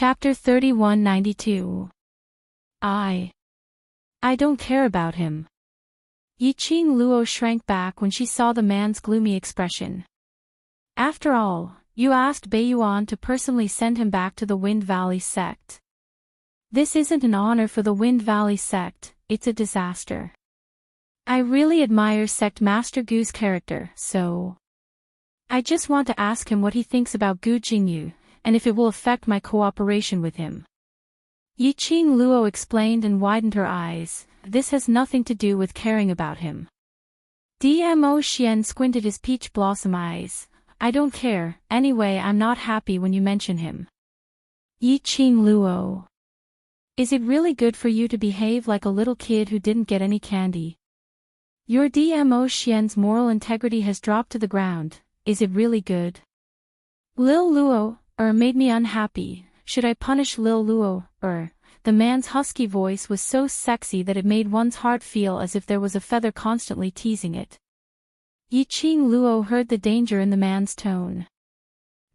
Chapter 3192. I don't care about him. Yiqing Luo shrank back when she saw the man's gloomy expression. After all, you asked Beiyuan to personally send him back to the Wind Valley sect. This isn't an honor for the Wind Valley sect, it's a disaster. I really admire Sect Master Gu's character, so I just want to ask him what he thinks about Gu Jingyu, and if it will affect my cooperation with him. Yiqing Luo explained and widened her eyes. This has nothing to do with caring about him. Dmo Xian squinted his peach blossom eyes. I don't care, anyway I'm not happy when you mention him. Yiqing Luo. Is it really good for you to behave like a little kid who didn't get any candy? Your Dmo Xian's moral integrity has dropped to the ground. Is it really good? Lil Luo, made me unhappy. Should I punish Lil Luo, The man's husky voice was so sexy that it made one's heart feel as if there was a feather constantly teasing it. Yiqing Luo heard the danger in the man's tone.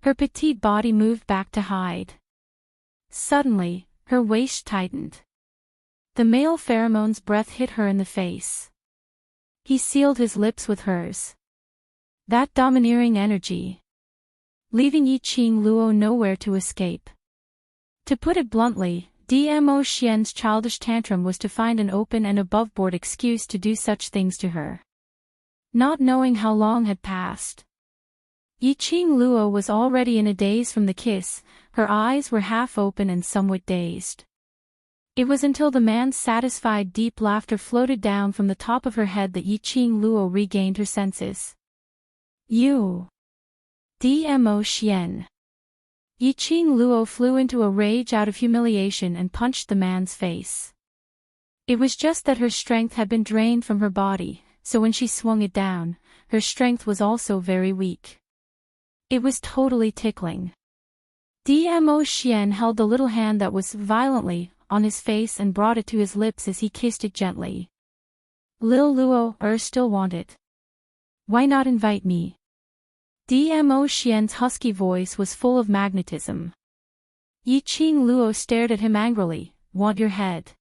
Her petite body moved back to hide. Suddenly, her waist tightened. The male pheromone's breath hit her in the face. He sealed his lips with hers. That domineering energy, leaving Yiqing Luo nowhere to escape. To put it bluntly, Dmo Xian's childish tantrum was to find an open and aboveboard excuse to do such things to her. Not knowing how long had passed, Yiqing Luo was already in a daze from the kiss. Her eyes were half open and somewhat dazed. It was until the man's satisfied deep laughter floated down from the top of her head that Yiqing Luo regained her senses. You! Dmo Xian! Yiqing Luo flew into a rage out of humiliation and punched the man's face. It was just that her strength had been drained from her body, so when she swung it down, her strength was also very weak. It was totally tickling. Dmo Xian held the little hand that was violently on his face and brought it to his lips as he kissed it gently. Lil Luo, still want it? Why not invite me? Dmo Xian's husky voice was full of magnetism. Yiqing Luo stared at him angrily. Want your head?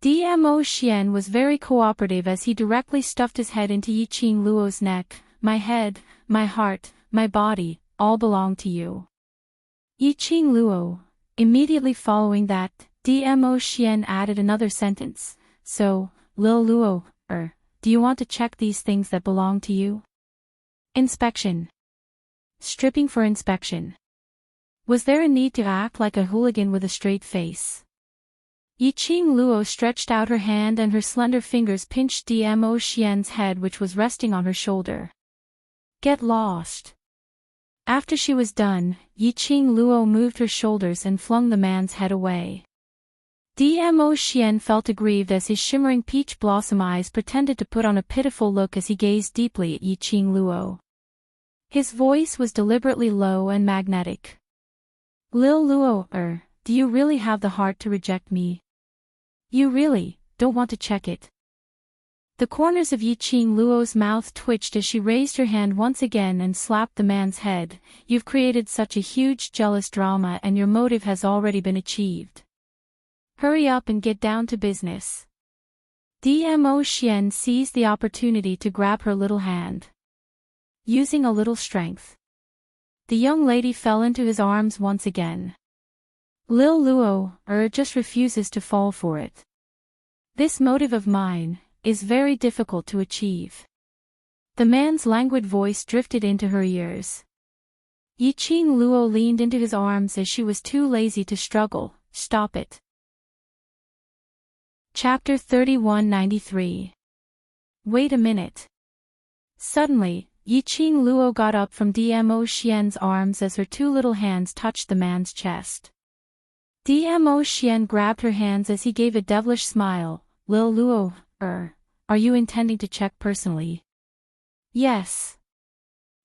Dmo Xian was very cooperative as he directly stuffed his head into Yiqing Luo's neck. My head, my heart, my body, all belong to you. Yiqing Luo. Immediately following that, Dmo Xian added another sentence. So, Lil Luo, do you want to check these things that belong to you? Inspection. Stripping for inspection. Was there a need to act like a hooligan with a straight face? Yiqing Luo stretched out her hand and her slender fingers pinched Dmo Xian's head which was resting on her shoulder. Get lost. After she was done, Yiqing Luo moved her shoulders and flung the man's head away. Dmo Xian felt aggrieved as his shimmering peach blossom eyes pretended to put on a pitiful look as he gazed deeply at Yiqing Luo. His voice was deliberately low and magnetic. Lil Luo, do you really have the heart to reject me? You really don't want to check it? The corners of Yiqing Luo's mouth twitched as she raised her hand once again and slapped the man's head. You've created such a huge jealous drama and your motive has already been achieved. Hurry up and get down to business. Dmo Xian seized the opportunity to grab her little hand. Using a little strength, the young lady fell into his arms once again. Lil Luo, just refuses to fall for it. This motive of mine is very difficult to achieve. The man's languid voice drifted into her ears. Yiqing Luo leaned into his arms as she was too lazy to struggle. Stop it. Chapter 3193. Wait a minute. Suddenly, Yiqing Luo got up from Dmo Xian's arms as her two little hands touched the man's chest. Dmo Xian grabbed her hands as he gave a devilish smile. Lil Luo, are you intending to check personally? Yes.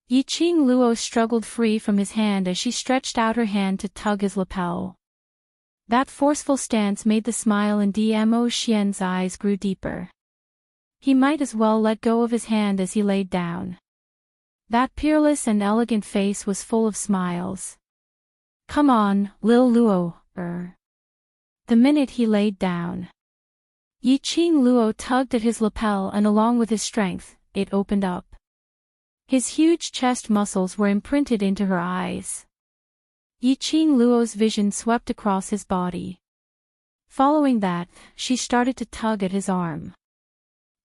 Yiqing Luo struggled free from his hand as she stretched out her hand to tug his lapel. That forceful stance made the smile in Dmo Xian's eyes grew deeper. He might as well let go of his hand as he laid down. That peerless and elegant face was full of smiles. Come on, Lil Luo, The minute he laid down, Yiqing Luo tugged at his lapel and along with his strength, it opened up. His huge chest muscles were imprinted into her eyes. Yiqing Luo's vision swept across his body. Following that, she started to tug at his arm.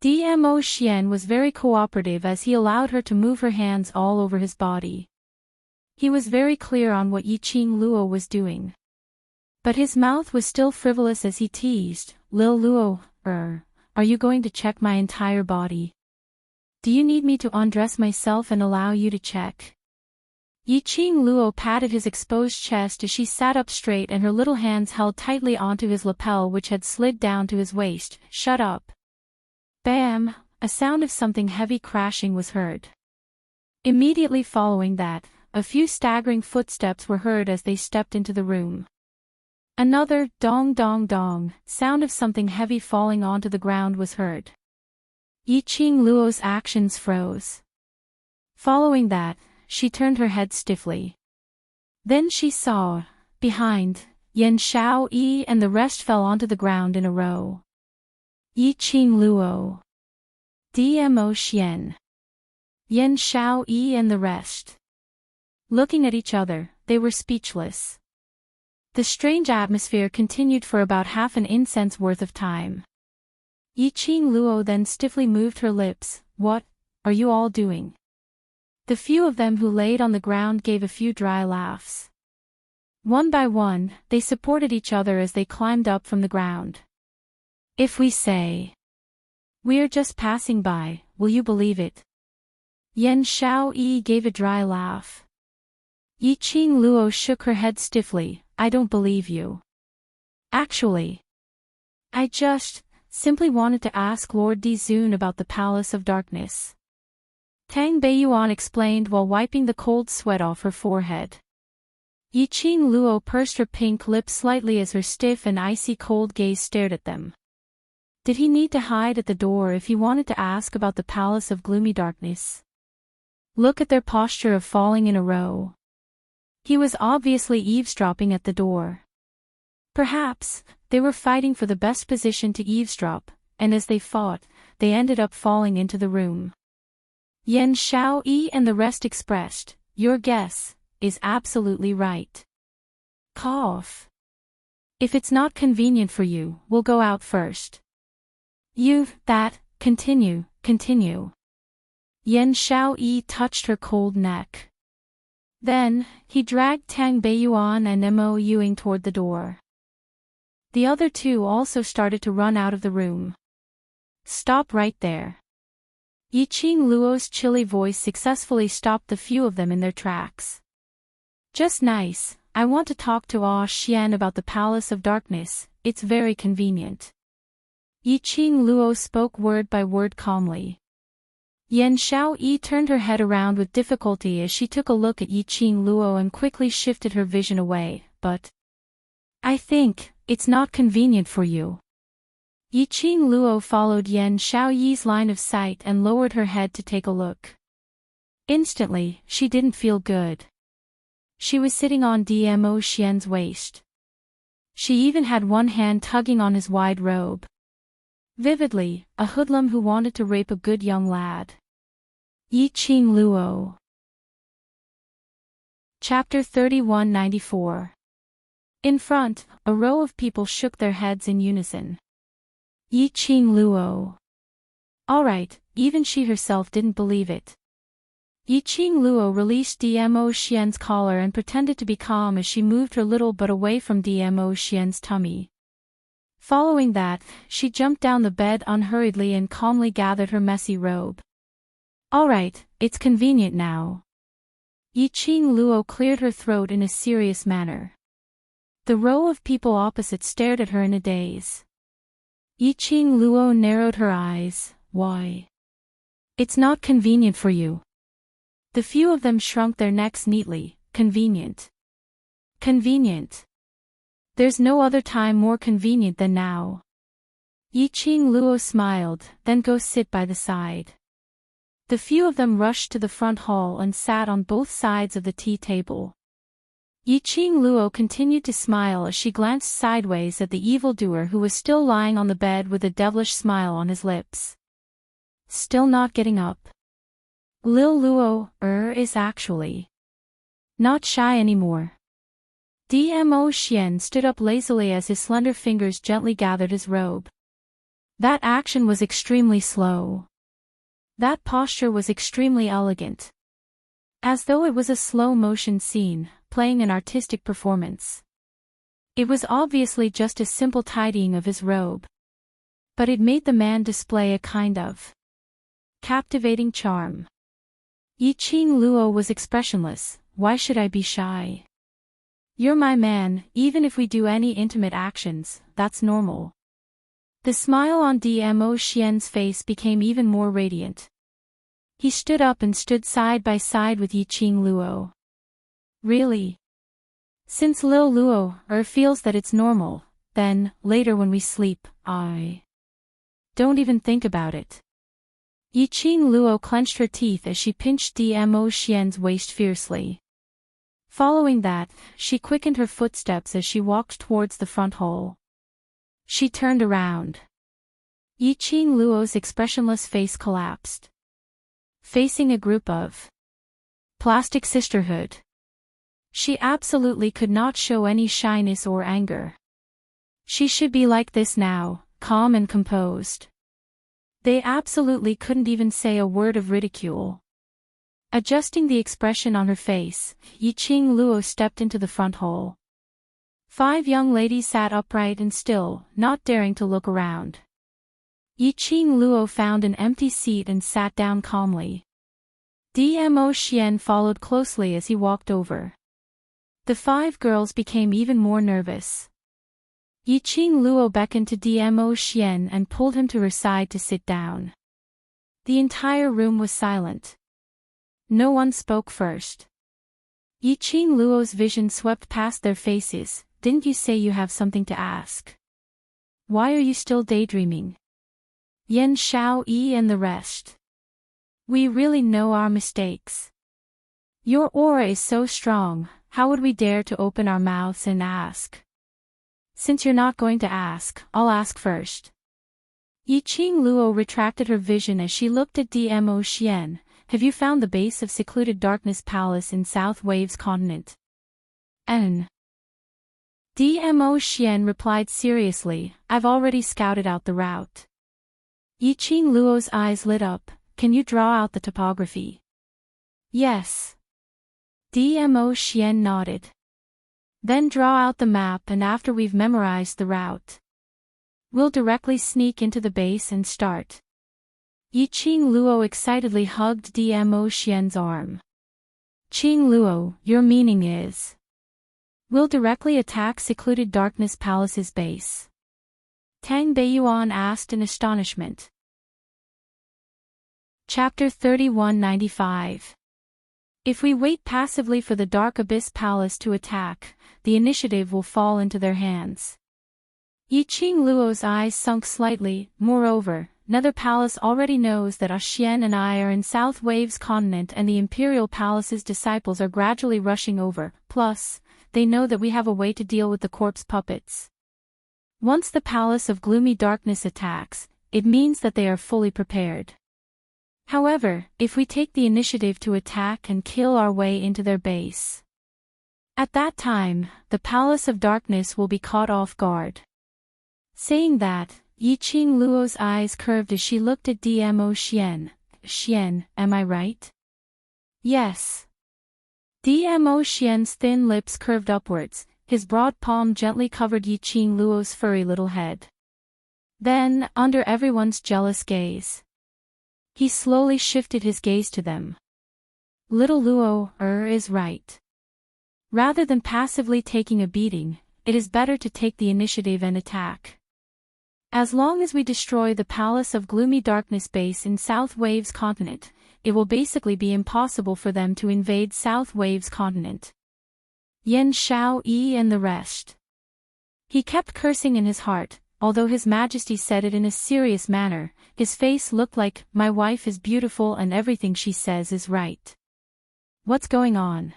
Dmo Xian was very cooperative as he allowed her to move her hands all over his body. He was very clear on what Yiqing Luo was doing. But his mouth was still frivolous as he teased, Lil Luo, are you going to check my entire body? Do you need me to undress myself and allow you to check? Yiqing Luo patted his exposed chest as she sat up straight and her little hands held tightly onto his lapel which had slid down to his waist. Shut up. Bam! A sound of something heavy crashing was heard. Immediately following that, a few staggering footsteps were heard as they stepped into the room. Another dong dong dong sound of something heavy falling onto the ground was heard. Yiqing Luo's actions froze. Following that, she turned her head stiffly. Then she saw, behind, Yan Xiao Yi and the rest fell onto the ground in a row. Yiqing Luo, Dmo Xian, Yan Xiao Yi and the rest. Looking at each other, they were speechless. The strange atmosphere continued for about half an incense worth of time. Yiqing Luo then stiffly moved her lips. What are you all doing? The few of them who laid on the ground gave a few dry laughs. One by one, they supported each other as they climbed up from the ground. If we say, we are just passing by, will you believe it? Yan Xiao Yi gave a dry laugh. Yiqing Luo shook her head stiffly. I don't believe you. Actually, I just simply wanted to ask Lord Dizun about the Palace of Darkness. Tang Beiyuan explained while wiping the cold sweat off her forehead. Yiqing Luo pursed her pink lips slightly as her stiff and icy cold gaze stared at them. Did he need to hide at the door if he wanted to ask about the Palace of Gloomy Darkness? Look at their posture of falling in a row. He was obviously eavesdropping at the door. Perhaps, they were fighting for the best position to eavesdrop, and as they fought, they ended up falling into the room. Yan Xiao Yi and the rest expressed, your guess is absolutely right. Cough. If it's not convenient for you, we'll go out first. Continue. Yan Xiao Yi touched her cold neck. Then, he dragged Tang Beiyuan and Mo Yuing toward the door. The other two also started to run out of the room. Stop right there. Yiqing Luo's chilly voice successfully stopped the few of them in their tracks. Just nice, I want to talk to Xian about the Palace of Darkness, it's very convenient. Yiqing Luo spoke word by word calmly. Yan Xiao Yi turned her head around with difficulty as she took a look at Yiqing Luo and quickly shifted her vision away, but I think it's not convenient for you. Yiqing Luo followed Yan Xiao Yi's line of sight and lowered her head to take a look. Instantly, she didn't feel good. She was sitting on Dmo Xian's waist. She even had one hand tugging on his wide robe. Vividly, a hoodlum who wanted to rape a good young lad. Yiqing Luo. Chapter 3194. In front, a row of people shook their heads in unison. Yiqing Luo. Alright, even she herself didn't believe it. Yiqing Luo released Dmo Xian's collar and pretended to be calm as she moved her little butt away from Dmo Xian's tummy. Following that, she jumped down the bed unhurriedly and calmly gathered her messy robe. Alright, it's convenient now. Yiqing Luo cleared her throat in a serious manner. The row of people opposite stared at her in a daze. Yiqing Luo narrowed her eyes. Why? It's not convenient for you. The few of them shrunk their necks neatly. Convenient. Convenient. There's no other time more convenient than now. Yiqing Luo smiled, then go sit by the side. The few of them rushed to the front hall and sat on both sides of the tea table. Yiqing Luo continued to smile as she glanced sideways at the evildoer who was still lying on the bed with a devilish smile on his lips. Still not getting up. Lil Luo, is actually not shy anymore. Dmo Xian stood up lazily as his slender fingers gently gathered his robe. That action was extremely slow. That posture was extremely elegant. As though it was a slow-motion scene, playing an artistic performance. It was obviously just a simple tidying of his robe. But it made the man display a kind of captivating charm. Yiqing Luo was expressionless. Why should I be shy? You're my man, even if we do any intimate actions, that's normal. The smile on Dmo Xian's face became even more radiant. He stood up and stood side by side with Yiqing Luo. Really? Since Lil Luo feels that it's normal, then, later when we sleep, I don't even think about it. Yiqing Luo clenched her teeth as she pinched Dmo Xian's waist fiercely. Following that, she quickened her footsteps as she walked towards the front hall. She turned around. Yiqing Luo's expressionless face collapsed. Facing a group of plastic sisterhood. She absolutely could not show any shyness or anger. She should be like this now, calm and composed. They absolutely couldn't even say a word of ridicule. Adjusting the expression on her face, Yiqing Luo stepped into the front hall. 5 young ladies sat upright and still, not daring to look around. Yiqing Luo found an empty seat and sat down calmly. Dmo Xian followed closely as he walked over. The 5 girls became even more nervous. Yiqing Luo beckoned to Dmo Xian and pulled him to her side to sit down. The entire room was silent. No one spoke first. Yiqing Luo's vision swept past their faces. Didn't you say you have something to ask? Why are you still daydreaming? Yan Xiao Yi and the rest. We really know our mistakes. Your aura is so strong, how would we dare to open our mouths and ask? Since you're not going to ask, I'll ask first. Yiqing Luo retracted her vision as she looked at Dmo Xian. Have you found the base of secluded darkness palace in South Waves continent? N. Dmo Xian replied seriously, I've already scouted out the route. Yiqing Luo's eyes lit up. Can you draw out the topography? Yes. Dmo Xian nodded. Then draw out the map, and after we've memorized the route, we'll directly sneak into the base and start. Yiqing Luo excitedly hugged Dmo Xian's arm. Qing Luo, your meaning is? We'll directly attack secluded darkness palace's base. Tang Beiyuan asked in astonishment. Chapter 3195. If we wait passively for the Dark Abyss Palace to attack, the initiative will fall into their hands. Yiqing Luo's eyes sunk slightly. Moreover, Nether Palace already knows that Xian and I are in South Waves continent and the Imperial Palace's disciples are gradually rushing over, plus, they know that we have a way to deal with the corpse puppets. Once the Palace of Gloomy Darkness attacks, it means that they are fully prepared. However, if we take the initiative to attack and kill our way into their base, at that time, the Palace of Darkness will be caught off guard. Saying that, Yiqing Luo's eyes curved as she looked at Dmo Xian. Xian, am I right? Yes. Dmo Xian's thin lips curved upwards, his broad palm gently covered Yiqing Luo's furry little head. Then, under everyone's jealous gaze, he slowly shifted his gaze to them. Little Luo, is right. Rather than passively taking a beating, it is better to take the initiative and attack. As long as we destroy the Palace of Gloomy Darkness base in South Waves continent, it will basically be impossible for them to invade South Waves continent. Yan Xiao Yi and the rest. He kept cursing in his heart, although His Majesty said it in a serious manner. His face looked like, my wife is beautiful and everything she says is right. What's going on?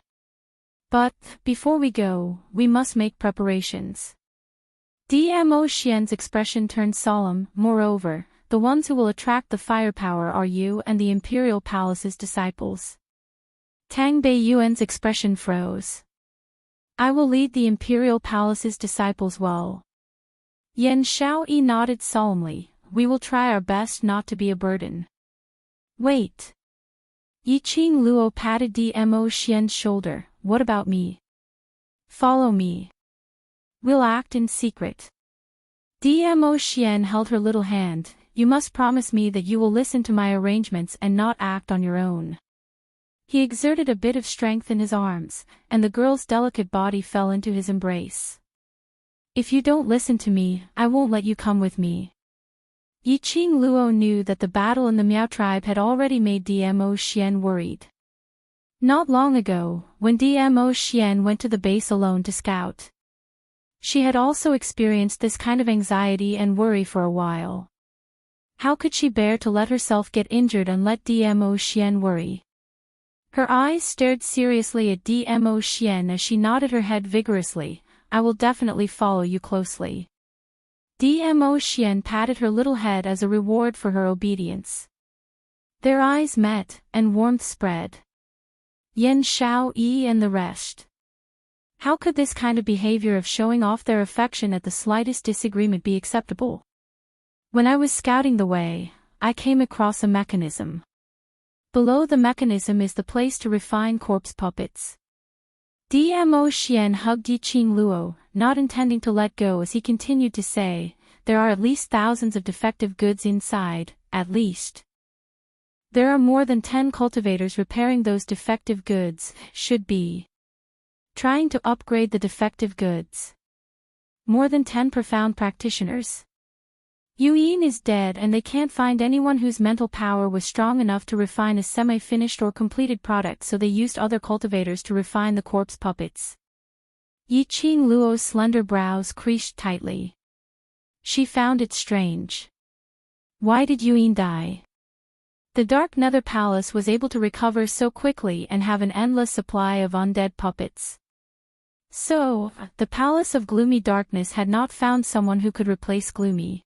But, before we go, we must make preparations. Dmo Xian's expression turned solemn. Moreover, the ones who will attract the firepower are you and the Imperial Palace's disciples. Tang Beiyuan's expression froze. I will lead the Imperial Palace's disciples well. Yan Shaoyi nodded solemnly. We will try our best not to be a burden. Wait. Yiqing Luo patted Dmo Xian's shoulder. What about me? Follow me. We'll act in secret. Dmo Xian held her little hand. You must promise me that you will listen to my arrangements and not act on your own. He exerted a bit of strength in his arms, and the girl's delicate body fell into his embrace. If you don't listen to me, I won't let you come with me. Yiqing Luo knew that the battle in the Miao tribe had already made Dmo Xian worried. Not long ago, when Dmo Xian went to the base alone to scout, she had also experienced this kind of anxiety and worry for a while. How could she bear to let herself get injured and let Dmo Xian worry? Her eyes stared seriously at Dmo Xian as she nodded her head vigorously. I will definitely follow you closely. Dmo Xian patted her little head as a reward for her obedience. Their eyes met, and warmth spread. Yan Shaoyi and the rest. How could this kind of behavior of showing off their affection at the slightest disagreement be acceptable? When I was scouting the way, I came across a mechanism. Below the mechanism is the place to refine corpse puppets. Dmo Xian hugged Yiqing Luo, not intending to let go as he continued to say, there are at least thousands of defective goods inside, at least. There are more than 10 cultivators repairing those defective goods, should be trying to upgrade the defective goods. More than 10 profound practitioners. Yuyin is dead and they can't find anyone whose mental power was strong enough to refine a semi-finished or completed product, so they used other cultivators to refine the corpse puppets. Yiqing Luo's slender brows creased tightly. She found it strange. Why did Yuyin die? The Dark Nether Palace was able to recover so quickly and have an endless supply of undead puppets. So, the Palace of Gloomy Darkness had not found someone who could replace Gloomy.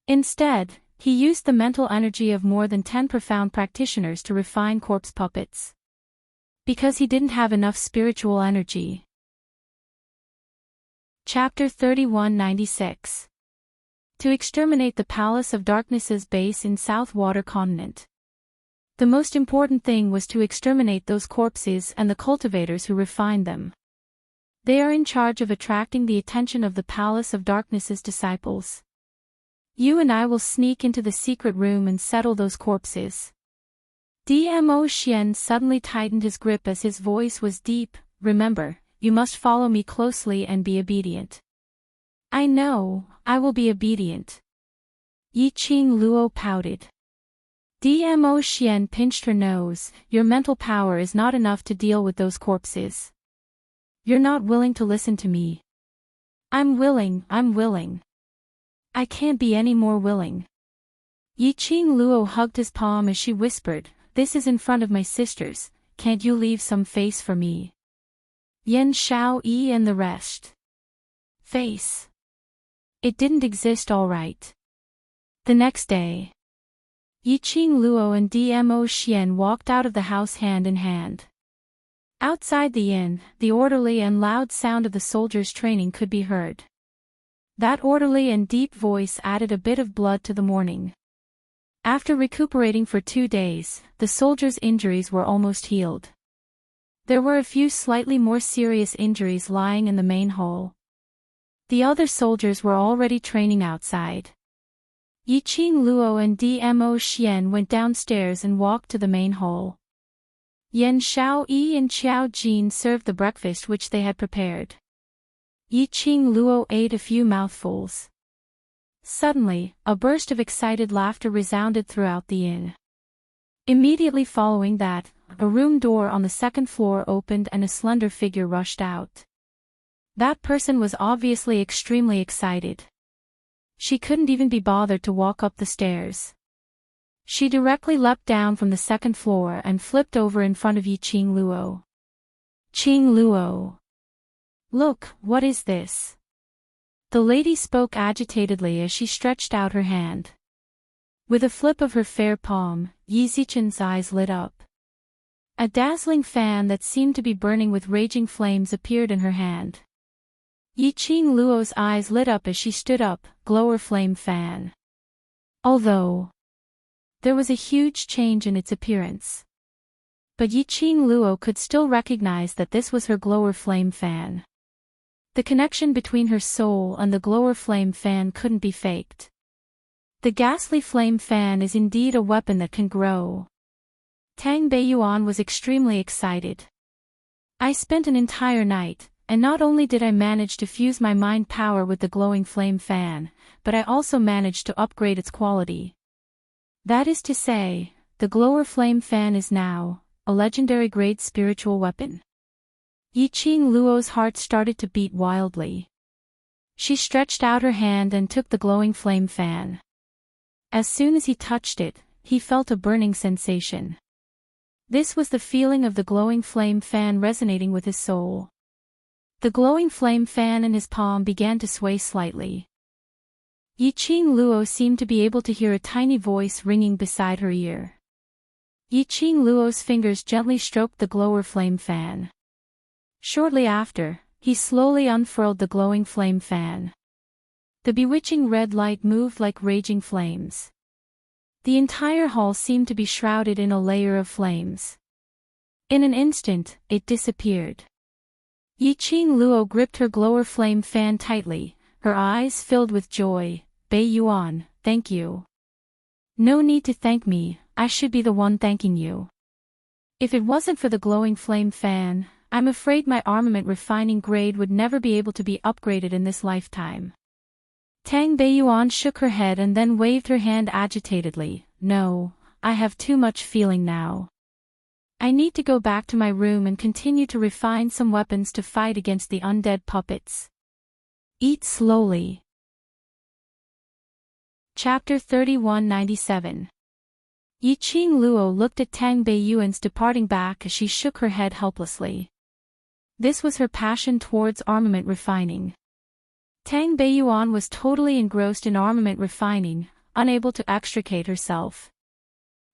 Instead, he used the mental energy of more than 10 profound practitioners to refine corpse puppets. Because he didn't have enough spiritual energy. Chapter 3196. To exterminate the Palace of Darkness's base in South Water Continent. The most important thing was to exterminate those corpses and the cultivators who refined them. They are in charge of attracting the attention of the Palace of Darkness's disciples. You and I will sneak into the secret room and settle those corpses. Dmo Xian suddenly tightened his grip as his voice was deep. Remember, you must follow me closely and be obedient. I know, I will be obedient. Yiqing Luo pouted. Dmo Xian pinched her nose. Your mental power is not enough to deal with those corpses. You're not willing to listen to me. I'm willing. I can't be any more willing. Yiqing Luo hugged his palm as she whispered, this is in front of my sisters, can't you leave some face for me? Yan Shaoyi and the rest. Face. It didn't exist all right. The next day, Yiqing Luo and Dmo Xian walked out of the house hand in hand. Outside the inn, the orderly and loud sound of the soldiers' training could be heard. That orderly and deep voice added a bit of blood to the morning. After recuperating for 2 days, the soldiers' injuries were almost healed. There were a few slightly more serious injuries lying in the main hall. The other soldiers were already training outside. Yiqing Luo and Dmo Xian went downstairs and walked to the main hall. Yan Shaoyi and Qiao Jin served the breakfast which they had prepared. Yiqing Luo ate a few mouthfuls. Suddenly, a burst of excited laughter resounded throughout the inn. Immediately following that, a room door on the second floor opened and a slender figure rushed out. That person was obviously extremely excited. She couldn't even be bothered to walk up the stairs. She directly leapt down from the second floor and flipped over in front of Yiqing Luo. Qing Luo. Look, what is this? The lady spoke agitatedly as she stretched out her hand. With a flip of her fair palm, Yi Zichen's eyes lit up. A dazzling fan that seemed to be burning with raging flames appeared in her hand. Yi Qing Luo's eyes lit up as she stood up, glower flame fan. Although there was a huge change in its appearance, but Yi Qing Luo could still recognize that this was her glower flame fan. The connection between her soul and the glower flame fan couldn't be faked. The ghastly flame fan is indeed a weapon that can grow. Tang Beiyuan was extremely excited. I spent an entire night, and not only did I manage to fuse my mind power with the glowing flame fan, but I also managed to upgrade its quality. That is to say, the glower flame fan is now a legendary grade spiritual weapon. Yi Qing Luo's heart started to beat wildly. She stretched out her hand and took the glowing flame fan. As soon as he touched it, he felt a burning sensation. This was the feeling of the glowing flame fan resonating with his soul. The glowing flame fan in his palm began to sway slightly. Yi Qing Luo seemed to be able to hear a tiny voice ringing beside her ear. Yi Qing Luo's fingers gently stroked the glower flame fan. Shortly after, he slowly unfurled the glowing flame fan. The bewitching red light moved like raging flames. The entire hall seemed to be shrouded in a layer of flames. In an instant, it disappeared. Yi Qing Luo gripped her glower flame fan tightly, her eyes filled with joy. Beiyuan, thank you. No need to thank me, I should be the one thanking you. If it wasn't for the glowing flame fan, I'm afraid my armament refining grade would never be able to be upgraded in this lifetime. Tang Beiyuan shook her head and then waved her hand agitatedly. No, I have too much feeling now. I need to go back to my room and continue to refine some weapons to fight against the undead puppets. Eat slowly. Chapter 3197. Yi Qing Luo looked at Tang Beiyuan's departing back as she shook her head helplessly. This was her passion towards armament refining. Tang Beiyuan was totally engrossed in armament refining, unable to extricate herself.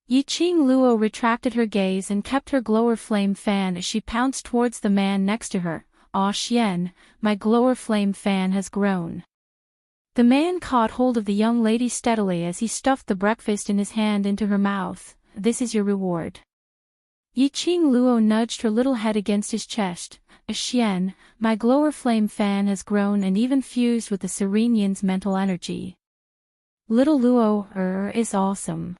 Yi Qing Luo retracted her gaze and kept her glower flame fan as she pounced towards the man next to her. Ah Xian, my glower flame fan has grown. The man caught hold of the young lady steadily as he stuffed the breakfast in his hand into her mouth. This is your reward. Yi Qing Luo nudged her little head against his chest. Xian, my glower flame fan has grown and even fused with the Serene Yin's mental energy. Little Luo, is awesome.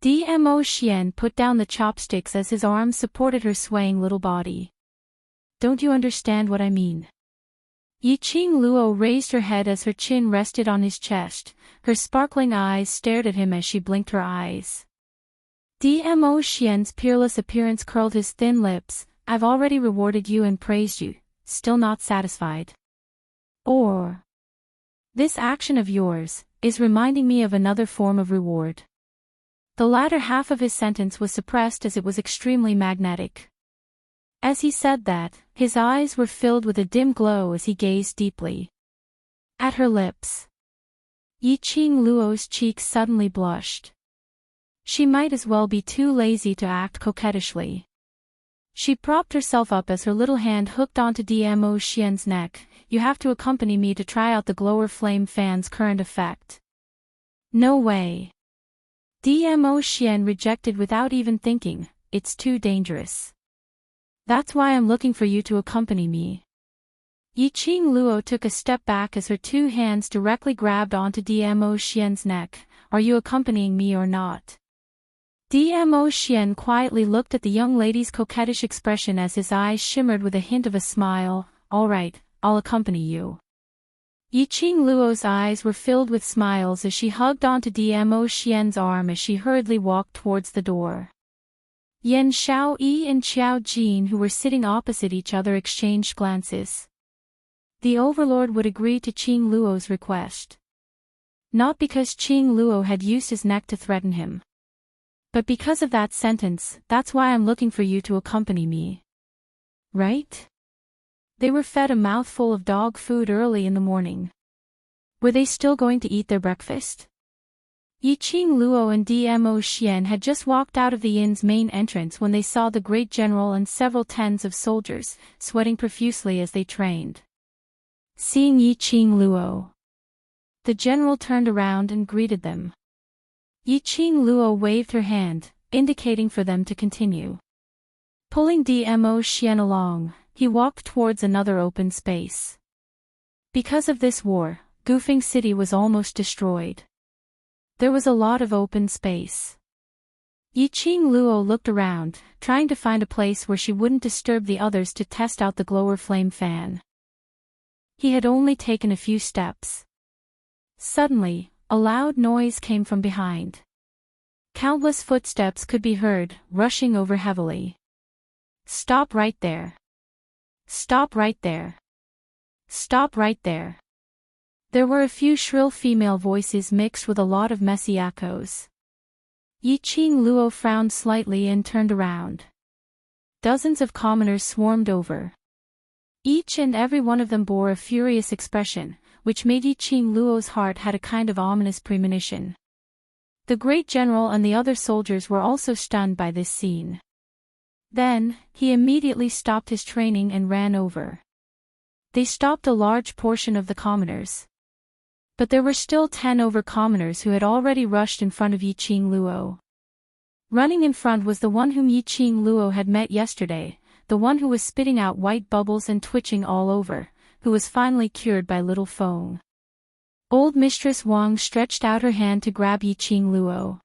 Dmo Xian put down the chopsticks as his arms supported her swaying little body. Don't you understand what I mean? Yi Qing Luo raised her head as her chin rested on his chest, her sparkling eyes stared at him as she blinked her eyes. Dmo Xian's peerless appearance curled his thin lips. I've already rewarded you and praised you, still not satisfied. Or this action of yours is reminding me of another form of reward. The latter half of his sentence was suppressed as it was extremely magnetic. As he said that, his eyes were filled with a dim glow as he gazed deeply at her lips. Yi Qing Luo's cheeks suddenly blushed. She might as well be too lazy to act coquettishly. She propped herself up as her little hand hooked onto Dmo Xian's neck. You have to accompany me to try out the glower flame fan's current effect. No way. Dmo Xian rejected without even thinking, it's too dangerous. That's why I'm looking for you to accompany me. Yi Qing Luo took a step back as her two hands directly grabbed onto Dmo Xian's neck. Are you accompanying me or not? Dmo Xian quietly looked at the young lady's coquettish expression as his eyes shimmered with a hint of a smile. All right, I'll accompany you. Yi Qing Luo's eyes were filled with smiles as she hugged onto Dmo Xian's arm as she hurriedly walked towards the door. Yan Xiaoyi and Qiao Jin, who were sitting opposite each other, exchanged glances. The overlord would agree to Qing Luo's request. Not because Qing Luo had used his neck to threaten him, but because of that sentence. That's why I'm looking for you to accompany me. right? They were fed a mouthful of dog food early in the morning. Were they still going to eat their breakfast? Yiqing Luo and Dmo Xian had just walked out of the inn's main entrance when they saw the great general and several tens of soldiers, sweating profusely as they trained. Seeing Yiqing Luo, the general turned around and greeted them. Yiqing Luo waved her hand, indicating for them to continue. Pulling Dmo Xian along, he walked towards another open space. Because of this war, Gufeng City was almost destroyed. There was a lot of open space. Yiqing Luo looked around, trying to find a place where she wouldn't disturb the others to test out the glower flame fan. He had only taken a few steps. Suddenly, a loud noise came from behind. Countless footsteps could be heard, rushing over heavily. Stop right there. Stop right there. Stop right there. There were a few shrill female voices mixed with a lot of messy echoes. Yiqing Luo frowned slightly and turned around. Dozens of commoners swarmed over. Each and every one of them bore a furious expression, which made Yiqing Luo's heart had a kind of ominous premonition. The great general and the other soldiers were also stunned by this scene. Then, he immediately stopped his training and ran over. They stopped a large portion of the commoners. But there were still 10 over commoners who had already rushed in front of Yiqing Luo. Running in front was the one whom Yiqing Luo had met yesterday, the one who was spitting out white bubbles and twitching all over, who was finally cured by little Feng. Old Mistress Wang stretched out her hand to grab Yiqing Luo.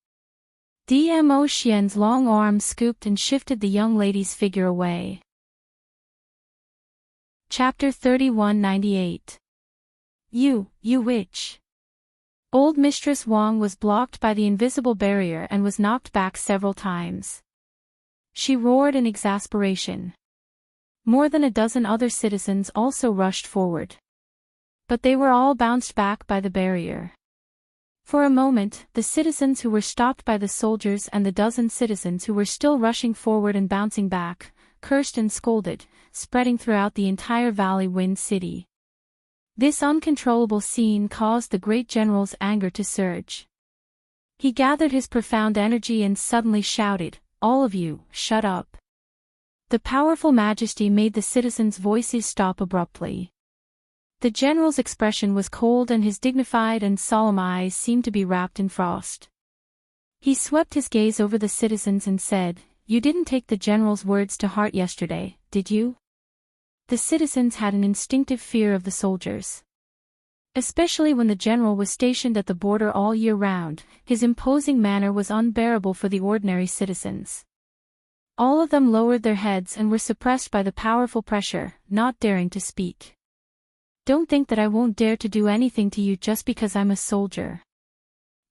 Dmo Xian's long arm scooped and shifted the young lady's figure away. Chapter 3198. You witch. Old Mistress Wang was blocked by the invisible barrier and was knocked back several times. She roared in exasperation. More than a dozen other citizens also rushed forward. But they were all bounced back by the barrier. For a moment, the citizens who were stopped by the soldiers and the dozen citizens who were still rushing forward and bouncing back, cursed and scolded, spreading throughout the entire Valley Wind City. This uncontrollable scene caused the great general's anger to surge. He gathered his profound energy and suddenly shouted, "All of you, shut up." The powerful majesty made the citizens' voices stop abruptly. The general's expression was cold and his dignified and solemn eyes seemed to be wrapped in frost. He swept his gaze over the citizens and said, "You didn't take the general's words to heart yesterday, did you?" The citizens had an instinctive fear of the soldiers. Especially when the general was stationed at the border all year round, his imposing manner was unbearable for the ordinary citizens. All of them lowered their heads and were suppressed by the powerful pressure, not daring to speak. "Don't think that I won't dare to do anything to you just because I'm a soldier."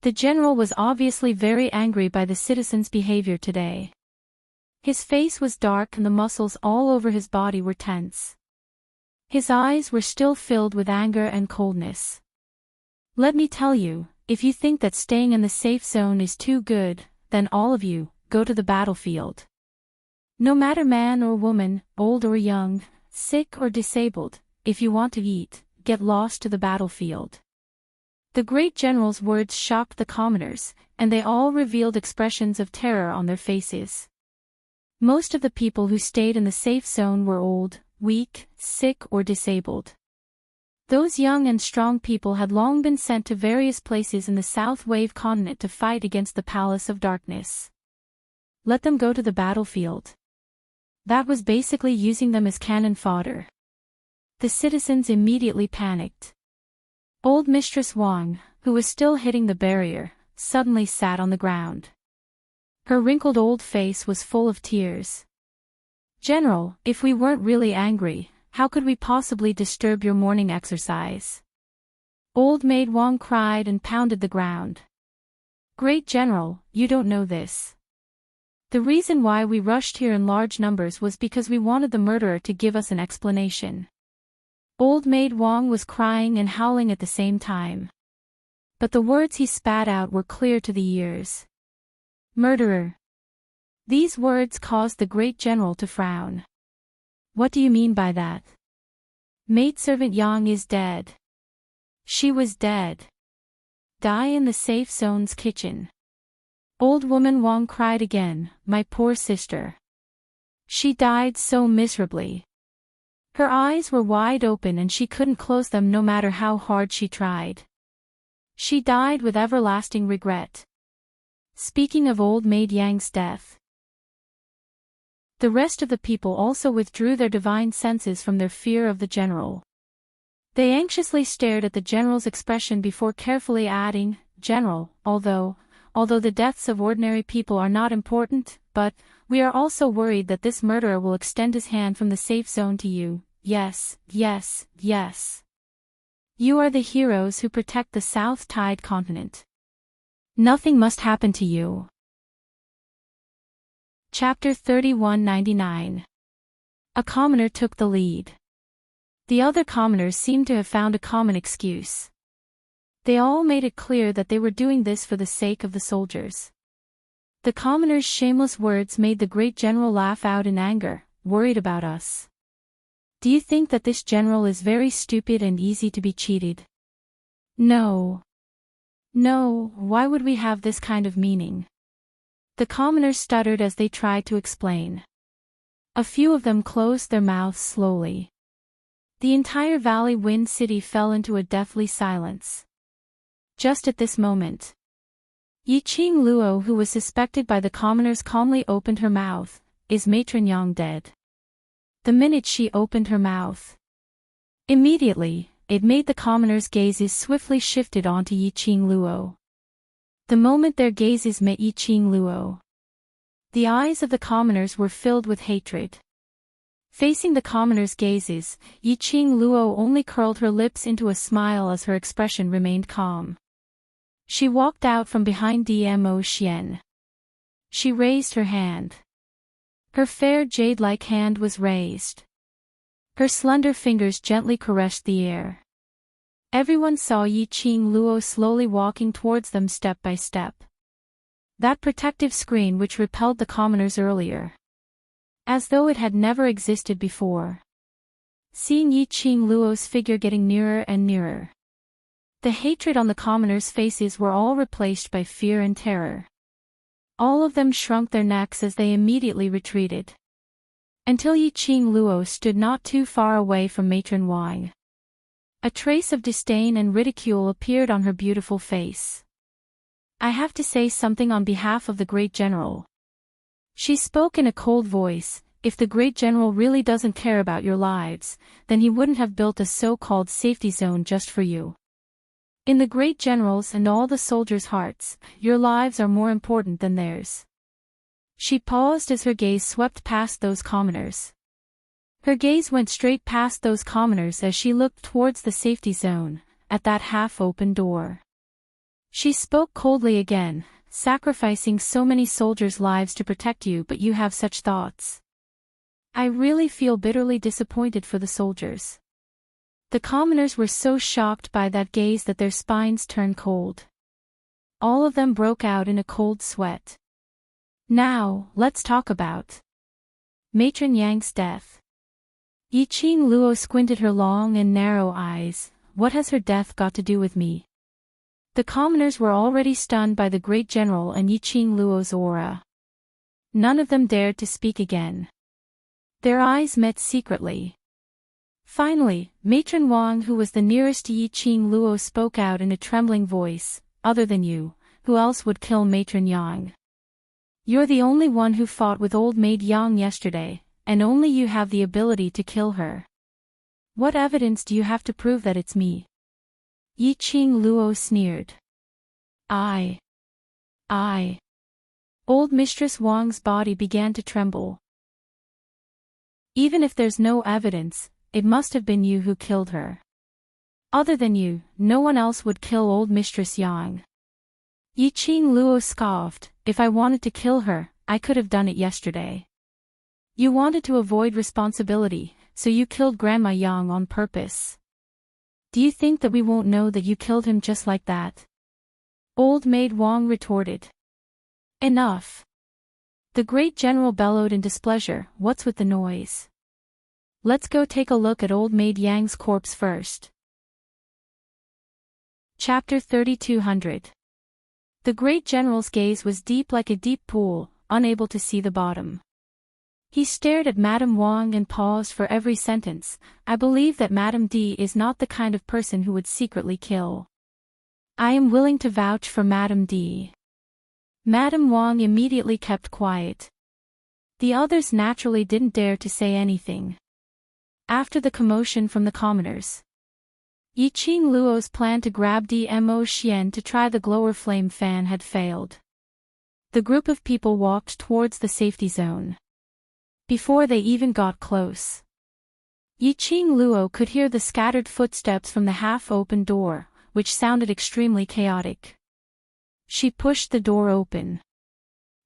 The general was obviously very angry by the citizens' behavior today. His face was dark and the muscles all over his body were tense. His eyes were still filled with anger and coldness. "Let me tell you, if you think that staying in the safe zone is too good, then all of you, go to the battlefield. No matter man or woman, old or young, sick or disabled, if you want to eat, get lost to the battlefield." The great general's words shocked the commoners, and they all revealed expressions of terror on their faces. Most of the people who stayed in the safe zone were old, weak, sick or disabled. Those young and strong people had long been sent to various places in the South Wave continent to fight against the Palace of Darkness. Let them go to the battlefield. That was basically using them as cannon fodder. The citizens immediately panicked. Old Mistress Wang, who was still hitting the barrier, suddenly sat on the ground. Her wrinkled old face was full of tears. "General, if we weren't really angry, how could we possibly disturb your morning exercise?" Old Maid Wang cried and pounded the ground. "Great General, you don't know this. The reason why we rushed here in large numbers was because we wanted the murderer to give us an explanation." Old Maid Wang was crying and howling at the same time. But the words he spat out were clear to the ears. "Murderer." These words caused the great general to frown. What do you mean by that? Maidservant Yang is dead. She was dead. Die in the safe zone's kitchen. Old woman Wang cried again, my poor sister. She died so miserably. Her eyes were wide open and she couldn't close them no matter how hard she tried. She died with everlasting regret. Speaking of old maid Yang's death, the rest of the people also withdrew their divine senses from their fear of the general. They anxiously stared at the general's expression before carefully adding, General, although the deaths of ordinary people are not important, but we are also worried that this murderer will extend his hand from the safe zone to you. Yes, yes, yes. You are the heroes who protect the South Tide continent. Nothing must happen to you. Chapter 3199. A commoner took the lead. The other commoners seemed to have found a common excuse. They all made it clear that they were doing this for the sake of the soldiers. The commoners' shameless words made the great general laugh out in anger, worried about us. Do you think that this general is very stupid and easy to be cheated? No. No, why would we have this kind of meaning? The commoners stuttered as they tried to explain. A few of them closed their mouths slowly. The entire Valley Wind City fell into a deathly silence. Just at this moment, Yiqing Luo, who was suspected by the commoners, calmly opened her mouth. Is Matron Yang dead? The minute she opened her mouth, immediately, it made the commoners' gazes swiftly shifted onto Yiqing Luo. The moment their gazes met Yiqing Luo, the eyes of the commoners were filled with hatred. Facing the commoners' gazes, Yiqing Luo only curled her lips into a smile as her expression remained calm. She walked out from behind Dmo Xian. She raised her hand. Her fair jade-like hand was raised. Her slender fingers gently caressed the air. Everyone saw Yiqing Luo slowly walking towards them step by step. That protective screen which repelled the commoners earlier, as though it had never existed before. Seeing Yiqing Luo's figure getting nearer and nearer, the hatred on the commoners' faces were all replaced by fear and terror. All of them shrunk their necks as they immediately retreated, until Yiqing Luo stood not too far away from Matron Wang. A trace of disdain and ridicule appeared on her beautiful face. I have to say something on behalf of the great general. She spoke in a cold voice. If the great general really doesn't care about your lives, then he wouldn't have built a so-called safety zone just for you. In the great general's and all the soldiers' hearts, your lives are more important than theirs. She paused as her gaze swept past those commoners. Her gaze went straight past those commoners as she looked towards the safety zone, at that half-open door. She spoke coldly again, sacrificing so many soldiers' lives to protect you, but you have such thoughts. I really feel bitterly disappointed for the soldiers. The commoners were so shocked by that gaze that their spines turned cold. All of them broke out in a cold sweat. Now, let's talk about Matron Yang's death. Yiqing Luo squinted her long and narrow eyes. What has her death got to do with me? The commoners were already stunned by the great general and Yiqing Luo's aura. None of them dared to speak again. Their eyes met secretly. Finally, Matron Wang, who was the nearest to Yiqing Luo, spoke out in a trembling voice. Other than you, who else would kill Matron Yang? You're the only one who fought with old maid Yang yesterday, and only you have the ability to kill her. What evidence do you have to prove that it's me? Yiqing Luo sneered. I. Old Mistress Wang's body began to tremble. Even if there's no evidence, it must have been you who killed her. Other than you, no one else would kill old Mistress Yang. Yiqing Luo scoffed. If I wanted to kill her, I could have done it yesterday. You wanted to avoid responsibility, so you killed Grandma Yang on purpose. Do you think that we won't know that you killed him just like that? Old maid Wang retorted. Enough. The great general bellowed in displeasure. What's with the noise? Let's go take a look at old maid Yang's corpse first. Chapter 3200. The great general's gaze was deep like a deep pool, unable to see the bottom. He stared at Madame Wang and paused for every sentence. I believe that Madame D is not the kind of person who would secretly kill. I am willing to vouch for Madame D. Madame Wang immediately kept quiet. The others naturally didn't dare to say anything. After the commotion from the commoners, Yiqing Luo's plan to grab Dmo Xian to try the glower flame fan had failed. The group of people walked towards the safety zone. Before they even got close, Yiqing Luo could hear the scattered footsteps from the half-open door, which sounded extremely chaotic. She pushed the door open.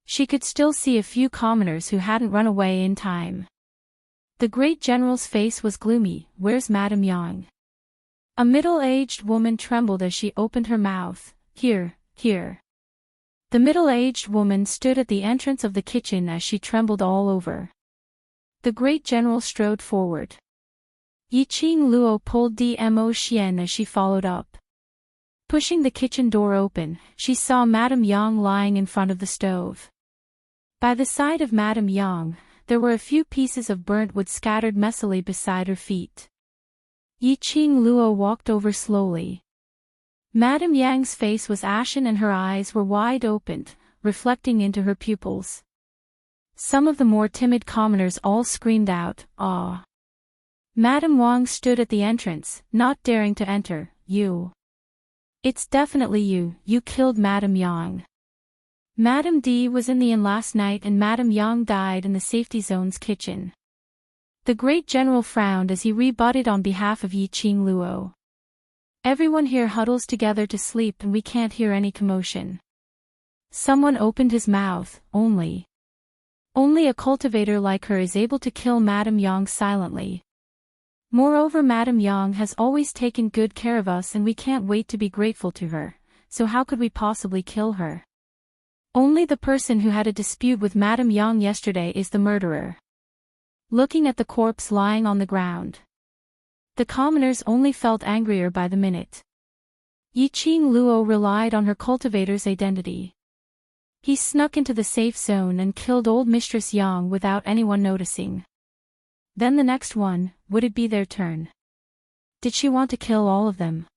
She could still see a few commoners who hadn't run away in time. The great general's face was gloomy. Where's Madame Yang? A middle-aged woman trembled as she opened her mouth. Here, here. The middle-aged woman stood at the entrance of the kitchen as she trembled all over. The great general strode forward. Yiqing Luo pulled Dmo Xian as she followed up. Pushing the kitchen door open, she saw Madame Yang lying in front of the stove. By the side of Madame Yang, there were a few pieces of burnt wood scattered messily beside her feet. Yiqing Luo walked over slowly. Madame Yang's face was ashen and her eyes were wide opened, reflecting into her pupils. Some of the more timid commoners all screamed out, "Ah!" Madame Wang stood at the entrance, not daring to enter. You. It's definitely you. You killed Madame Yang. Madame D was in the inn last night and Madame Yang died in the safety zone's kitchen. The great general frowned as he rebutted on behalf of Yiqing Luo. Everyone here huddles together to sleep and we can't hear any commotion. Someone opened his mouth. Only a cultivator like her is able to kill Madame Yang silently. Moreover, Madame Yang has always taken good care of us and we can't wait to be grateful to her, so how could we possibly kill her? Only the person who had a dispute with Madame Yang yesterday is the murderer. Looking at the corpse lying on the ground, the commoners only felt angrier by the minute. Yiqing Luo relied on her cultivator's identity. He snuck into the safe zone and killed old Mistress Yang without anyone noticing. Then the next one, would it be their turn? Did she want to kill all of them?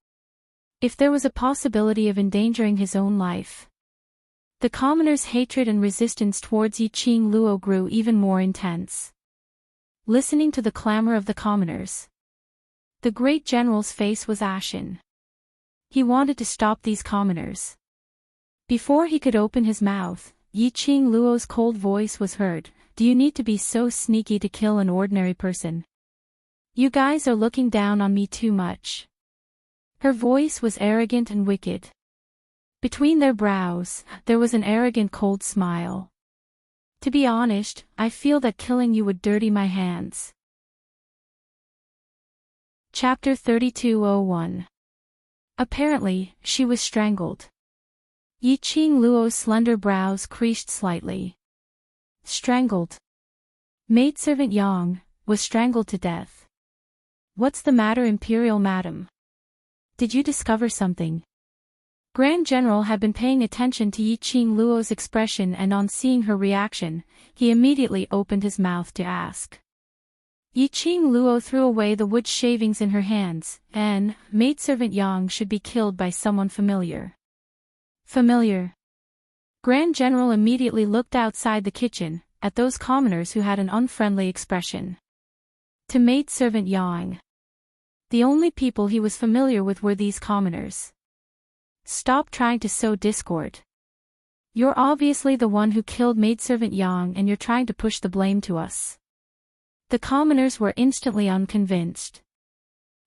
If there was a possibility of endangering his own life. The commoners' hatred and resistance towards Yiqing Luo grew even more intense. Listening to the clamor of the commoners, the great general's face was ashen. He wanted to stop these commoners. Before he could open his mouth, Yiqing Luo's cold voice was heard. Do you need to be so sneaky to kill an ordinary person? You guys are looking down on me too much. Her voice was arrogant and wicked. Between their brows, there was an arrogant cold smile. To be honest, I feel that killing you would dirty my hands. Chapter 3201. Apparently, she was strangled. Yiqing Luo's slender brows creased slightly. Strangled. Maidservant Yang was strangled to death. What's the matter, Imperial Madam? Did you discover something? Grand General had been paying attention to Yiqing Luo's expression and on seeing her reaction, he immediately opened his mouth to ask. Yiqing Luo threw away the wood shavings in her hands, and Maidservant Yang should be killed by someone familiar. Familiar. Grand General immediately looked outside the kitchen, at those commoners who had an unfriendly expression. To Maidservant Yang. The only people he was familiar with were these commoners. Stop trying to sow discord. You're obviously the one who killed Maidservant Yang and you're trying to push the blame to us. The commoners were instantly unconvinced.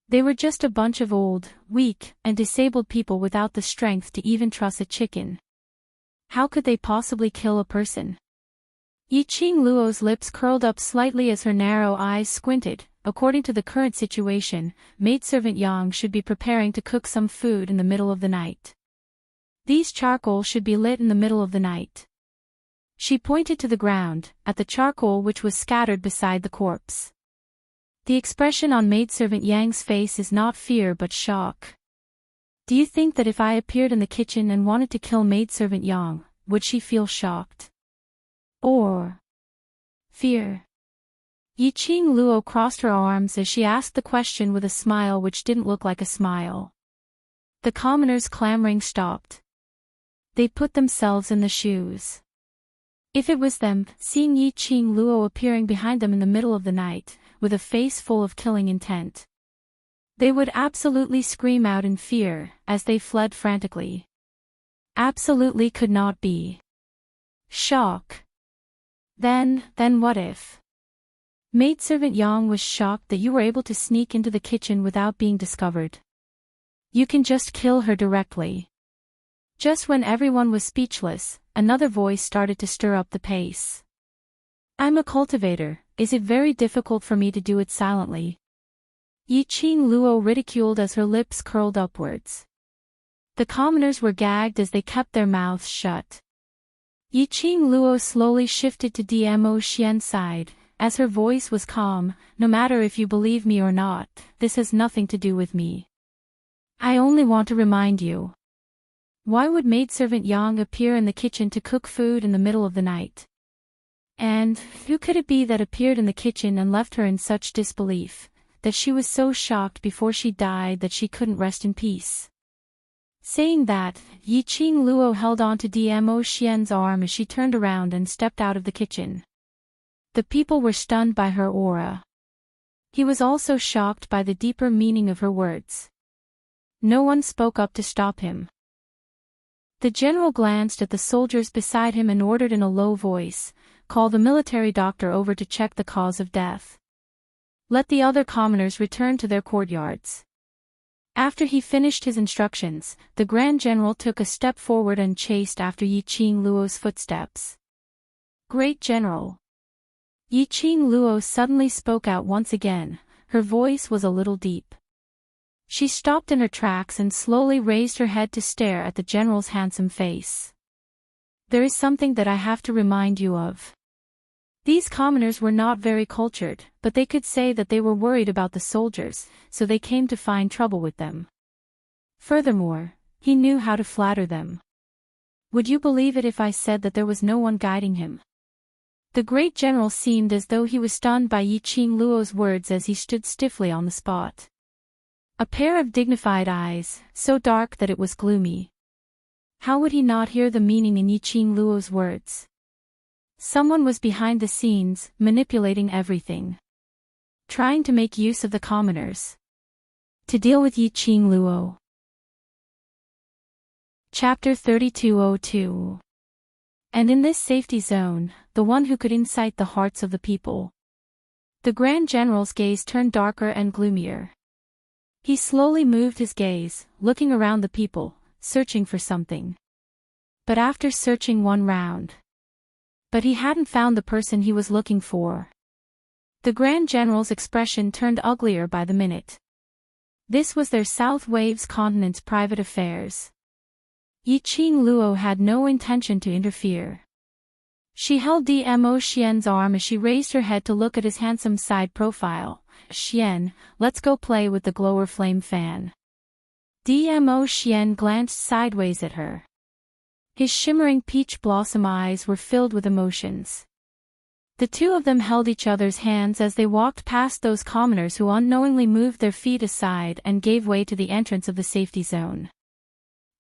They were just a bunch of old, weak, and disabled people without the strength to even truss a chicken. How could they possibly kill a person? Yiqing Luo's lips curled up slightly as her narrow eyes squinted. According to the current situation, Maidservant Yang should be preparing to cook some food in the middle of the night. These charcoal should be lit in the middle of the night. She pointed to the ground, at the charcoal which was scattered beside the corpse. The expression on maidservant Yang's face is not fear but shock. Do you think that if I appeared in the kitchen and wanted to kill maidservant Yang, would she feel shocked? Or fear? Yiqing Luo crossed her arms as she asked the question with a smile which didn't look like a smile. The commoners clamoring stopped. They put themselves in the shoes. If it was them, seeing Yiqing Luo appearing behind them in the middle of the night, with a face full of killing intent, they would absolutely scream out in fear, as they fled frantically. Absolutely could not be. Shock. Then what if? Maidservant Yang was shocked that you were able to sneak into the kitchen without being discovered. You can just kill her directly. Just when everyone was speechless, another voice started to stir up the pace. I'm a cultivator, is it very difficult for me to do it silently? Yiqing Luo ridiculed as her lips curled upwards. The commoners were gagged as they kept their mouths shut. Yiqing Luo slowly shifted to Dmo Xian's side, as her voice was calm. No matter if you believe me or not, this has nothing to do with me. I only want to remind you. Why would maidservant Yang appear in the kitchen to cook food in the middle of the night? And who could it be that appeared in the kitchen and left her in such disbelief, that she was so shocked before she died that she couldn't rest in peace? Saying that, Yiqing Luo held on to Dmo Xian's arm as she turned around and stepped out of the kitchen. The people were stunned by her aura. He was also shocked by the deeper meaning of her words. No one spoke up to stop him. The general glanced at the soldiers beside him and ordered in a low voice, "Call the military doctor over to check the cause of death. Let the other commoners return to their courtyards." After he finished his instructions, the Grand General took a step forward and chased after Yiqing Luo's footsteps. "Great General." Yiqing Luo suddenly spoke out once again. Her voice was a little deep. She stopped in her tracks and slowly raised her head to stare at the general's handsome face. "There is something that I have to remind you of." These commoners were not very cultured, but they could say that they were worried about the soldiers, so they came to find trouble with them. Furthermore, he knew how to flatter them. Would you believe it if I said that there was no one guiding him? The great general seemed as though he was stunned by Yiqing Luo's words as he stood stiffly on the spot. A pair of dignified eyes, so dark that it was gloomy. How would he not hear the meaning in Yiqing Luo's words? Someone was behind the scenes, manipulating everything. Trying to make use of the commoners. To deal with Yiqing Luo. Chapter 3202. And in this safety zone, the one who could incite the hearts of the people. The Grand General's gaze turned darker and gloomier. He slowly moved his gaze, looking around the people, searching for something. But after searching one round, he hadn't found the person he was looking for. The Grand General's expression turned uglier by the minute. This was their South Waves continent's private affairs. Yiqing Luo had no intention to interfere. She held Dmo Xian's arm as she raised her head to look at his handsome side profile. "Xian, let's go play with the glower flame fan." Dmo Xian glanced sideways at her. His shimmering peach blossom eyes were filled with emotions. The two of them held each other's hands as they walked past those commoners who unknowingly moved their feet aside and gave way to the entrance of the safety zone.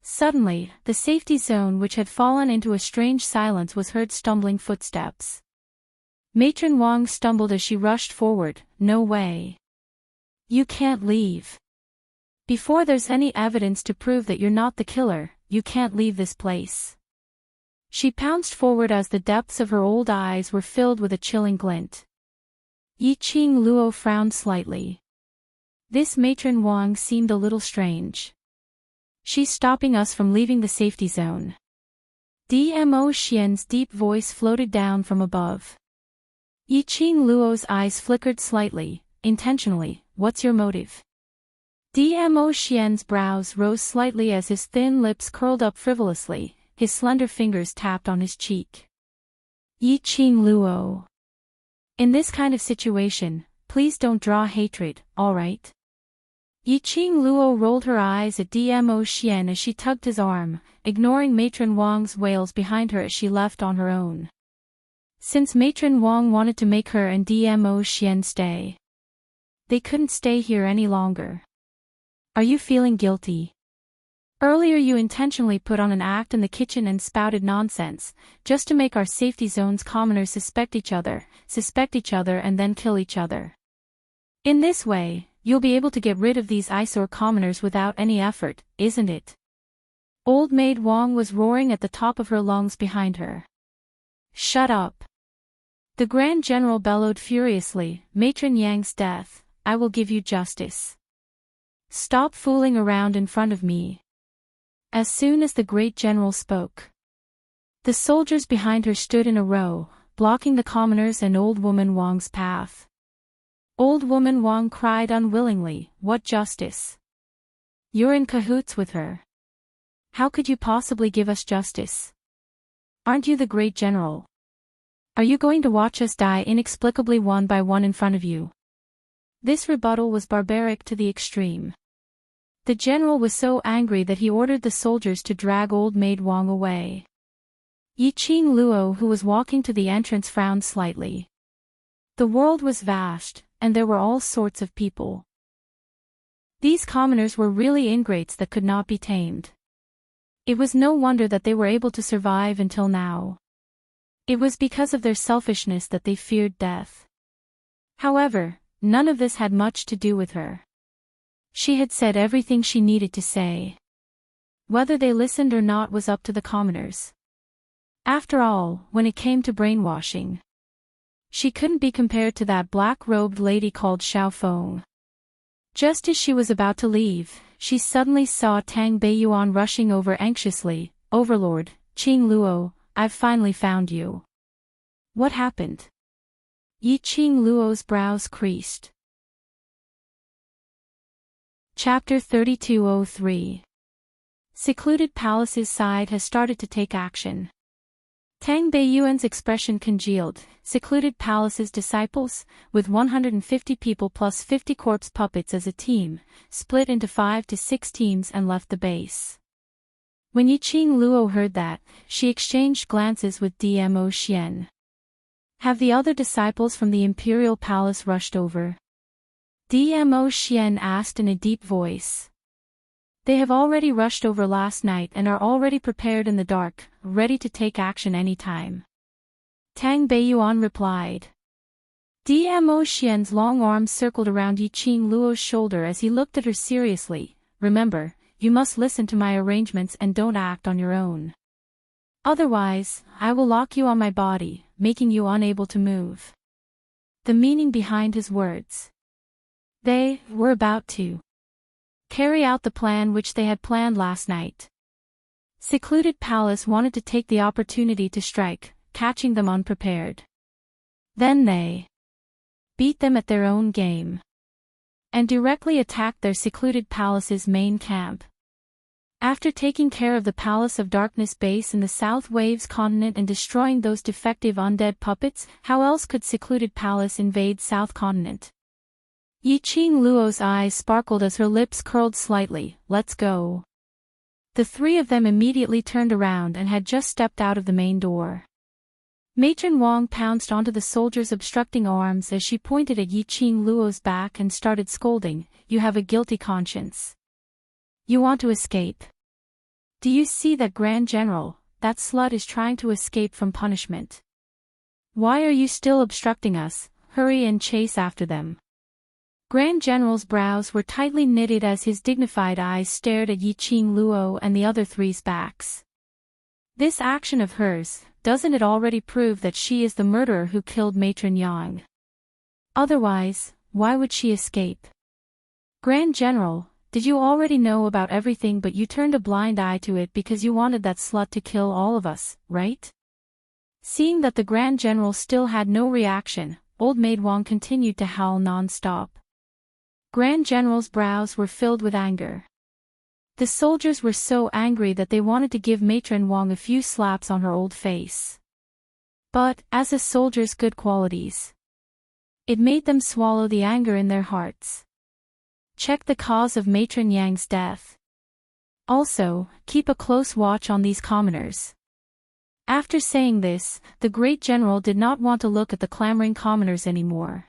Suddenly, the safety zone which had fallen into a strange silence was heard stumbling footsteps. Matron Wang stumbled as she rushed forward. "No way. You can't leave. Before there's any evidence to prove that you're not the killer, you can't leave this place." She pounced forward as the depths of her old eyes were filled with a chilling glint. Yiqing Luo frowned slightly. This Matron Wang seemed a little strange. "She's stopping us from leaving the safety zone." Dmo Xian's deep voice floated down from above. Yiqing Luo's eyes flickered slightly, intentionally. "What's your motive?" Dmo Xian's brows rose slightly as his thin lips curled up frivolously, his slender fingers tapped on his cheek. "Yiqing Luo. In this kind of situation, please don't draw hatred, alright? Yiqing Luo rolled her eyes at Dmo Xian as she tugged his arm, ignoring Matron Wang's wails behind her as she left on her own. Since Matron Wang wanted to make her and Dmo Xian stay, they couldn't stay here any longer. Are you feeling guilty? Earlier you intentionally put on an act in the kitchen and spouted nonsense, just to make our safety zone's commoners suspect each other and then kill each other. In this way, you'll be able to get rid of these eyesore commoners without any effort, isn't it? Old Maid Wang was roaring at the top of her lungs behind her. Shut up! The Grand General bellowed furiously, Matron Yang's death, I will give you justice. Stop fooling around in front of me. As soon as the great general spoke, the soldiers behind her stood in a row, blocking the commoners and Old Woman Wang's path. Old Woman Wang cried unwillingly, what justice? You're in cahoots with her. How could you possibly give us justice? Aren't you the great general? Are you going to watch us die inexplicably one by one in front of you? This rebuttal was barbaric to the extreme. The general was so angry that he ordered the soldiers to drag Old Maid Wang away. Yiqing Luo, who was walking to the entrance, frowned slightly. The world was vast, and there were all sorts of people. These commoners were really ingrates that could not be tamed. It was no wonder that they were able to survive until now. It was because of their selfishness that they feared death. However, none of this had much to do with her. She had said everything she needed to say. Whether they listened or not was up to the commoners. After all, when it came to brainwashing, she couldn't be compared to that black-robed lady called Xiaofeng. Just as she was about to leave, she suddenly saw Tang Beiyuan rushing over anxiously. Overlord, Qing Luo, I've finally found you. What happened? Yiqing Luo's brows creased. Chapter 3203. Secluded Palace's side has started to take action. Tang Beiyuan's expression congealed. Secluded Palace's disciples, with 150 people plus 50 corpse puppets as a team, split into 5 to 6 teams and left the base. When Yiqing Luo heard that, she exchanged glances with Dmo Xian. Have the other disciples from the Imperial Palace rushed over? Dmo Xian asked in a deep voice. They have already rushed over last night and are already prepared in the dark, ready to take action any time. Tang Beiyuan replied. Dmo Xian's long arms circled around Yiqing Luo's shoulder as he looked at her seriously. Remember, you must listen to my arrangements and don't act on your own. Otherwise, I will lock you on my body, making you unable to move. The meaning behind his words. They were about to carry out the plan which they had planned last night. Secluded Palace wanted to take the opportunity to strike, catching them unprepared. Then they beat them at their own game and directly attacked their Secluded Palace's main camp. After taking care of the Palace of Darkness base in the South Waves continent and destroying those defective undead puppets, how else could Secluded Palace invade South continent? Yiqing Luo's eyes sparkled as her lips curled slightly. Let's go. The three of them immediately turned around and had just stepped out of the main door. Matron Wang pounced onto the soldier's obstructing arms as she pointed at Yiqing Luo's back and started scolding. You have a guilty conscience. You want to escape. Do you see that Grand General? That slut is trying to escape from punishment. Why are you still obstructing us? Hurry and chase after them. Grand General's brows were tightly knitted as his dignified eyes stared at Yiqing Luo and the other three's backs. This action of hers, doesn't it already prove that she is the murderer who killed Matron Yang? Otherwise, why would she escape? Grand General, did you already know about everything but you turned a blind eye to it because you wanted that slut to kill all of us, right? Seeing that the Grand General still had no reaction, Old Maid Wang continued to howl non-stop. Grand General's brows were filled with anger. The soldiers were so angry that they wanted to give Matron Wang a few slaps on her old face. But, as a soldier's good qualities, It made them swallow the anger in their hearts. Check the cause of Matron Yang's death. Also, keep a close watch on these commoners. After saying this, the great general did not want to look at the clamoring commoners anymore.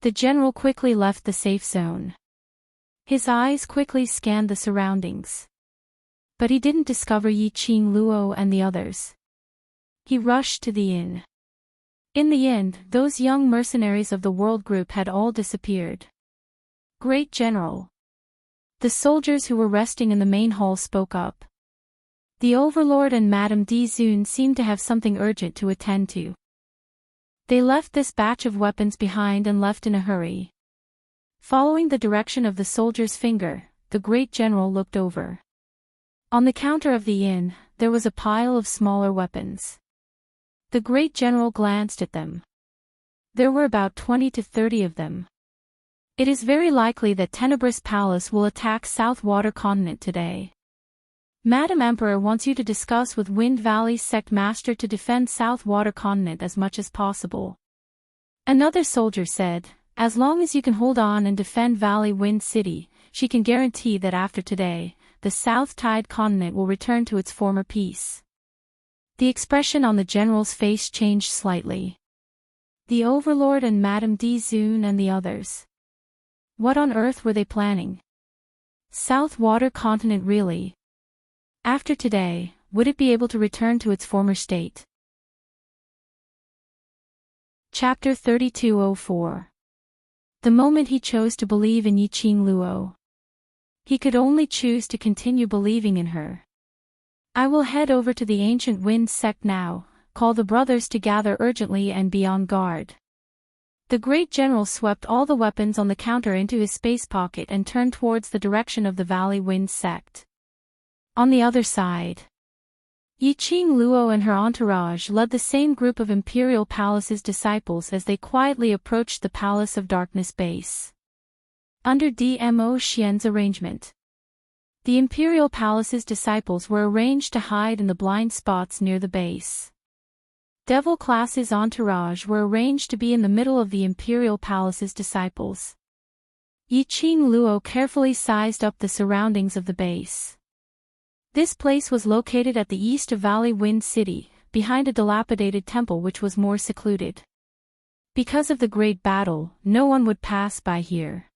The general quickly left the safe zone. His eyes quickly scanned the surroundings. But he didn't discover Yi Qing Luo and the others. He rushed to the inn. In the end, those young mercenaries of the world group had all disappeared. Great General. The soldiers who were resting in the main hall spoke up. The Overlord and Madame Di Zun seemed to have something urgent to attend to. They left this batch of weapons behind and left in a hurry. Following the direction of the soldier's finger, the Great General looked over. On the counter of the inn, there was a pile of smaller weapons. The Great General glanced at them. There were about 20 to 30 of them. It is very likely that Tenebrous Palace will attack South Water Continent today. Madam Emperor wants you to discuss with Wind Valley's sect master to defend South Water Continent as much as possible. Another soldier said, as long as you can hold on and defend Valley Wind City, she can guarantee that after today, the South Tide Continent will return to its former peace. The expression on the general's face changed slightly. The Overlord and Madame Di Zun and the others. What on earth were they planning? South Water Continent really? After today, would it be able to return to its former state? Chapter 3204. The moment he chose to believe in Yi Qing Luo. He could only choose to continue believing in her. I will head over to the Ancient Wind sect now, call the brothers to gather urgently and be on guard. The Great General swept all the weapons on the counter into his space pocket and turned towards the direction of the Valley Wind sect. On the other side, Yi Qing Luo and her entourage led the same group of Imperial Palace's disciples as they quietly approached the Palace of Darkness base. Under DMO Xian's arrangement, the Imperial Palace's disciples were arranged to hide in the blind spots near the base. Devil Class's entourage were arranged to be in the middle of the Imperial Palace's disciples. Yi Qing Luo carefully sized up the surroundings of the base. This place was located at the east of Valley Wind City, behind a dilapidated temple which was more secluded. Because of the great battle, no one would pass by here.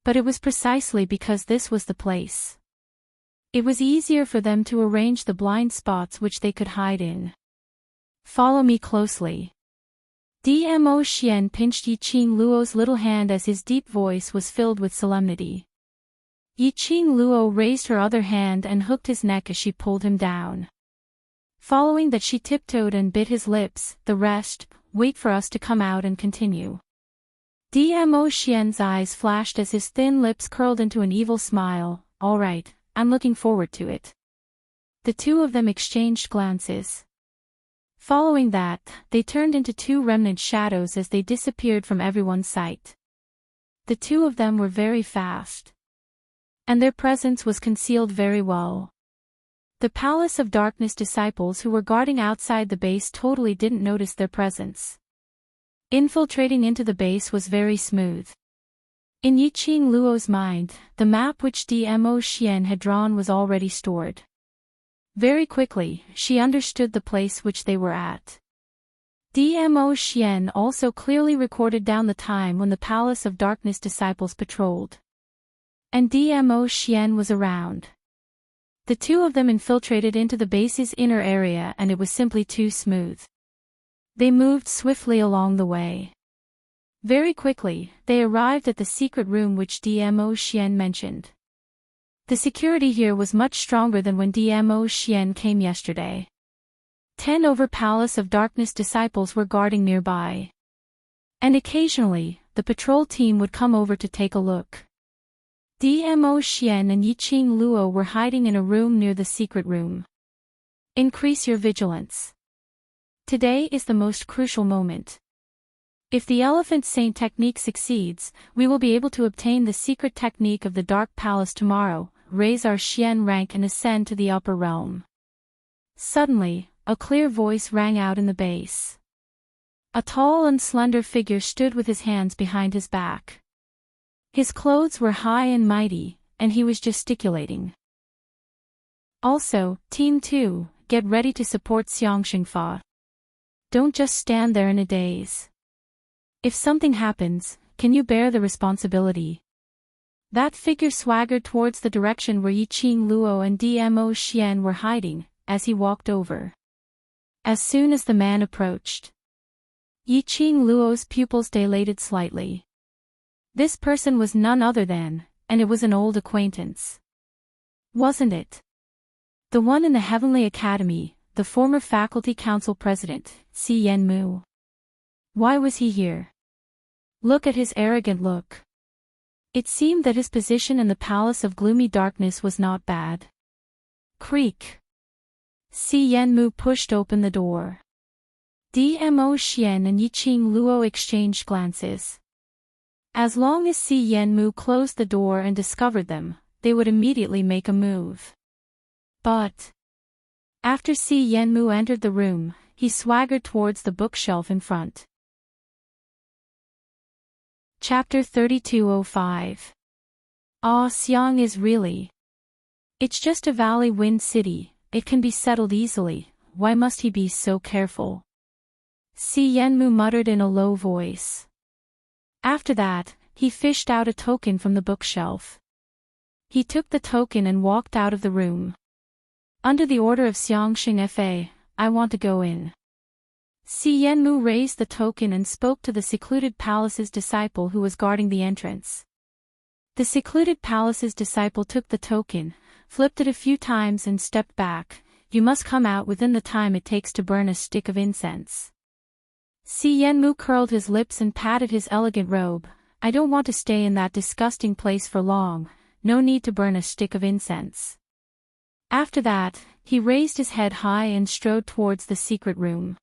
But it was precisely because this was the place. It was easier for them to arrange the blind spots which they could hide in. Follow me closely. DMO Xian pinched Yi Qing Luo's little hand as his deep voice was filled with solemnity. Yi Qing Luo raised her other hand and hooked his neck as she pulled him down. Following that she tiptoed and bit his lips, the rest, wait for us to come out and continue. DMO Xian's eyes flashed as his thin lips curled into an evil smile. All right, I'm looking forward to it. The two of them exchanged glances. Following that, they turned into two remnant shadows as they disappeared from everyone's sight. The two of them were very fast. And their presence was concealed very well. The Palace of Darkness disciples who were guarding outside the base totally didn't notice their presence. Infiltrating into the base was very smooth. In Yi Qing Luo's mind, the map which DMO Xian had drawn was already stored. Very quickly, she understood the place which they were at. DMO Xian also clearly recorded down the time when the Palace of Darkness disciples patrolled. And DMO Xian was around. The two of them infiltrated into the base's inner area and it was simply too smooth. They moved swiftly along the way. Very quickly, they arrived at the secret room which DMO Xian mentioned. The security here was much stronger than when DMO Xian came yesterday. 10 over Palace of Darkness disciples were guarding nearby. And occasionally, the patrol team would come over to take a look. DMO Xian and Yi Qing Luo were hiding in a room near the secret room. Increase your vigilance. Today is the most crucial moment. If the Elephant Saint technique succeeds, we will be able to obtain the secret technique of the Dark Palace tomorrow, raise our Xian rank and ascend to the upper realm. Suddenly, a clear voice rang out in the base. A tall and slender figure stood with his hands behind his back. His clothes were high and mighty, and he was gesticulating. Also, Team 2, get ready to support Xiangxingfa. Don't just stand there in a daze. If something happens, can you bear the responsibility? That figure swaggered towards the direction where Yiqing Luo and Dmo Xian were hiding, as he walked over. As soon as the man approached, Yiqing Luo's pupils dilated slightly. This person was none other than, and it was an old acquaintance. Wasn't it? The one in the Heavenly Academy, the former faculty council president, Si Yenmu. Why was he here? Look at his arrogant look. It seemed that his position in the palace of gloomy darkness was not bad. Creak. Si Yenmu pushed open the door. Dmo Xian and Yiqing Luo exchanged glances. As long as Si Yenmu closed the door and discovered them, they would immediately make a move. But after Si Yenmu entered the room, he swaggered towards the bookshelf in front. Chapter 3205. Xiang is really. It's just a valley wind city, it can be settled easily, why must he be so careful? Si Yenmu muttered in a low voice. After that, he fished out a token from the bookshelf. He took the token and walked out of the room. Under the order of Xiangxing Fa, I want to go in. Si Yenmu raised the token and spoke to the secluded palace's disciple who was guarding the entrance. The secluded palace's disciple took the token, flipped it a few times and stepped back. You must come out within the time it takes to burn a stick of incense. Si Yenmu curled his lips and patted his elegant robe. I don't want to stay in that disgusting place for long, no need to burn a stick of incense. After that, he raised his head high and strode towards the secret room.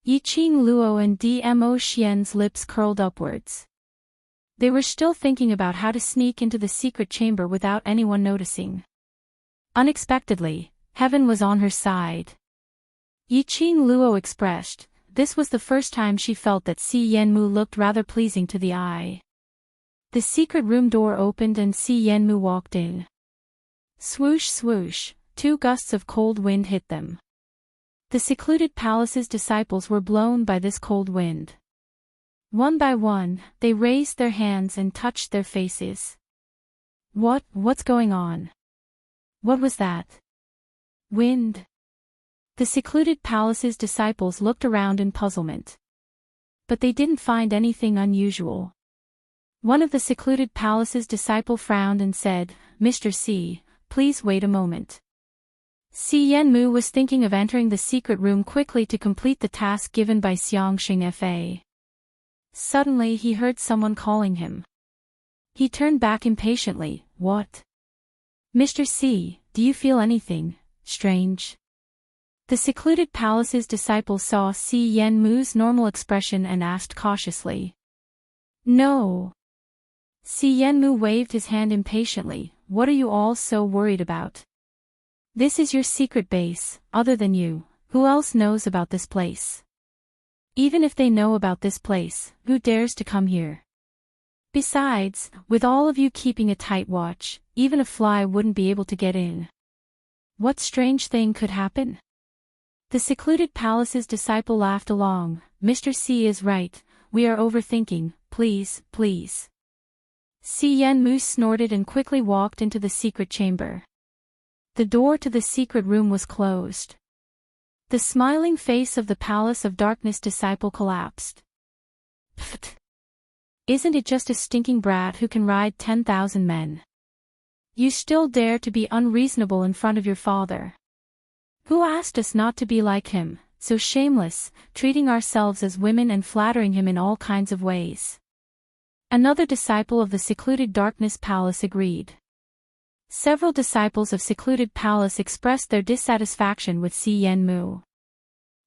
Yiqing Luo and Dmo Xian's lips curled upwards. They were still thinking about how to sneak into the secret chamber without anyone noticing. Unexpectedly, heaven was on her side. Yiqing Luo expressed, this was the first time she felt that Si Yenmu looked rather pleasing to the eye. The secret room door opened and Si Yenmu walked in. Swoosh swoosh, 2 gusts of cold wind hit them. The secluded palace's disciples were blown by this cold wind. One by one, they raised their hands and touched their faces. What's going on? What was that? Wind? The secluded palace's disciples looked around in puzzlement. But they didn't find anything unusual. One of the secluded palace's disciple frowned and said, Mr. C, please wait a moment. Si Yenmu was thinking of entering the secret room quickly to complete the task given by Xiangxing Fa. Suddenly he heard someone calling him. He turned back impatiently. What? Mr. C, do you feel anything strange? The secluded palace's disciple saw Si Yenmu's normal expression and asked cautiously. No. Si Yenmu waved his hand impatiently. What are you all so worried about? This is your secret base, other than you, who else knows about this place? Even if they know about this place, who dares to come here? Besides, with all of you keeping a tight watch, even a fly wouldn't be able to get in. What strange thing could happen? The secluded palace's disciple laughed along. Mr. C is right, we are overthinking, please, please. Si Yenmu snorted and quickly walked into the secret chamber. The door to the secret room was closed. The smiling face of the Palace of Darkness disciple collapsed. Pfft! Isn't it just a stinking brat who can ride 10,000 men? You still dare to be unreasonable in front of your father. Who asked us not to be like him, so shameless, treating ourselves as women and flattering him in all kinds of ways? Another disciple of the secluded Darkness Palace agreed. Several disciples of secluded palace expressed their dissatisfaction with Si Yenmu.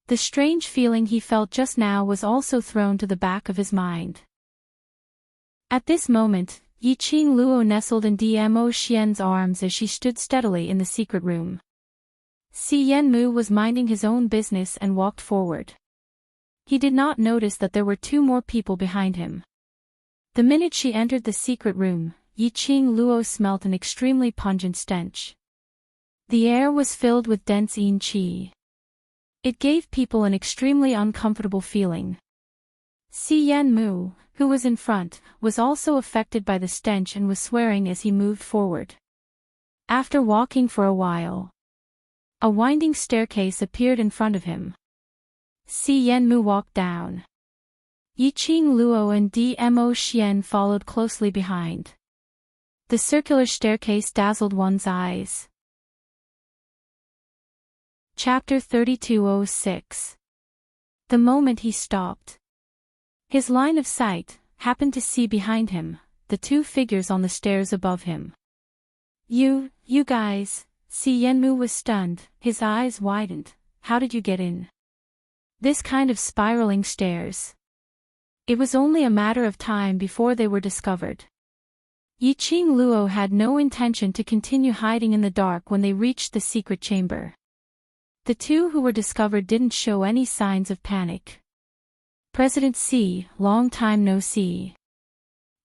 The strange feeling he felt just now was also thrown to the back of his mind. At this moment, Yiqing Luo nestled in Dmo Xian's arms as she stood steadily in the secret room. Si Yenmu was minding his own business and walked forward. He did not notice that there were two more people behind him. The minute she entered the secret room, Yiqing Luo smelt an extremely pungent stench. The air was filled with dense yin qi. It gave people an extremely uncomfortable feeling. Si Yanmu, who was in front, was also affected by the stench and was swearing as he moved forward. After walking for a while, a winding staircase appeared in front of him. Si Yanmu walked down. Yiqing Luo and Dmo Xian followed closely behind. The circular staircase dazzled one's eyes. Chapter 3206. The moment he stopped, his line of sight happened to see behind him the two figures on the stairs above him. You guys, Si Yanmu was stunned, his eyes widened. How did you get in this kind of spiraling stairs? It was only a matter of time before they were discovered. Yiqing Luo had no intention to continue hiding in the dark when they reached the secret chamber. The two who were discovered didn't show any signs of panic. President Si, long time no see.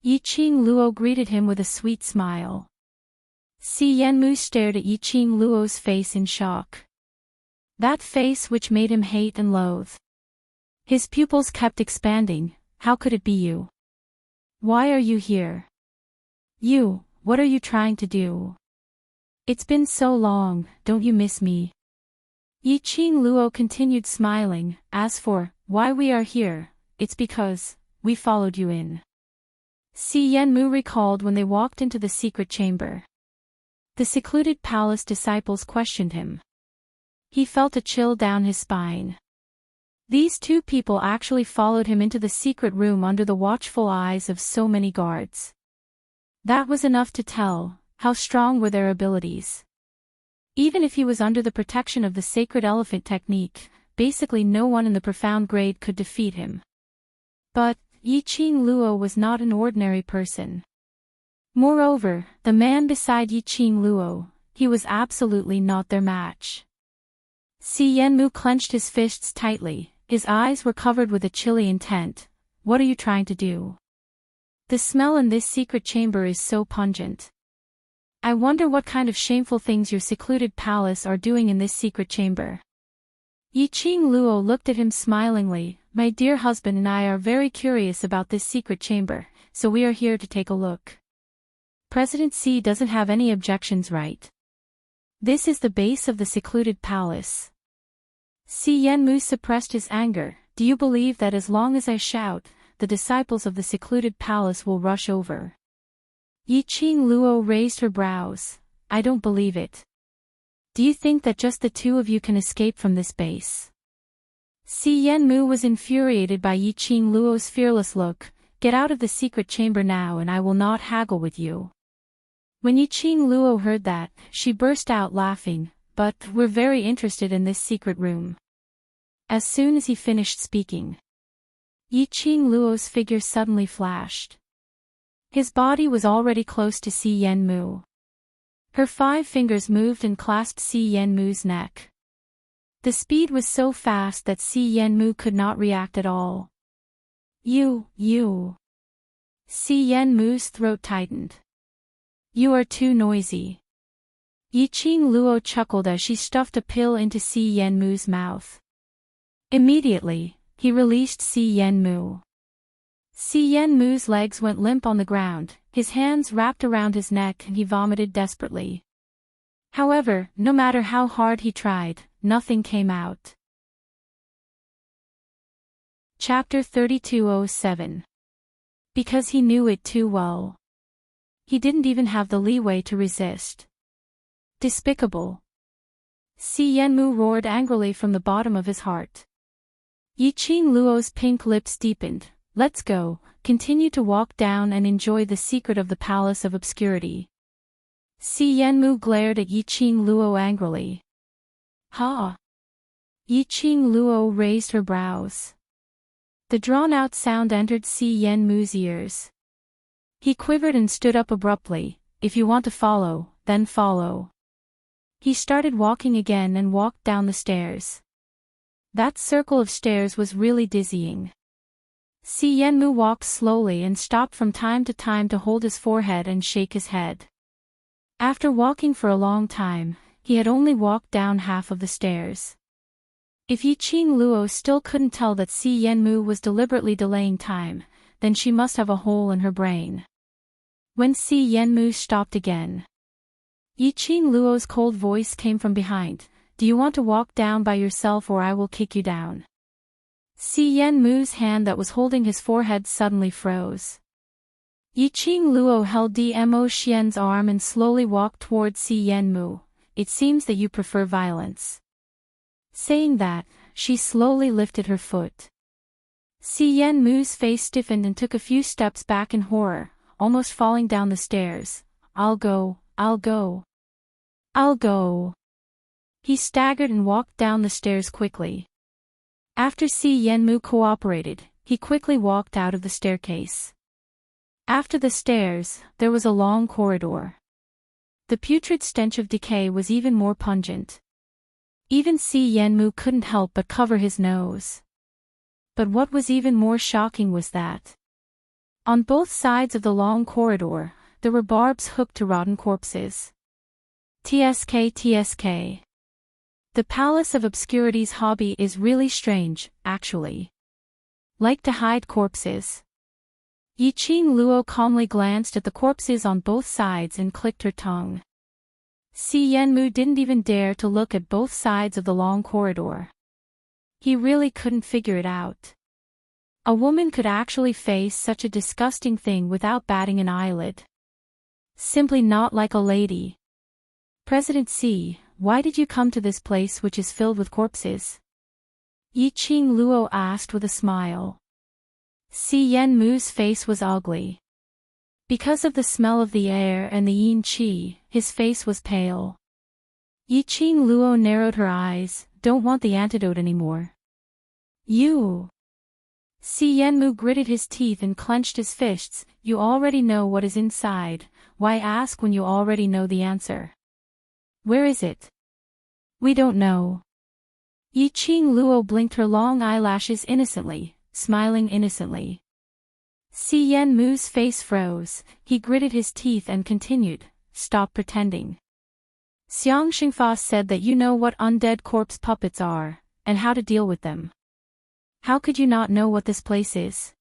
Yiqing Luo greeted him with a sweet smile. Si Yanmu stared at Yiqing Luo's face in shock. That face which made him hate and loathe. His pupils kept expanding. How could it be you? Why are you here? You, what are you trying to do? It's been so long, don't you miss me? Yiqing Luo continued smiling. As for why we are here, it's because we followed you in. Si Yanmu recalled when they walked into the secret chamber. The secluded palace disciples questioned him. He felt a chill down his spine. These two people actually followed him into the secret room under the watchful eyes of so many guards. That was enough to tell how strong were their abilities. Even if he was under the protection of the sacred elephant technique, basically no one in the profound grade could defeat him. But Yiqing Luo was not an ordinary person. Moreover, the man beside Yiqing Luo, he was absolutely not their match. Si Yanmu clenched his fists tightly, his eyes were covered with a chilly intent. What are you trying to do? The smell in this secret chamber is so pungent. I wonder what kind of shameful things your secluded palace are doing in this secret chamber. Yiqing Luo looked at him smilingly. My dear husband and I are very curious about this secret chamber, so we are here to take a look. President Si doesn't have any objections, right? This is the base of the secluded palace. Si Yanmu suppressed his anger. Do you believe that as long as I shout, the disciples of the secluded palace will rush over? Yiqing Luo raised her brows. I don't believe it. Do you think that just the two of you can escape from this base? Si Yanmu was infuriated by Yiqing Luo's fearless look. Get out of the secret chamber now and I will not haggle with you. When Yiqing Luo heard that, she burst out laughing. But we're very interested in this secret room. As soon as he finished speaking, Yiqing Luo's figure suddenly flashed. His body was already close to Si Yanmu. Her 5 fingers moved and clasped Si Yanmu's neck. The speed was so fast that Si Yanmu could not react at all. You. Si Yanmu's throat tightened. You are too noisy. Yiqing Luo chuckled as she stuffed a pill into Si Yanmu's mouth. Immediately, he released Si Yanmu. Si Yanmu's legs went limp on the ground, his hands wrapped around his neck and he vomited desperately. However, no matter how hard he tried, nothing came out. Chapter 3207. Because he knew it too well. He didn't even have the leeway to resist. Despicable. Si Yanmu roared angrily from the bottom of his heart. Yiqing Luo's pink lips deepened. Let's go, continue to walk down and enjoy the secret of the Palace of Obscurity. Si Yanmu glared at Yiqing Luo angrily. Ha! Yiqing Luo raised her brows. The drawn-out sound entered Si Yanmu's ears. He quivered and stood up abruptly. If you want to follow, then follow. He started walking again and walked down the stairs. That circle of stairs was really dizzying. Si Yenmu walked slowly and stopped from time to time to hold his forehead and shake his head. After walking for a long time, he had only walked down half of the stairs. If Yiqing Luo still couldn't tell that Si Yenmu was deliberately delaying time, then she must have a hole in her brain. When Si Yenmu stopped again, Yiqing Luo's cold voice came from behind. Do you want to walk down by yourself or I will kick you down? Si Yenmu's hand that was holding his forehead suddenly froze. Yiqing Luo held Dmo Xian's arm and slowly walked towards Si Yenmu. It seems that you prefer violence. Saying that, she slowly lifted her foot. Si Yenmu's face stiffened and took a few steps back in horror, almost falling down the stairs. I'll go. He staggered and walked down the stairs quickly. After Si Yenmu cooperated, he quickly walked out of the staircase. After the stairs, there was a long corridor. The putrid stench of decay was even more pungent. Even Si Yenmu couldn't help but cover his nose. But what was even more shocking was that on both sides of the long corridor, there were barbs hooked to rotten corpses. TSK. The Palace of Obscurity's hobby is really strange, actually. Like to hide corpses. Yiqing Luo calmly glanced at the corpses on both sides and clicked her tongue. Si Yenmu didn't even dare to look at both sides of the long corridor. He really couldn't figure it out. A woman could actually face such a disgusting thing without batting an eyelid. Simply not like a lady. President Si, why did you come to this place which is filled with corpses? Yiqing Luo asked with a smile. Si Yenmu's face was ugly. Because of the smell of the air and the yin qi, his face was pale. Yiqing Luo narrowed her eyes. Don't want the antidote anymore. You. Si Yenmu gritted his teeth and clenched his fists. You already know what is inside, why ask when you already know the answer? Where is it? We don't know. Yiqing Luo blinked her long eyelashes innocently, smiling innocently. Si Yenmu's face froze, he gritted his teeth and continued, stop pretending. Xiang Xingfa said that you know what undead corpse puppets are, and how to deal with them. How could you not know what this place is?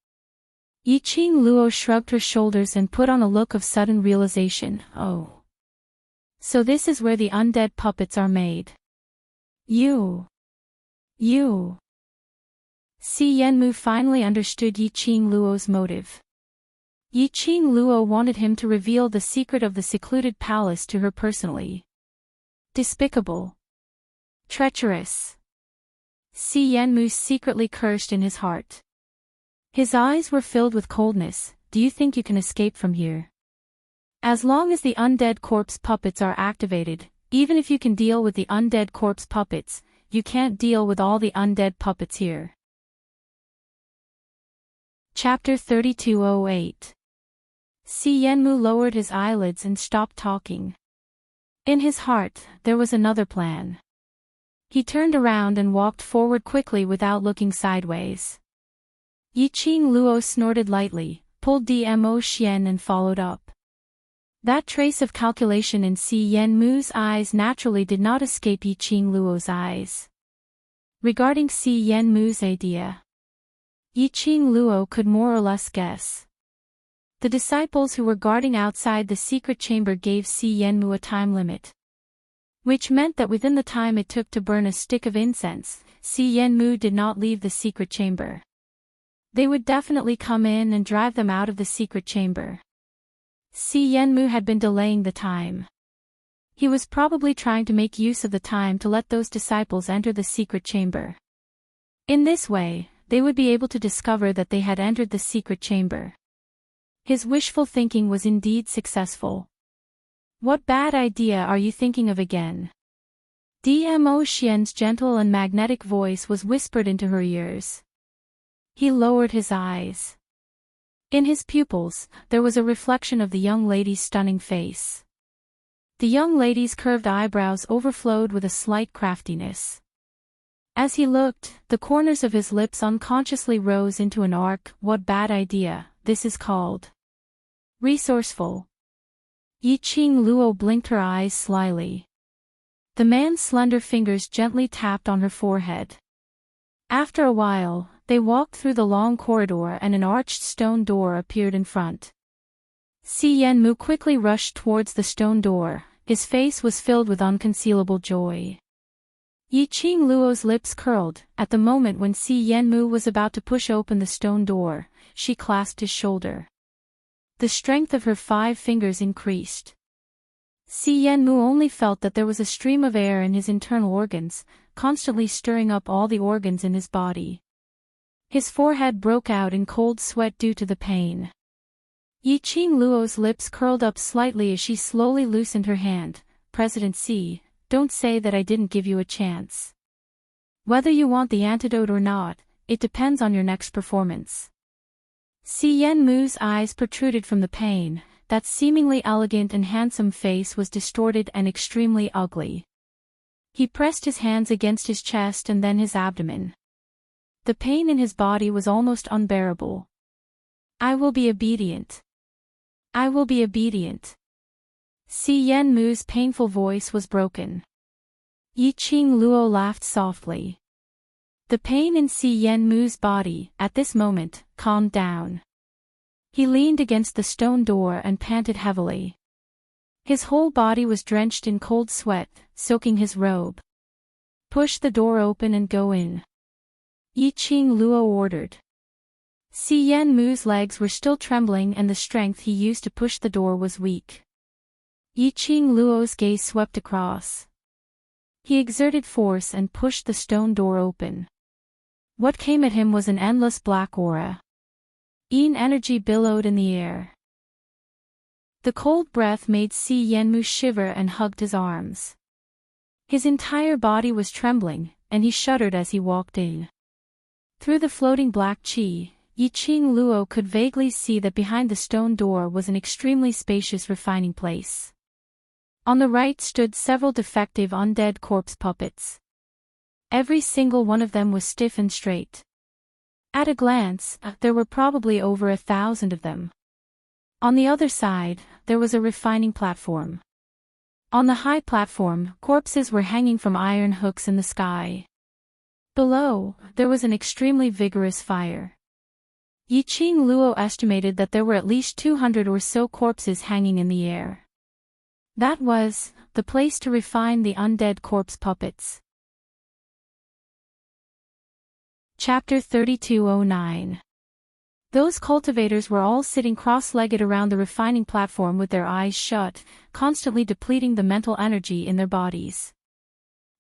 Yiqing Luo shrugged her shoulders and put on a look of sudden realization. Oh. So this is where the undead puppets are made. You. Si Yenmu finally understood Yiqing Luo's motive. Yiqing Luo wanted him to reveal the secret of the secluded palace to her personally. Despicable. Treacherous. Si Yenmu secretly cursed in his heart. His eyes were filled with coldness. Do you think you can escape from here? As long as the undead corpse puppets are activated, even if you can deal with the undead corpse puppets, you can't deal with all the undead puppets here. Chapter 3208. Si Yenmu lowered his eyelids and stopped talking. In his heart, there was another plan. He turned around and walked forward quickly without looking sideways. Yiqing Luo snorted lightly, pulled Dmo Xian and followed up. That trace of calculation in Si Yenmu's eyes naturally did not escape Yiqing Luo's eyes. Regarding Si Yenmu's idea, Yiqing Luo could more or less guess. The disciples who were guarding outside the secret chamber gave Si Yenmu a time limit, which meant that within the time it took to burn a stick of incense, Si Yenmu did not leave the secret chamber. They would definitely come in and drive them out of the secret chamber. Si Yenmu had been delaying the time. He was probably trying to make use of the time to let those disciples enter the secret chamber. In this way, they would be able to discover that they had entered the secret chamber. His wishful thinking was indeed successful. What bad idea are you thinking of again? Dmo Xian's gentle and magnetic voice was whispered into her ears. He lowered his eyes. In his pupils, there was a reflection of the young lady's stunning face. The young lady's curved eyebrows overflowed with a slight craftiness. As he looked, the corners of his lips unconsciously rose into an arc. What bad idea, this is called resourceful. Yi-Ching Luo blinked her eyes slyly. The man's slender fingers gently tapped on her forehead. After a while, they walked through the long corridor and an arched stone door appeared in front. Si Yanmu quickly rushed towards the stone door. His face was filled with unconcealable joy. Yi-Ching Luo's lips curled. At the moment when Si Yanmu was about to push open the stone door, she clasped his shoulder. The strength of her 5 fingers increased. Si Yanmu only felt that there was a stream of air in his internal organs, constantly stirring up all the organs in his body. His forehead broke out in cold sweat due to the pain. Yi-Ching Luo's lips curled up slightly as she slowly loosened her hand. President Si, don't say that I didn't give you a chance. Whether you want the antidote or not, it depends on your next performance. Si Yanmu's eyes protruded from the pain. That seemingly elegant and handsome face was distorted and extremely ugly. He pressed his hands against his chest and then his abdomen. The pain in his body was almost unbearable. I will be obedient. I will be obedient. Si Yanmu's painful voice was broken. Yi-Ching Luo laughed softly. The pain in Si Yanmu's body, at this moment, calmed down. He leaned against the stone door and panted heavily. His whole body was drenched in cold sweat, soaking his robe. Push the door open and go in. Yi-Ching Luo ordered. Si Yanmu's legs were still trembling and the strength he used to push the door was weak. Yi-Ching Luo's gaze swept across. He exerted force and pushed the stone door open. What came at him was an endless black aura. Yin energy billowed in the air. The cold breath made Si Yanmu shiver and hugged his arms. His entire body was trembling, and he shuddered as he walked in. Through the floating black qi, Yi-Ching Luo could vaguely see that behind the stone door was an extremely spacious refining place. On the right stood several defective undead corpse puppets. Every single one of them was stiff and straight. At a glance, there were probably over 1,000 of them. On the other side, there was a refining platform. On the high platform, corpses were hanging from iron hooks in the sky. Below, there was an extremely vigorous fire. Yi-Ching Luo estimated that there were at least 200 or so corpses hanging in the air. That was the place to refine the undead corpse puppets. Chapter 3209. Those cultivators were all sitting cross-legged around the refining platform with their eyes shut, constantly depleting the mental energy in their bodies.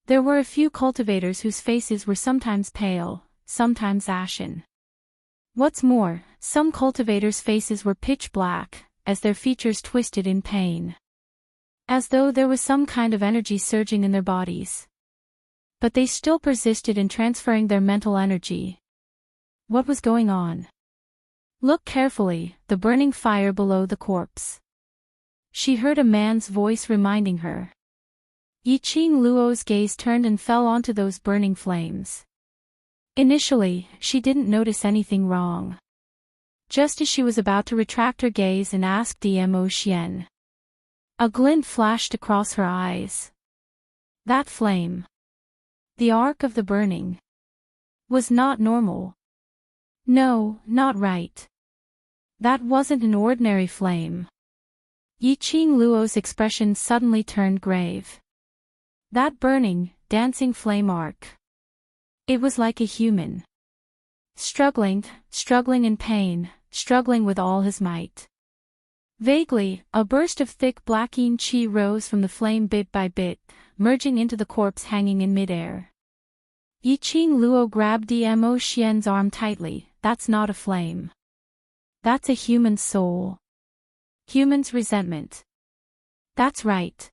There were a few cultivators whose faces were sometimes pale, sometimes ashen. What's more, some cultivators' faces were pitch black, as their features twisted in pain. As though there was some kind of energy surging in their bodies. But they still persisted in transferring their mental energy. What was going on? Look carefully, the burning fire below the corpse. She heard a man's voice reminding her. Yi-Ching Luo's gaze turned and fell onto those burning flames. Initially, she didn't notice anything wrong. Just as she was about to retract her gaze and ask Dmo Xian. A glint flashed across her eyes. That flame. The arc of the burning. Was not normal. No, not right. That wasn't an ordinary flame. Yi-Ching Luo's expression suddenly turned grave. That burning, dancing flame arc. It was like a human. Struggling in pain, struggling with all his might. Vaguely, a burst of thick black yin qi rose from the flame bit by bit, merging into the corpse hanging in midair. Yi-Ching Luo grabbed Dmo Xian's arm tightly. That's not a flame. That's a human soul. Human's resentment. That's right.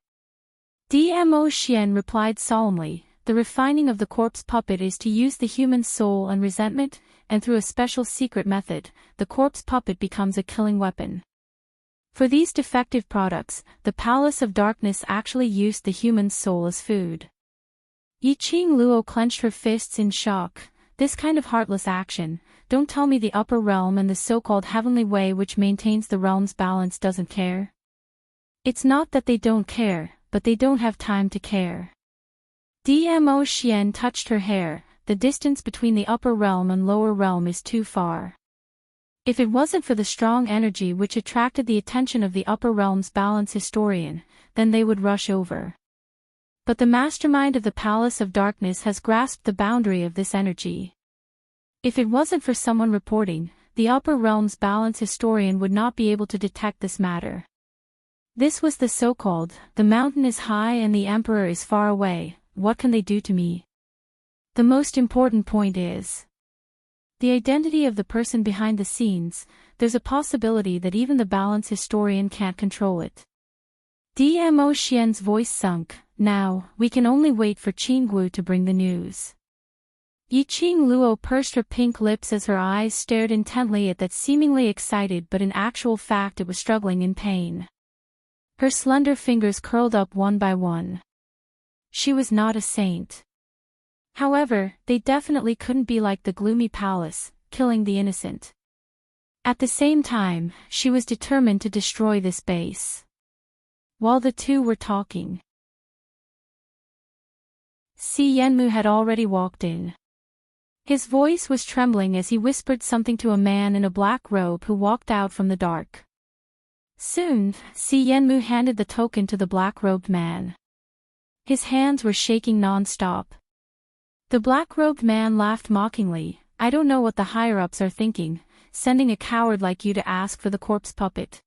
Dmo Xian replied solemnly. The refining of the corpse puppet is to use the human soul and resentment, and through a special secret method, the corpse puppet becomes a killing weapon. For these defective products, the Palace of Darkness actually used the human soul as food. Yiqing Luo clenched her fists in shock. This kind of heartless action, don't tell me the upper realm and the so-called heavenly way which maintains the realm's balance doesn't care. It's not that they don't care, but they don't have time to care. Dmo Xian touched her hair. The distance between the upper realm and lower realm is too far. If it wasn't for the strong energy which attracted the attention of the upper realm's balance historian, then they would rush over. But the mastermind of the Palace of Darkness has grasped the boundary of this energy. If it wasn't for someone reporting, the upper realm's balance historian would not be able to detect this matter. This was the so-called, the mountain is high and the emperor is far away, what can they do to me? The most important point is the identity of the person behind the scenes. There's a possibility that even the balance historian can't control it. Dmo Xian's voice sunk. Now, we can only wait for Qinggu to bring the news. Yiqing Luo pursed her pink lips as her eyes stared intently at that seemingly excited but in actual fact it was struggling in pain. Her slender fingers curled up one by one. She was not a saint. However, they definitely couldn't be like the gloomy palace, killing the innocent. At the same time, she was determined to destroy this base. While the two were talking, Si Yenmu had already walked in. His voice was trembling as he whispered something to a man in a black robe who walked out from the dark. Soon, Si Yenmu handed the token to the black-robed man. His hands were shaking non-stop. The black-robed man laughed mockingly. I don't know what the higher-ups are thinking, sending a coward like you to ask for the corpse puppet.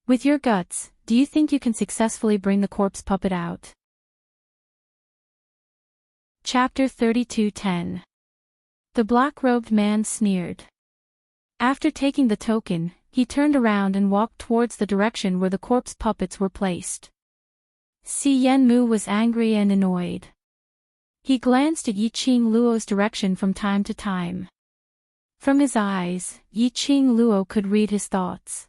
With your guts, do you think you can successfully bring the corpse puppet out? Chapter 32:10. The black-robed man sneered. After taking the token, he turned around and walked towards the direction where the corpse puppets were placed. Si Yenmu was angry and annoyed. He glanced at Yiqing Luo's direction from time to time. From his eyes, Yiqing Luo could read his thoughts.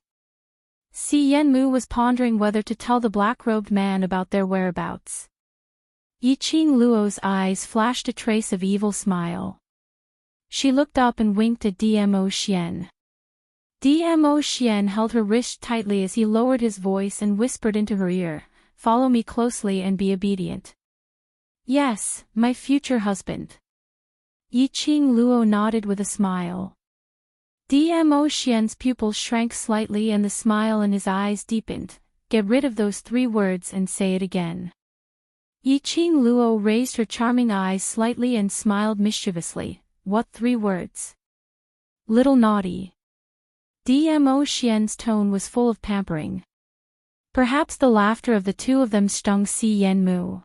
Si Yenmu was pondering whether to tell the black-robed man about their whereabouts. Yiqing Luo's eyes flashed a trace of evil smile. She looked up and winked at Dmo Xian. Dmo Xian held her wrist tightly as he lowered his voice and whispered into her ear, "Follow me closely and be obedient." "Yes, my future husband." Yiqing Luo nodded with a smile. Dmo Xian's pupils shrank slightly and the smile in his eyes deepened. "Get rid of those 3 words and say it again." Yiqing Luo raised her charming eyes slightly and smiled mischievously. "What 3 words? Little naughty." Dmo Xian's tone was full of pampering. Perhaps the laughter of the two of them stung Si Yenmu.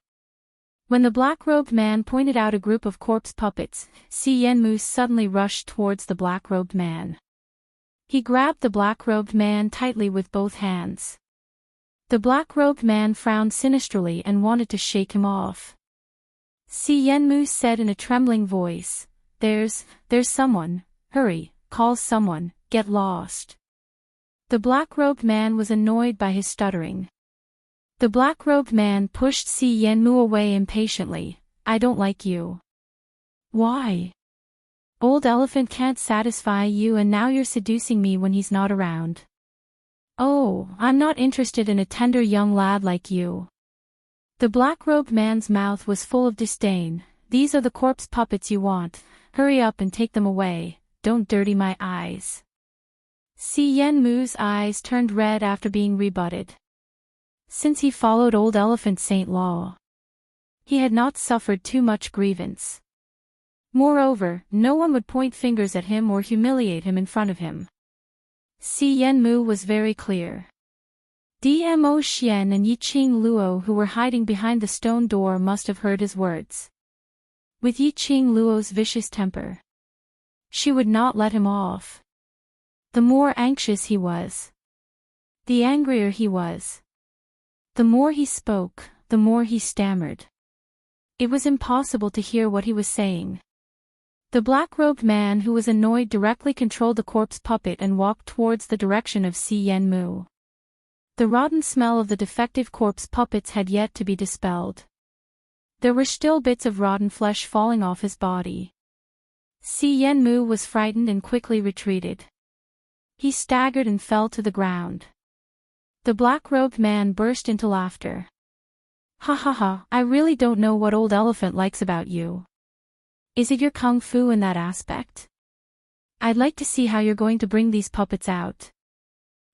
When the black-robed man pointed out a group of corpse puppets, Si Yenmu suddenly rushed towards the black-robed man. He grabbed the black-robed man tightly with both hands. The black-robed man frowned sinisterly and wanted to shake him off. Si Yenmu said in a trembling voice, There's someone, hurry, call someone, get lost." The black-robed man was annoyed by his stuttering. The black-robed man pushed Si Yenmu away impatiently. "I don't like you." "Why?" "Old elephant can't satisfy you and now you're seducing me when he's not around." "Oh, I'm not interested in a tender young lad like you." The black-robed man's mouth was full of disdain. "These are the corpse puppets you want. Hurry up and take them away. Don't dirty my eyes." Si Yenmu's eyes turned red after being rebutted. Since he followed Old Elephant Saint Law, he had not suffered too much grievance. Moreover, no one would point fingers at him or humiliate him in front of him. Si Yenmu was very clear. Dmo Xian and Yiqing Luo who were hiding behind the stone door must have heard his words. With Yiqing Luo's vicious temper, she would not let him off. The more anxious he was, the angrier he was. The more he spoke, the more he stammered. It was impossible to hear what he was saying. The black-robed man who was annoyed directly controlled the corpse puppet and walked towards the direction of Si Yenmu. The rotten smell of the defective corpse puppets had yet to be dispelled. There were still bits of rotten flesh falling off his body. Si Yenmu was frightened and quickly retreated. He staggered and fell to the ground. The black-robed man burst into laughter. Ha ha ha, I really don't know what old elephant likes about you. Is it your kung fu in that aspect? I'd like to see how you're going to bring these puppets out.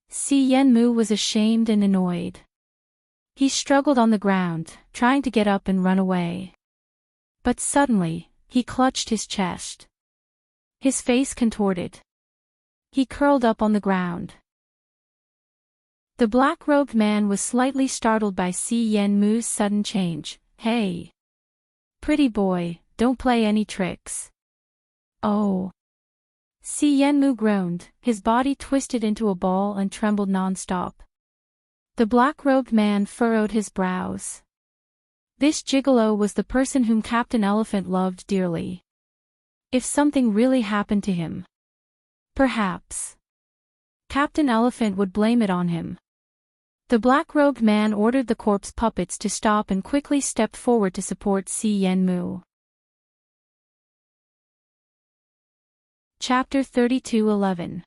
Si Yenmu was ashamed and annoyed. He struggled on the ground, trying to get up and run away. But suddenly, he clutched his chest. His face contorted. He curled up on the ground. The black-robed man was slightly startled by Si Yenmu's sudden change. Hey! Pretty boy, don't play any tricks. Oh! Si Yenmu groaned, his body twisted into a ball and trembled non-stop. The black-robed man furrowed his brows. This gigolo was the person whom Captain Elephant loved dearly. If something really happened to him, perhaps Captain Elephant would blame it on him. The black-robed man ordered the corpse puppets to stop and quickly stepped forward to support Si Yenmu. Chapter 32:11.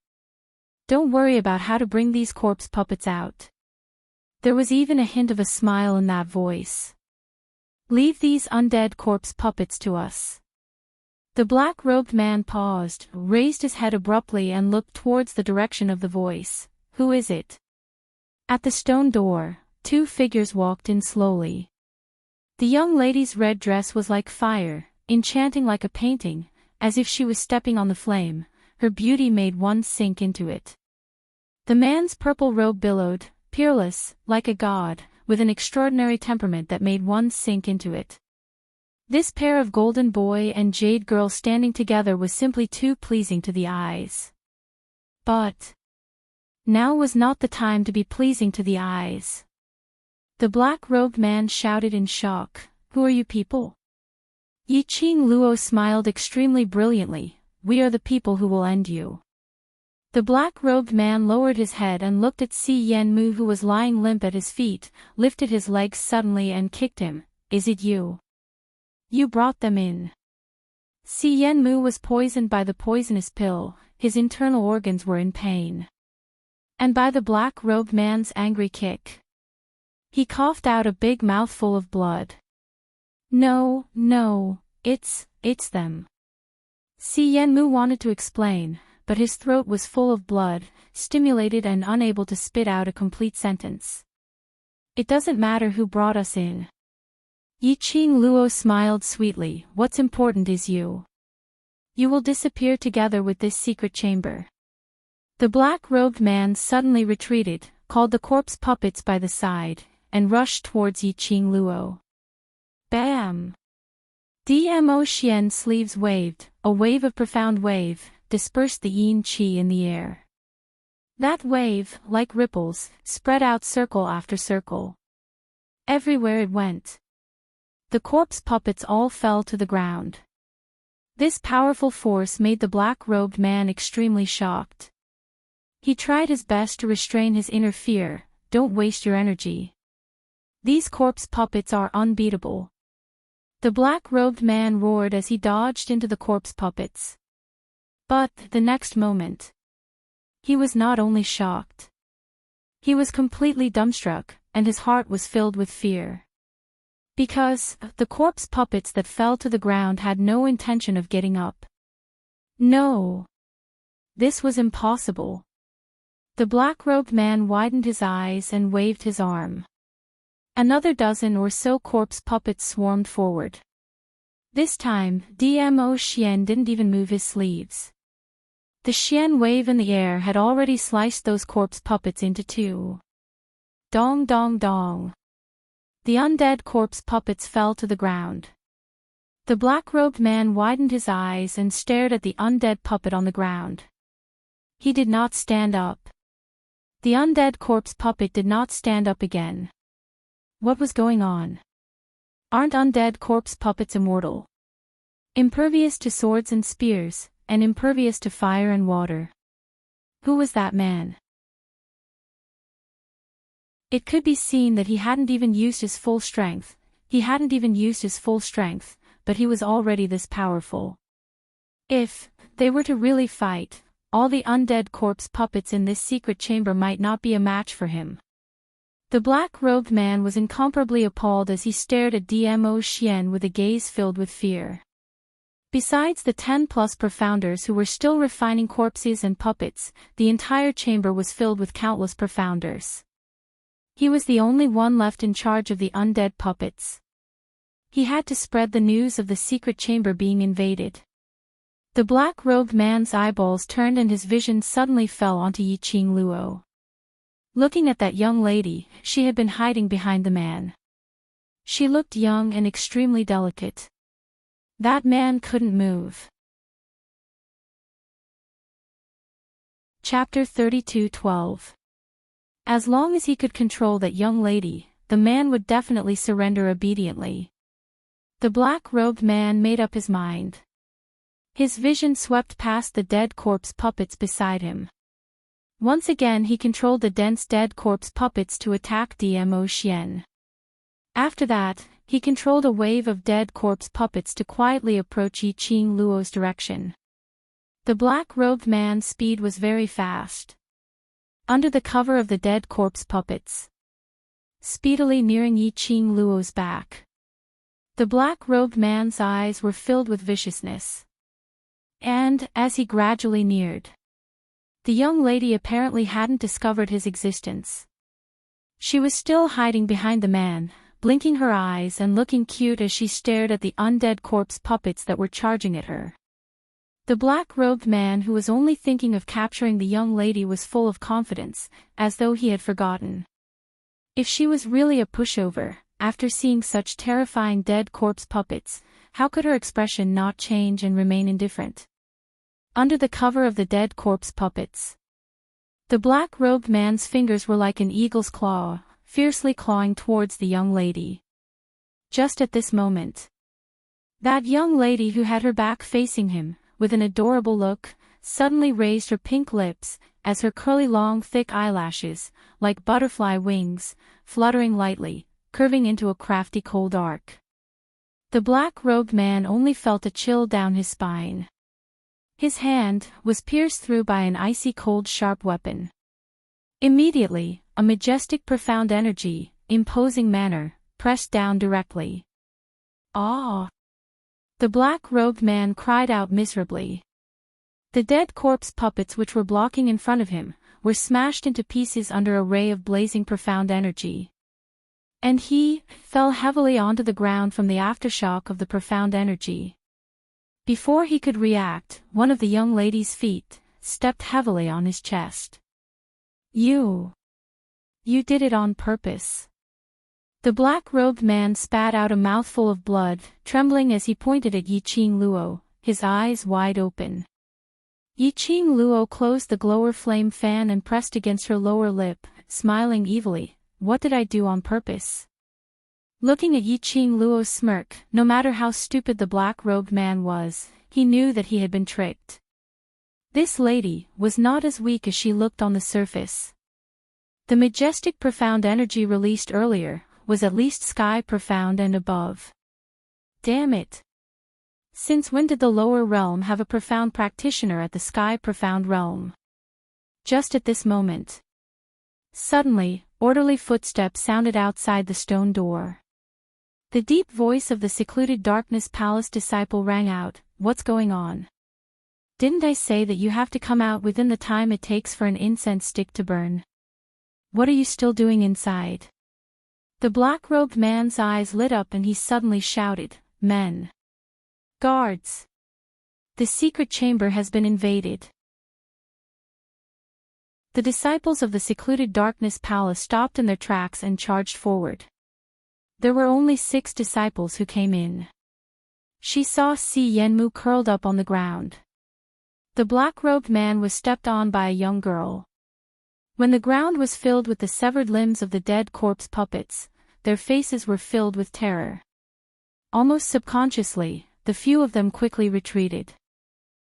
Don't worry about how to bring these corpse puppets out. There was even a hint of a smile in that voice. Leave these undead corpse puppets to us. The black-robed man paused, raised his head abruptly and looked towards the direction of the voice. Who is it? At the stone door, two figures walked in slowly. The young lady's red dress was like fire, enchanting like a painting, as if she was stepping on the flame. Her beauty made one sink into it. The man's purple robe billowed, peerless, like a god, with an extraordinary temperament that made one sink into it. This pair of golden boy and jade girl standing together was simply too pleasing to the eyes. But now was not the time to be pleasing to the eyes. The black-robed man shouted in shock, Who are you people? Yi Ching Luo smiled extremely brilliantly, We are the people who will end you. The black-robed man lowered his head and looked at Si Yenmu who was lying limp at his feet, lifted his legs suddenly and kicked him. Is it you? You brought them in. Si Yenmu was poisoned by the poisonous pill, his internal organs were in pain. And by the black-robed man's angry kick. He coughed out a big mouthful of blood. No, it's them. Si Yenmu wanted to explain, but his throat was full of blood, stimulated and unable to spit out a complete sentence. It doesn't matter who brought us in. Yi Ching Luo smiled sweetly, What's important is you. You will disappear together with this secret chamber. The black-robed man suddenly retreated, called the corpse puppets by the side, and rushed towards Yi Ching Luo. Bam! Dmo Xian sleeves waved, a wave of profound wave, dispersed the yin qi in the air. That wave, like ripples, spread out circle after circle. Everywhere it went. The corpse puppets all fell to the ground. This powerful force made the black-robed man extremely shocked. He tried his best to restrain his inner fear. Don't waste your energy. These corpse puppets are unbeatable. The black-robed man roared as he dodged into the corpse puppets. But, the next moment, he was not only shocked. He was completely dumbstruck, and his heart was filled with fear. Because, the corpse puppets that fell to the ground had no intention of getting up. No. This was impossible. The black-robed man widened his eyes and waved his arm. Another dozen or so corpse puppets swarmed forward. This time, Dmo Xian didn't even move his sleeves. The Xian wave in the air had already sliced those corpse puppets into two. Dong dong dong. The undead corpse puppets fell to the ground. The black-robed man widened his eyes and stared at the undead puppet on the ground. He did not stand up. The undead corpse puppet did not stand up again. What was going on? Aren't undead corpse puppets immortal? Impervious to swords and spears, and impervious to fire and water. Who was that man? It could be seen that he hadn't even used his full strength. He hadn't even used his full strength, but he was already this powerful. If they were to really fight, all the undead corpse puppets in this secret chamber might not be a match for him. The black-robed man was incomparably appalled as he stared at Dmo Xian with a gaze filled with fear. Besides the 10-plus profounders who were still refining corpses and puppets, the entire chamber was filled with countless profounders. He was the only one left in charge of the undead puppets. He had to spread the news of the secret chamber being invaded. The black-robed man's eyeballs turned and his vision suddenly fell onto Yiqing Luo. Looking at that young lady, she had been hiding behind the man. She looked young and extremely delicate. That man couldn't move. Chapter 32:12. As long as he could control that young lady, the man would definitely surrender obediently. The black-robed man made up his mind. His vision swept past the dead corpse puppets beside him. Once again he controlled the dense dead corpse puppets to attack Dmo Xian. After that, he controlled a wave of dead corpse puppets to quietly approach Yiqing Luo's direction. The black-robed man's speed was very fast. Under the cover of the dead corpse puppets, speedily nearing Yiqing Luo's back. The black-robed man's eyes were filled with viciousness. And, as he gradually neared, the young lady apparently hadn't discovered his existence. She was still hiding behind the man, blinking her eyes and looking cute as she stared at the undead corpse puppets that were charging at her. The black-robed man who was only thinking of capturing the young lady was full of confidence, as though he had forgotten. If she was really a pushover, after seeing such terrifying dead corpse puppets, how could her expression not change and remain indifferent? Under the cover of the dead corpse puppets, the black-robed man's fingers were like an eagle's claw, fiercely clawing towards the young lady. Just at this moment, that young lady who had her back facing him, with an adorable look, suddenly raised her pink lips, as her curly long thick eyelashes, like butterfly wings, fluttering lightly, curving into a crafty cold arc. The black-robed man only felt a chill down his spine. His hand was pierced through by an icy cold sharp weapon. Immediately, a majestic profound energy, imposing manner, pressed down directly. "Ah!" The black-robed man cried out miserably. The dead corpse puppets which were blocking in front of him, were smashed into pieces under a ray of blazing profound energy. And he fell heavily onto the ground from the aftershock of the profound energy. Before he could react, one of the young lady's feet stepped heavily on his chest. You did it on purpose." The black-robed man spat out a mouthful of blood, trembling as he pointed at Yiqing Luo, his eyes wide open. Yiqing Luo closed the glower flame fan and pressed against her lower lip, smiling evilly. "What did I do on purpose?" Looking at Yiqing Luo's smirk, no matter how stupid the black-robed man was, he knew that he had been tricked. This lady was not as weak as she looked on the surface. The majestic profound energy released earlier was at least sky profound and above. Damn it! Since when did the lower realm have a profound practitioner at the sky profound realm? Just at this moment, suddenly, orderly footsteps sounded outside the stone door. The deep voice of the secluded darkness palace disciple rang out, "What's going on? Didn't I say that you have to come out within the time it takes for an incense stick to burn? What are you still doing inside?" The black-robed man's eyes lit up and he suddenly shouted, "Men! Guards! The secret chamber has been invaded." The disciples of the secluded darkness palace stopped in their tracks and charged forward. There were only 6 disciples who came in. She saw Si Yenmu curled up on the ground. The black-robed man was stepped on by a young girl. When the ground was filled with the severed limbs of the dead corpse puppets, their faces were filled with terror. Almost subconsciously, the few of them quickly retreated.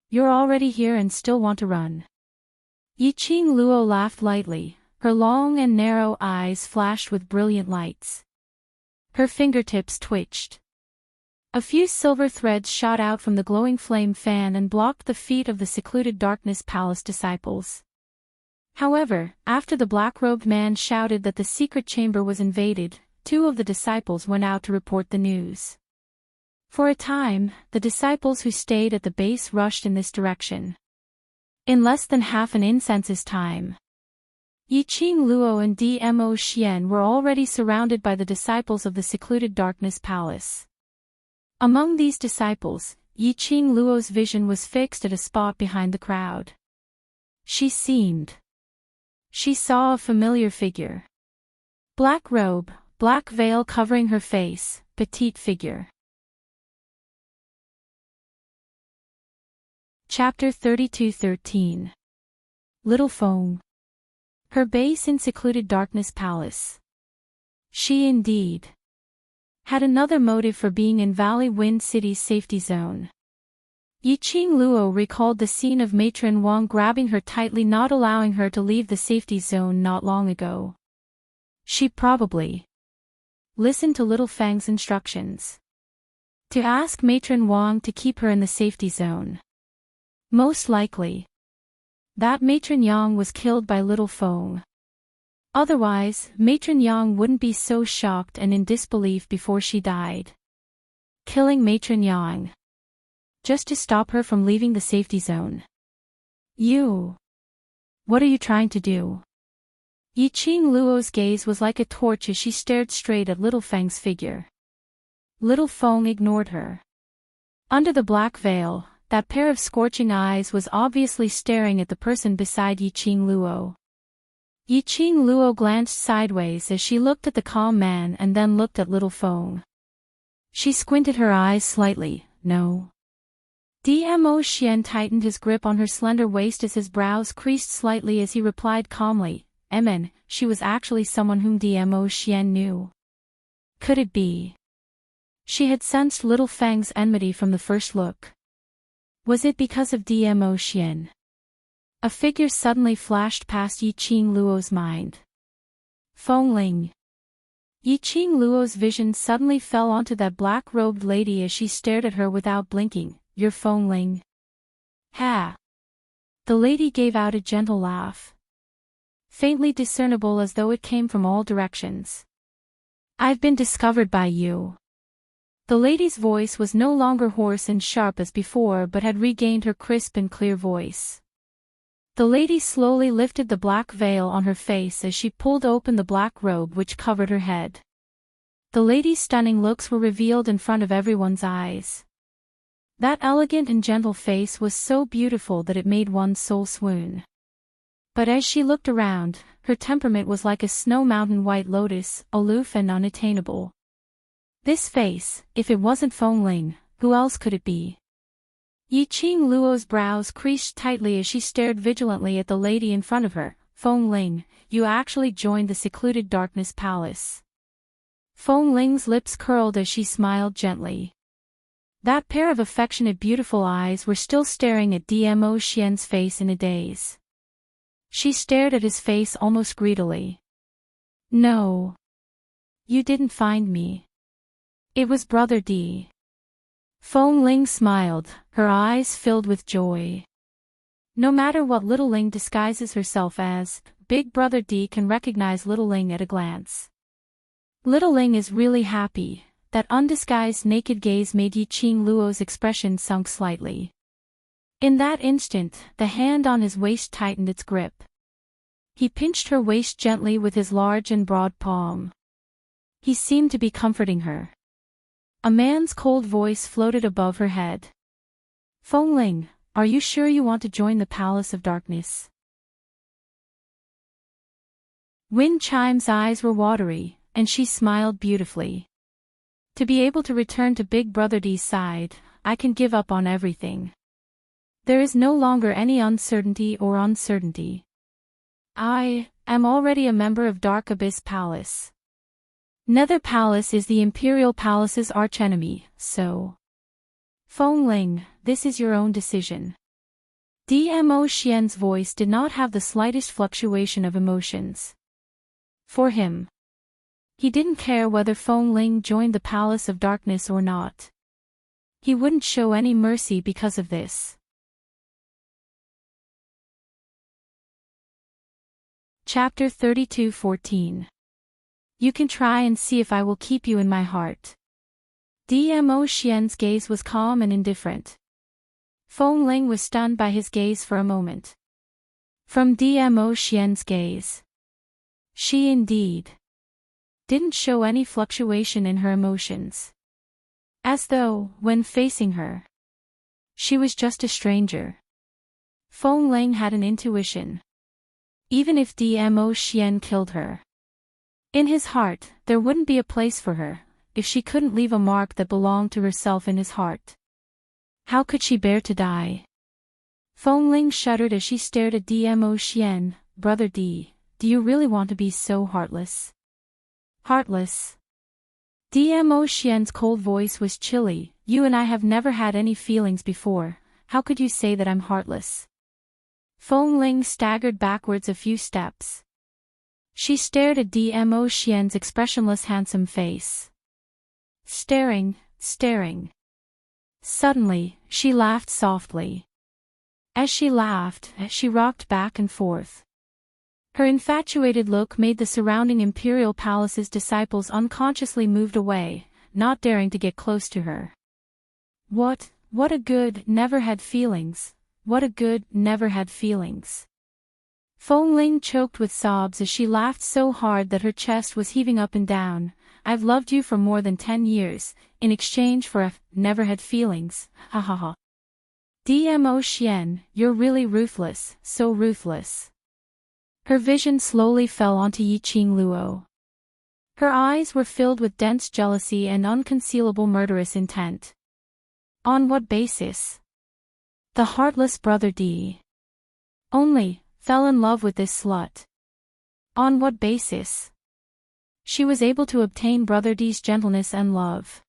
"You're already here and still want to run?" Yiqing Luo laughed lightly, her long and narrow eyes flashed with brilliant lights. Her fingertips twitched. A few silver threads shot out from the glowing flame fan and blocked the feet of the secluded darkness palace disciples. However, after the black-robed man shouted that the secret chamber was invaded, 2 of the disciples went out to report the news. For a time, the disciples who stayed at the base rushed in this direction. In less than half an incense's time, Yiqing Luo and Dmo Xian were already surrounded by the disciples of the secluded darkness palace. Among these disciples, Yiqing Luo's vision was fixed at a spot behind the crowd. She saw a familiar figure. Black robe, black veil covering her face, petite figure. Chapter 32:13. Little Feng. Her base in secluded darkness palace. She indeed had another motive for being in Valley Wind City's safety zone. Yiqing Luo recalled the scene of Matron Wang grabbing her tightly, not allowing her to leave the safety zone not long ago. She probably listened to Little Feng's instructions to ask Matron Wang to keep her in the safety zone. Most likely, that Matron Yang was killed by Little Feng. Otherwise, Matron Yang wouldn't be so shocked and in disbelief before she died. Killing Matron Yang just to stop her from leaving the safety zone. What are you trying to do? Yiqing Luo's gaze was like a torch as she stared straight at Little Feng's figure. Little Feng ignored her. Under the black veil, that pair of scorching eyes was obviously staring at the person beside Yiqing Luo. Yiqing Luo glanced sideways as she looked at the calm man and then looked at Little Feng. She squinted her eyes slightly. No. Dmo Xian tightened his grip on her slender waist as his brows creased slightly as he replied calmly, she was actually someone whom Dmo Xian knew. Could it be? She had sensed Little Feng's enmity from the first look. Was it because of Dmo Xian? A figure suddenly flashed past Yiqing Luo's mind. Feng Ling. Yiqing Luo's vision suddenly fell onto that black-robed lady as she stared at her without blinking. You're Feng Ling. Ha! The lady gave out a gentle laugh, faintly discernible as though it came from all directions. I've been discovered by you. The lady's voice was no longer hoarse and sharp as before but had regained her crisp and clear voice. The lady slowly lifted the black veil on her face as she pulled open the black robe which covered her head. The lady's stunning looks were revealed in front of everyone's eyes. That elegant and gentle face was so beautiful that it made one's soul swoon. But as she looked around, her temperament was like a snow mountain white lotus, aloof and unattainable. This face, if it wasn't Feng Ling, who else could it be? Yiqing Luo's brows creased tightly as she stared vigilantly at the lady in front of her. Feng Ling, you actually joined the secluded darkness palace. Feng Ling's lips curled as she smiled gently. That pair of affectionate beautiful eyes were still staring at Dmo Xian's face in a daze. She stared at his face almost greedily. No. You didn't find me. It was Brother D. Feng Ling smiled, her eyes filled with joy. No matter what Little Ling disguises herself as, Big Brother D can recognize Little Ling at a glance. Little Ling is really happy. That undisguised naked gaze made Yiqing Luo's expression sunk slightly. In that instant, the hand on his waist tightened its grip. He pinched her waist gently with his large and broad palm. He seemed to be comforting her. A man's cold voice floated above her head. Feng Ling, are you sure you want to join the Palace of Darkness? Wind Chime's eyes were watery, and she smiled beautifully. To be able to return to Big Brother D's side, I can give up on everything. There is no longer any uncertainty. I am already a member of Dark Abyss Palace. Nether Palace is the Imperial Palace's archenemy, so... Feng Ling, this is your own decision. Dmo Xian's voice did not have the slightest fluctuation of emotions. For him, He didn't care whether Feng Ling joined the Palace of Darkness or not. He wouldn't show any mercy because of this. Chapter 32:14. You can try and see if I will keep you in my heart. Dmo Xian's gaze was calm and indifferent. Feng Ling was stunned by his gaze for a moment. From Dmo Xian's gaze, she indeed didn't show any fluctuation in her emotions. As though, when facing her, she was just a stranger. Feng Ling had an intuition. Even if Dmo Xian killed her, in his heart, there wouldn't be a place for her, if she couldn't leave a mark that belonged to herself in his heart. How could she bear to die? Feng Ling shuddered as she stared at Dmo Xian. Brother D, do you really want to be so heartless? Heartless? Dmo Xian's cold voice was chilly. You and I have never had any feelings before, how could you say that I'm heartless? Feng Ling staggered backwards a few steps. She stared at Dmo Xian's expressionless handsome face. Staring. Suddenly, she laughed softly. As she laughed, she rocked back and forth. Her infatuated look made the surrounding Imperial Palace's disciples unconsciously moved away, not daring to get close to her. What a good, never had feelings. What a good, never had feelings. Feng Ling choked with sobs as she laughed so hard that her chest was heaving up and down. I've loved you for more than 10 years, in exchange for never had feelings, ha ha ha. Dmo Xian, you're really ruthless, so ruthless. Her vision slowly fell onto Yiqing Luo. Her eyes were filled with dense jealousy and unconcealable murderous intent. On what basis? The heartless brother D only fell in love with this slut. On what basis? She was able to obtain brother D's gentleness and love.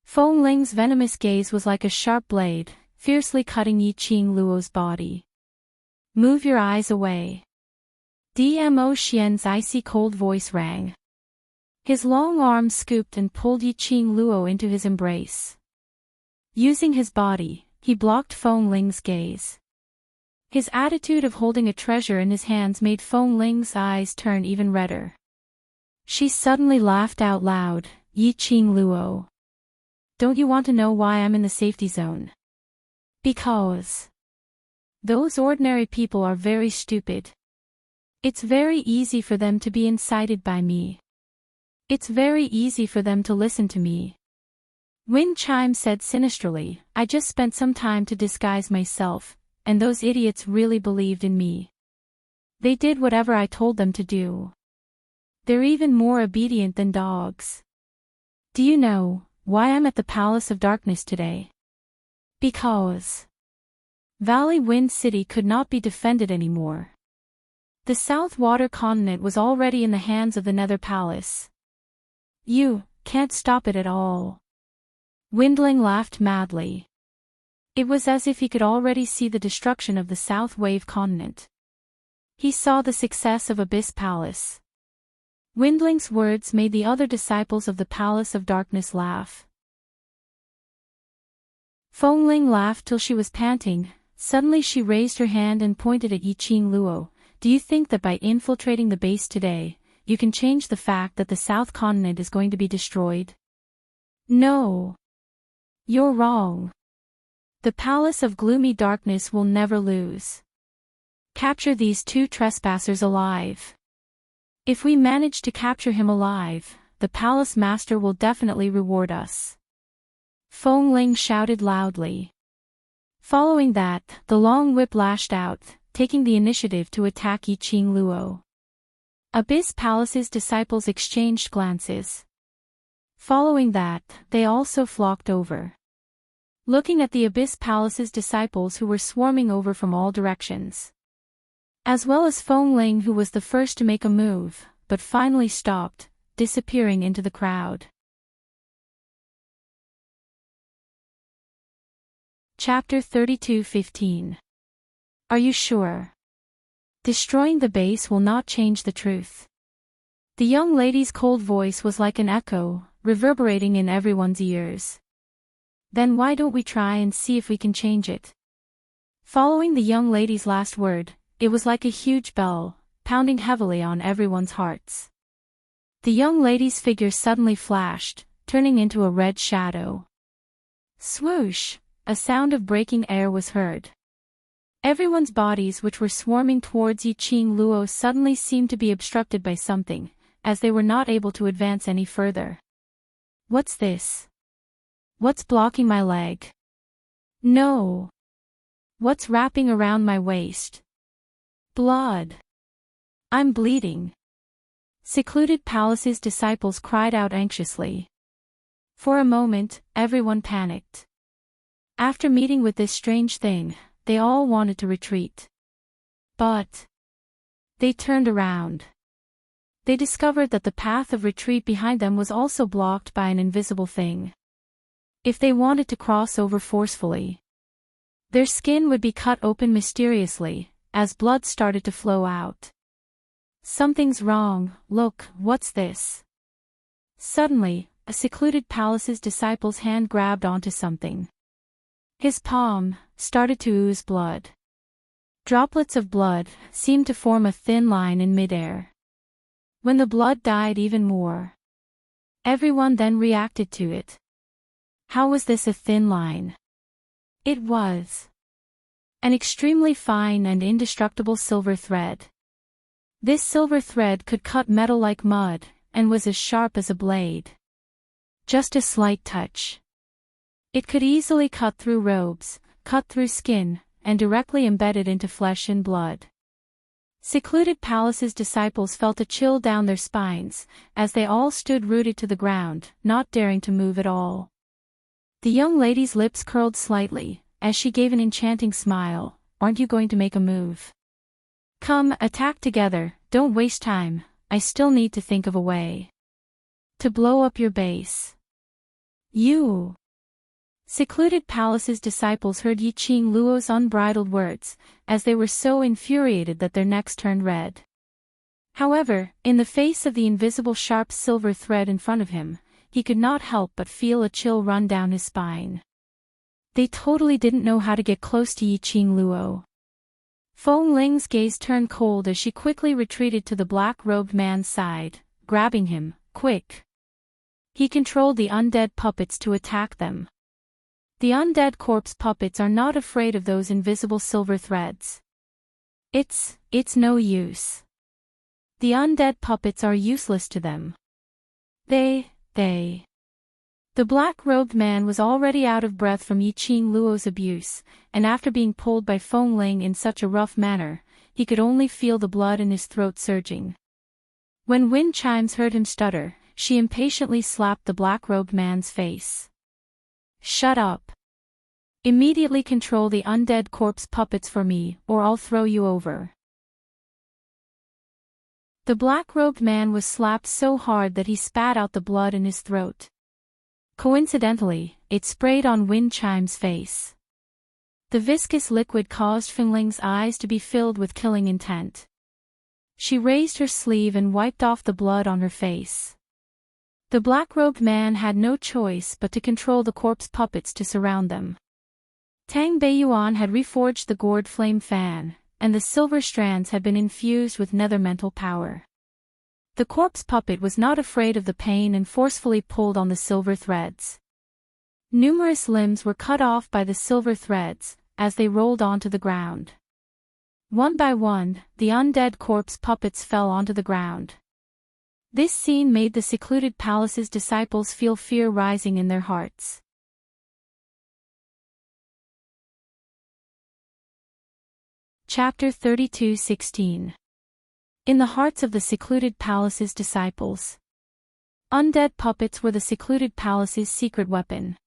Feng Ling's venomous gaze was like a sharp blade, fiercely cutting Yiqing Luo's body. Move your eyes away. Dmo Xian's icy cold voice rang. His long arms scooped and pulled Yiqing Luo into his embrace. Using his body, he blocked Feng Ling's gaze. His attitude of holding a treasure in his hands made Feng Ling's eyes turn even redder. She suddenly laughed out loud. Yiqing Luo, don't you want to know why I'm in the safety zone? Because those ordinary people are very stupid. It's very easy for them to be incited by me. It's very easy for them to listen to me. Wind Chime said sinisterly, I just spent some time to disguise myself, and those idiots really believed in me. They did whatever I told them to do. They're even more obedient than dogs. Do you know why I'm at the Palace of Darkness today? Because Valley Wind City could not be defended anymore. The South Water Continent was already in the hands of the Nether Palace. You can't stop it at all. Windling laughed madly. It was as if he could already see the destruction of the South Wave Continent. He saw the success of Abyss Palace. Windling's words made the other disciples of the Palace of Darkness laugh. Feng Ling laughed till she was panting. Suddenly she raised her hand and pointed at Yiqing Luo. Do you think that by infiltrating the base today, you can change the fact that the South Continent is going to be destroyed? No. You're wrong. The Palace of Gloomy Darkness will never lose. Capture these two trespassers alive. If we manage to capture him alive, the Palace Master will definitely reward us. Feng Ling shouted loudly. Following that, the long whip lashed out, taking the initiative to attack Yiqing Luo. Abyss Palace's disciples exchanged glances. Following that, they also flocked over, looking at the Abyss Palace's disciples who were swarming over from all directions. As well as Feng Ling, who was the first to make a move, but finally stopped, disappearing into the crowd. Chapter 32:15. Are you sure? Destroying the base will not change the truth. The young lady's cold voice was like an echo, reverberating in everyone's ears. Then why don't we try and see if we can change it? Following the young lady's last word, it was like a huge bell, pounding heavily on everyone's hearts. The young lady's figure suddenly flashed, turning into a red shadow. Swoosh! A sound of breaking air was heard. Everyone's bodies which were swarming towards Yiqing Luo suddenly seemed to be obstructed by something, as they were not able to advance any further. What's this? What's blocking my leg? No! What's wrapping around my waist? Blood! I'm bleeding! Secluded Palace's disciples cried out anxiously. For a moment, everyone panicked. After meeting with this strange thing, they all wanted to retreat. But they turned around. They discovered that the path of retreat behind them was also blocked by an invisible thing. If they wanted to cross over forcefully, their skin would be cut open mysteriously, as blood started to flow out. Something's wrong, look, what's this? Suddenly, a secluded Palace's disciple's hand grabbed onto something. His palm started to ooze blood. Droplets of blood seemed to form a thin line in midair. When the blood died even more, everyone then reacted to it. How was this a thin line? It was an extremely fine and indestructible silver thread. This silver thread could cut metal like mud, and was as sharp as a blade. Just a slight touch. It could easily cut through robes, cut through skin, and directly embedded into flesh and blood. Secluded Palace's disciples felt a chill down their spines, as they all stood rooted to the ground, not daring to move at all. The young lady's lips curled slightly, as she gave an enchanting smile. Aren't you going to make a move? Come, attack together, don't waste time, I still need to think of a way to blow up your base. You! Secluded Palace's disciples heard Yiqing Luo's unbridled words, as they were so infuriated that their necks turned red. However, in the face of the invisible sharp silver thread in front of him, he could not help but feel a chill run down his spine. They totally didn't know how to get close to Yiqing Luo. Feng Ling's gaze turned cold as she quickly retreated to the black-robed man's side, grabbing him, quick. He controlled the undead puppets to attack them. The undead corpse puppets are not afraid of those invisible silver threads. It's no use. The undead puppets are useless to them. The black-robed man was already out of breath from Yiqing Luo's abuse, and after being pulled by Feng Ling in such a rough manner, he could only feel the blood in his throat surging. When wind chimes heard him stutter, she impatiently slapped the black-robed man's face. Shut up. Immediately control the undead corpse puppets for me, or I'll throw you over. The black-robed man was slapped so hard that he spat out the blood in his throat. Coincidentally, it sprayed on Wind Chime's face. The viscous liquid caused Fingling's eyes to be filled with killing intent. She raised her sleeve and wiped off the blood on her face. The black-robed man had no choice but to control the corpse puppets to surround them. Tang Beiyuan had reforged the gourd flame fan, and the silver strands had been infused with nether mental power. The corpse puppet was not afraid of the pain and forcefully pulled on the silver threads. Numerous limbs were cut off by the silver threads, as they rolled onto the ground. One by one, the undead corpse puppets fell onto the ground. This scene made the secluded palace's disciples feel fear rising in their hearts. Chapter 32:16. In the hearts of the secluded palace's disciples. Undead puppets were the secluded palace's secret weapon.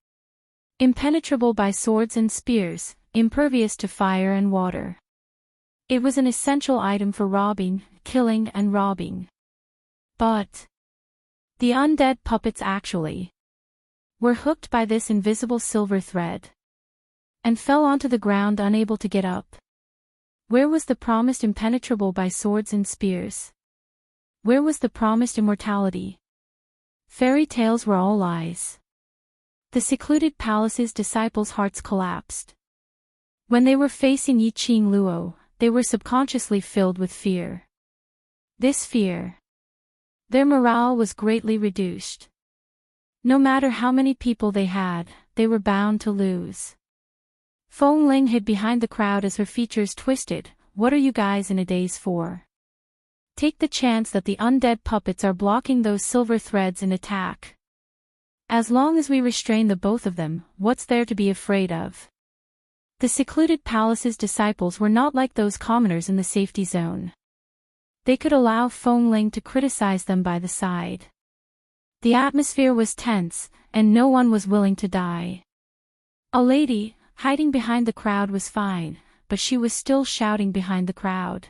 Impenetrable by swords and spears, impervious to fire and water. It was an essential item for robbing, killing and robbing. But the undead puppets actually were hooked by this invisible silver thread and fell onto the ground unable to get up. Where was the promised impenetrable by swords and spears? Where was the promised immortality? Fairy tales were all lies. The secluded palace's disciples' hearts collapsed. When they were facing Yiqing Luo, they were subconsciously filled with fear. This fear. Their morale was greatly reduced. No matter how many people they had, they were bound to lose. Feng Ling hid behind the crowd as her features twisted. What are you guys in a daze for? Take the chance that the undead puppets are blocking those silver threads and attack. As long as we restrain the both of them, what's there to be afraid of? The secluded palace's disciples were not like those commoners in the safety zone. They could allow Feng Ling to criticize them by the side. The atmosphere was tense, and no one was willing to die. A lady, hiding behind the crowd was fine, but she was still shouting behind the crowd.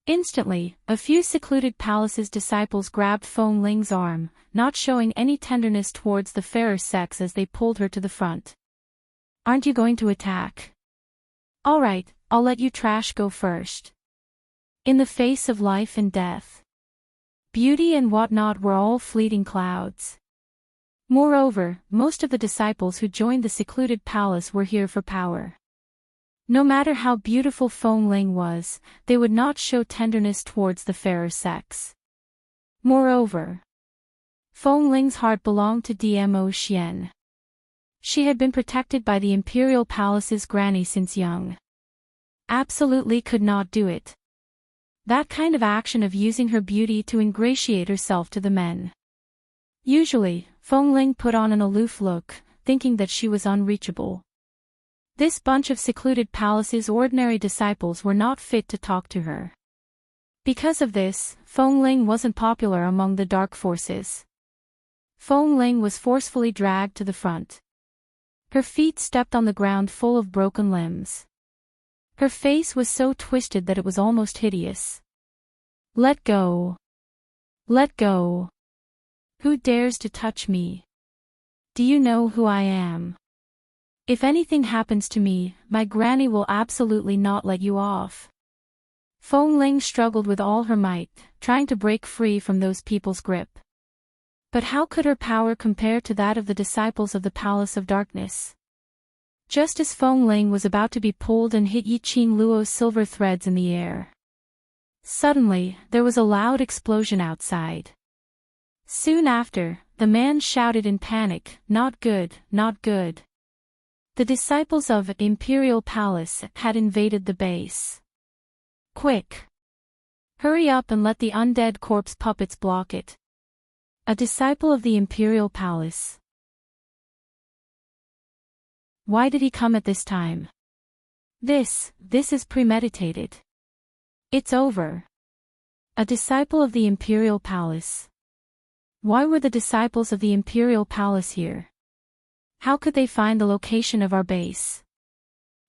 Instantly, a few secluded palace's disciples grabbed Feng Ling's arm, not showing any tenderness towards the fairer sex as they pulled her to the front. Aren't you going to attack? All right, I'll let you trash go first. In the face of life and death, beauty and whatnot were all fleeting clouds. Moreover, most of the disciples who joined the secluded palace were here for power. No matter how beautiful Feng Ling was, they would not show tenderness towards the fairer sex. Moreover, Feng Ling's heart belonged to Dmo Xian. She had been protected by the imperial palace's granny since young. Absolutely could not do it. That kind of action of using her beauty to ingratiate herself to the men. Usually, Feng Ling put on an aloof look, thinking that she was unreachable. This bunch of secluded palace's ordinary disciples were not fit to talk to her. Because of this, Feng Ling wasn't popular among the dark forces. Feng Ling was forcefully dragged to the front. Her feet stepped on the ground full of broken limbs. Her face was so twisted that it was almost hideous. Let go. Let go. Who dares to touch me? Do you know who I am? If anything happens to me, my granny will absolutely not let you off. Feng Ling struggled with all her might, trying to break free from those people's grip. But how could her power compare to that of the disciples of the Palace of Darkness? Just as Feng Ling was about to be pulled and hit Yiqing Luo's silver threads in the air. Suddenly, there was a loud explosion outside. Soon after, the man shouted in panic, "Not good, not good." The disciples of Imperial Palace had invaded the base. Quick! Hurry up and let the undead corpse puppets block it. A disciple of the Imperial Palace. Why did he come at this time? This is premeditated. It's over. A disciple of the Imperial Palace. Why were the disciples of the Imperial Palace here? How could they find the location of our base?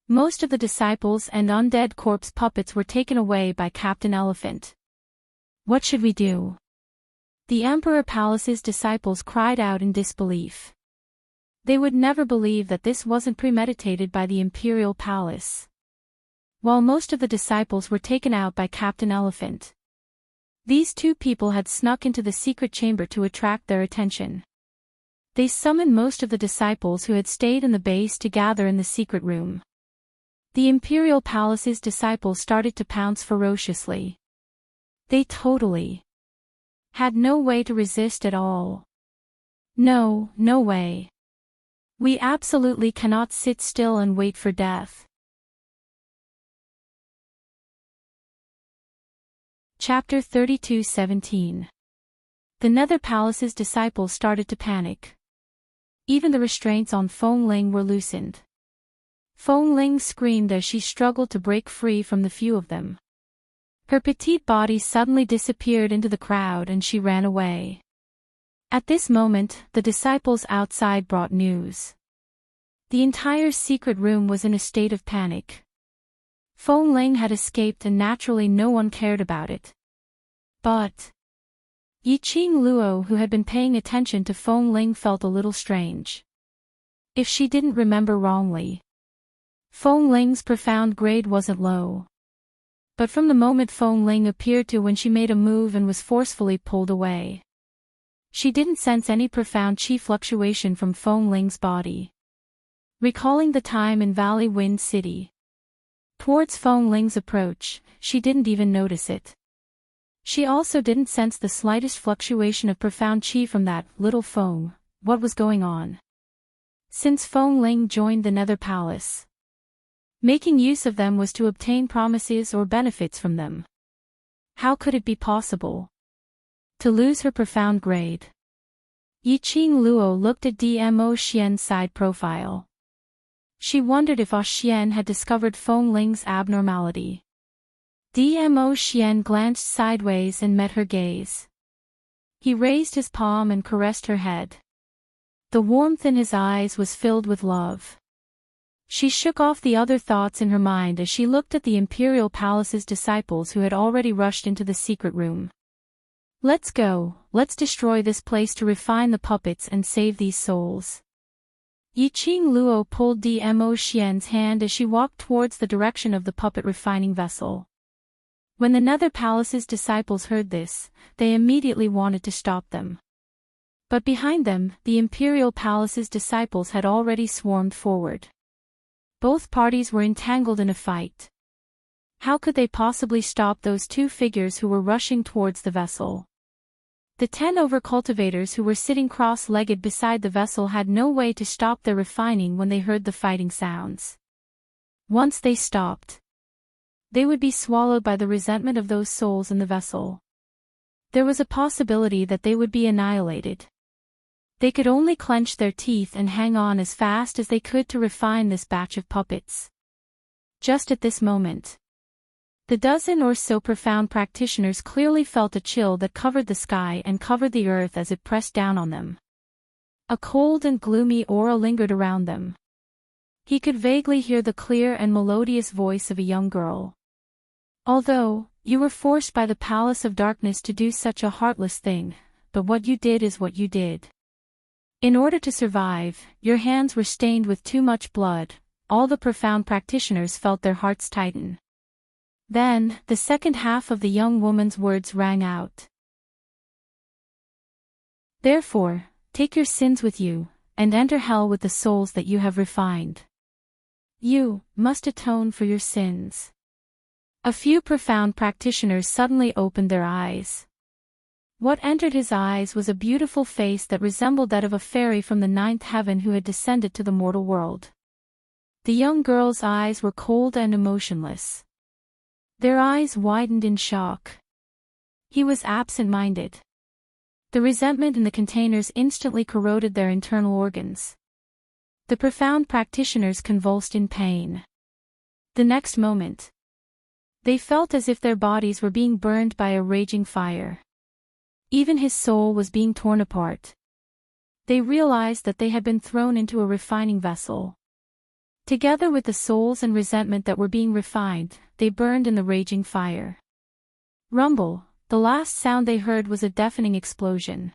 Most of the disciples and undead corpse puppets were taken away by Captain Elephant. What should we do? The Emperor Palace's disciples cried out in disbelief. They would never believe that this wasn't premeditated by the Imperial Palace. While most of the disciples were taken out by Captain Elephant, these two people had snuck into the secret chamber to attract their attention. They summoned most of the disciples who had stayed in the base to gather in the secret room. The Imperial Palace's disciples started to pounce ferociously. They totally had no way to resist at all. No way. We absolutely cannot sit still and wait for death. Chapter 32:17. The Nether Palace's disciples started to panic. Even the restraints on Feng Ling were loosened. Feng Ling screamed as she struggled to break free from the few of them. Her petite body suddenly disappeared into the crowd and she ran away. At this moment, the disciples outside brought news. The entire secret room was in a state of panic. Feng Ling had escaped and naturally no one cared about it. But Yiqing Luo, who had been paying attention to Feng Ling, felt a little strange. If she didn't remember wrongly, Feng Ling's profound grade wasn't low. But from the moment Feng Ling appeared to when she made a move and was forcefully pulled away, she didn't sense any profound chi fluctuation from Feng Ling's body. Recalling the time in Valley Wind City, towards Feng Ling's approach, she didn't even notice it. She also didn't sense the slightest fluctuation of profound chi from that little Feng. What was going on? Since Feng Ling joined the Nether Palace, making use of them was to obtain promises or benefits from them. How could it be possible to lose her profound grade? Yiqing Luo looked at Dmo Xian's side profile. She wondered if Xian had discovered Feng Ling's abnormality. Dmo Xian glanced sideways and met her gaze. He raised his palm and caressed her head. The warmth in his eyes was filled with love. She shook off the other thoughts in her mind as she looked at the Imperial Palace's disciples who had already rushed into the secret room. Let's go, let's destroy this place to refine the puppets and save these souls. Yiqing Luo pulled Dmo Xian's hand as she walked towards the direction of the puppet refining vessel. When the Nether Palace's disciples heard this, they immediately wanted to stop them. But behind them, the Imperial Palace's disciples had already swarmed forward. Both parties were entangled in a fight. How could they possibly stop those two figures who were rushing towards the vessel? The 10 overcultivators who were sitting cross-legged beside the vessel had no way to stop their refining when they heard the fighting sounds. Once they stopped, they would be swallowed by the resentment of those souls in the vessel. There was a possibility that they would be annihilated. They could only clench their teeth and hang on as fast as they could to refine this batch of puppets. Just at this moment, the dozen or so profound practitioners clearly felt a chill that covered the sky and covered the earth as it pressed down on them. A cold and gloomy aura lingered around them. He could vaguely hear the clear and melodious voice of a young girl. Although, you were forced by the Palace of Darkness to do such a heartless thing, but what you did is what you did. In order to survive, your hands were stained with too much blood. All the profound practitioners felt their hearts tighten. Then, the second half of the young woman's words rang out. Therefore, take your sins with you, and enter hell with the souls that you have refined. You must atone for your sins. A few profound practitioners suddenly opened their eyes. What entered his eyes was a beautiful face that resembled that of a fairy from the 9th heaven who had descended to the mortal world. The young girl's eyes were cold and emotionless. Their eyes widened in shock. He was absent-minded. The resentment in the containers instantly corroded their internal organs. The profound practitioners convulsed in pain. The next moment, they felt as if their bodies were being burned by a raging fire. Even his soul was being torn apart. They realized that they had been thrown into a refining vessel. Together with the souls and resentment that were being refined, they burned in the raging fire. Rumble, the last sound they heard was a deafening explosion.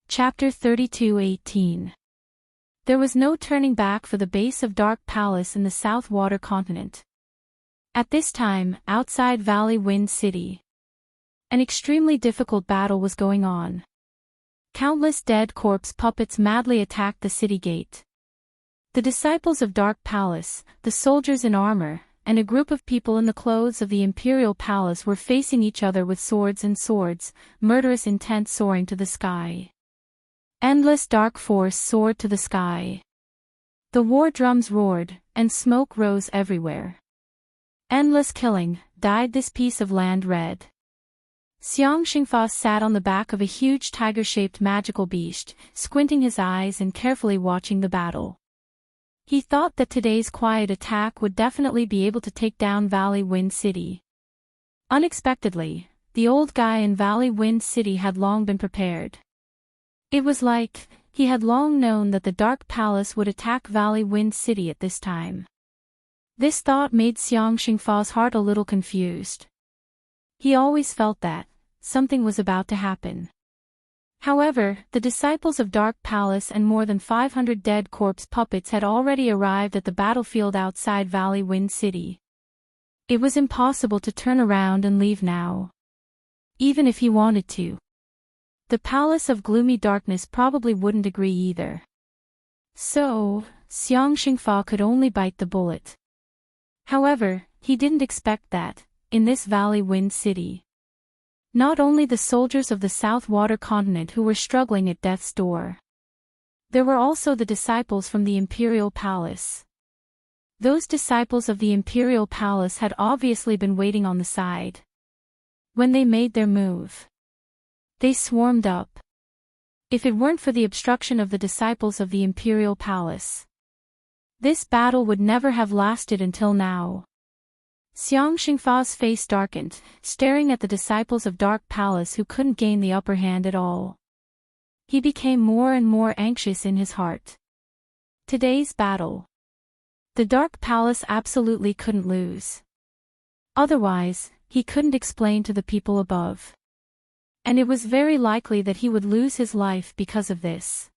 Chapter 32:18. There was no turning back for the base of Dark Palace in the South Water Continent. At this time, outside Valley Wind City, an extremely difficult battle was going on. Countless dead corpse puppets madly attacked the city gate. The disciples of Dark Palace, the soldiers in armor, and a group of people in the clothes of the Imperial Palace were facing each other with swords and swords, murderous intent soaring to the sky. Endless dark force soared to the sky. The war drums roared, and smoke rose everywhere. Endless killing dyed this piece of land red. Xiang Xingfa sat on the back of a huge tiger-shaped magical beast, squinting his eyes and carefully watching the battle. He thought that today's quiet attack would definitely be able to take down Valley Wind City. Unexpectedly, the old guy in Valley Wind City had long been prepared. It was like he had long known that the Dark Palace would attack Valley Wind City at this time. This thought made Xiang Xingfa's heart a little confused. He always felt that something was about to happen. However, the disciples of Dark Palace and more than 500 dead corpse puppets had already arrived at the battlefield outside Valley Wind City. It was impossible to turn around and leave now. Even if he wanted to. The Palace of Gloomy Darkness probably wouldn't agree either. So, Xiang Xingfa could only bite the bullet. However, he didn't expect that, in this Valley Wind City. Not only the soldiers of the South Water Continent who were struggling at death's door. There were also the disciples from the Imperial Palace. Those disciples of the Imperial Palace had obviously been waiting on the side. When they made their move, they swarmed up. If it weren't for the obstruction of the disciples of the Imperial Palace, this battle would never have lasted until now. Xiang Xingfa's face darkened, staring at the disciples of Dark Palace who couldn't gain the upper hand at all. He became more and more anxious in his heart. Today's battle. The Dark Palace absolutely couldn't lose. Otherwise, he couldn't explain to the people above. And it was very likely that he would lose his life because of this.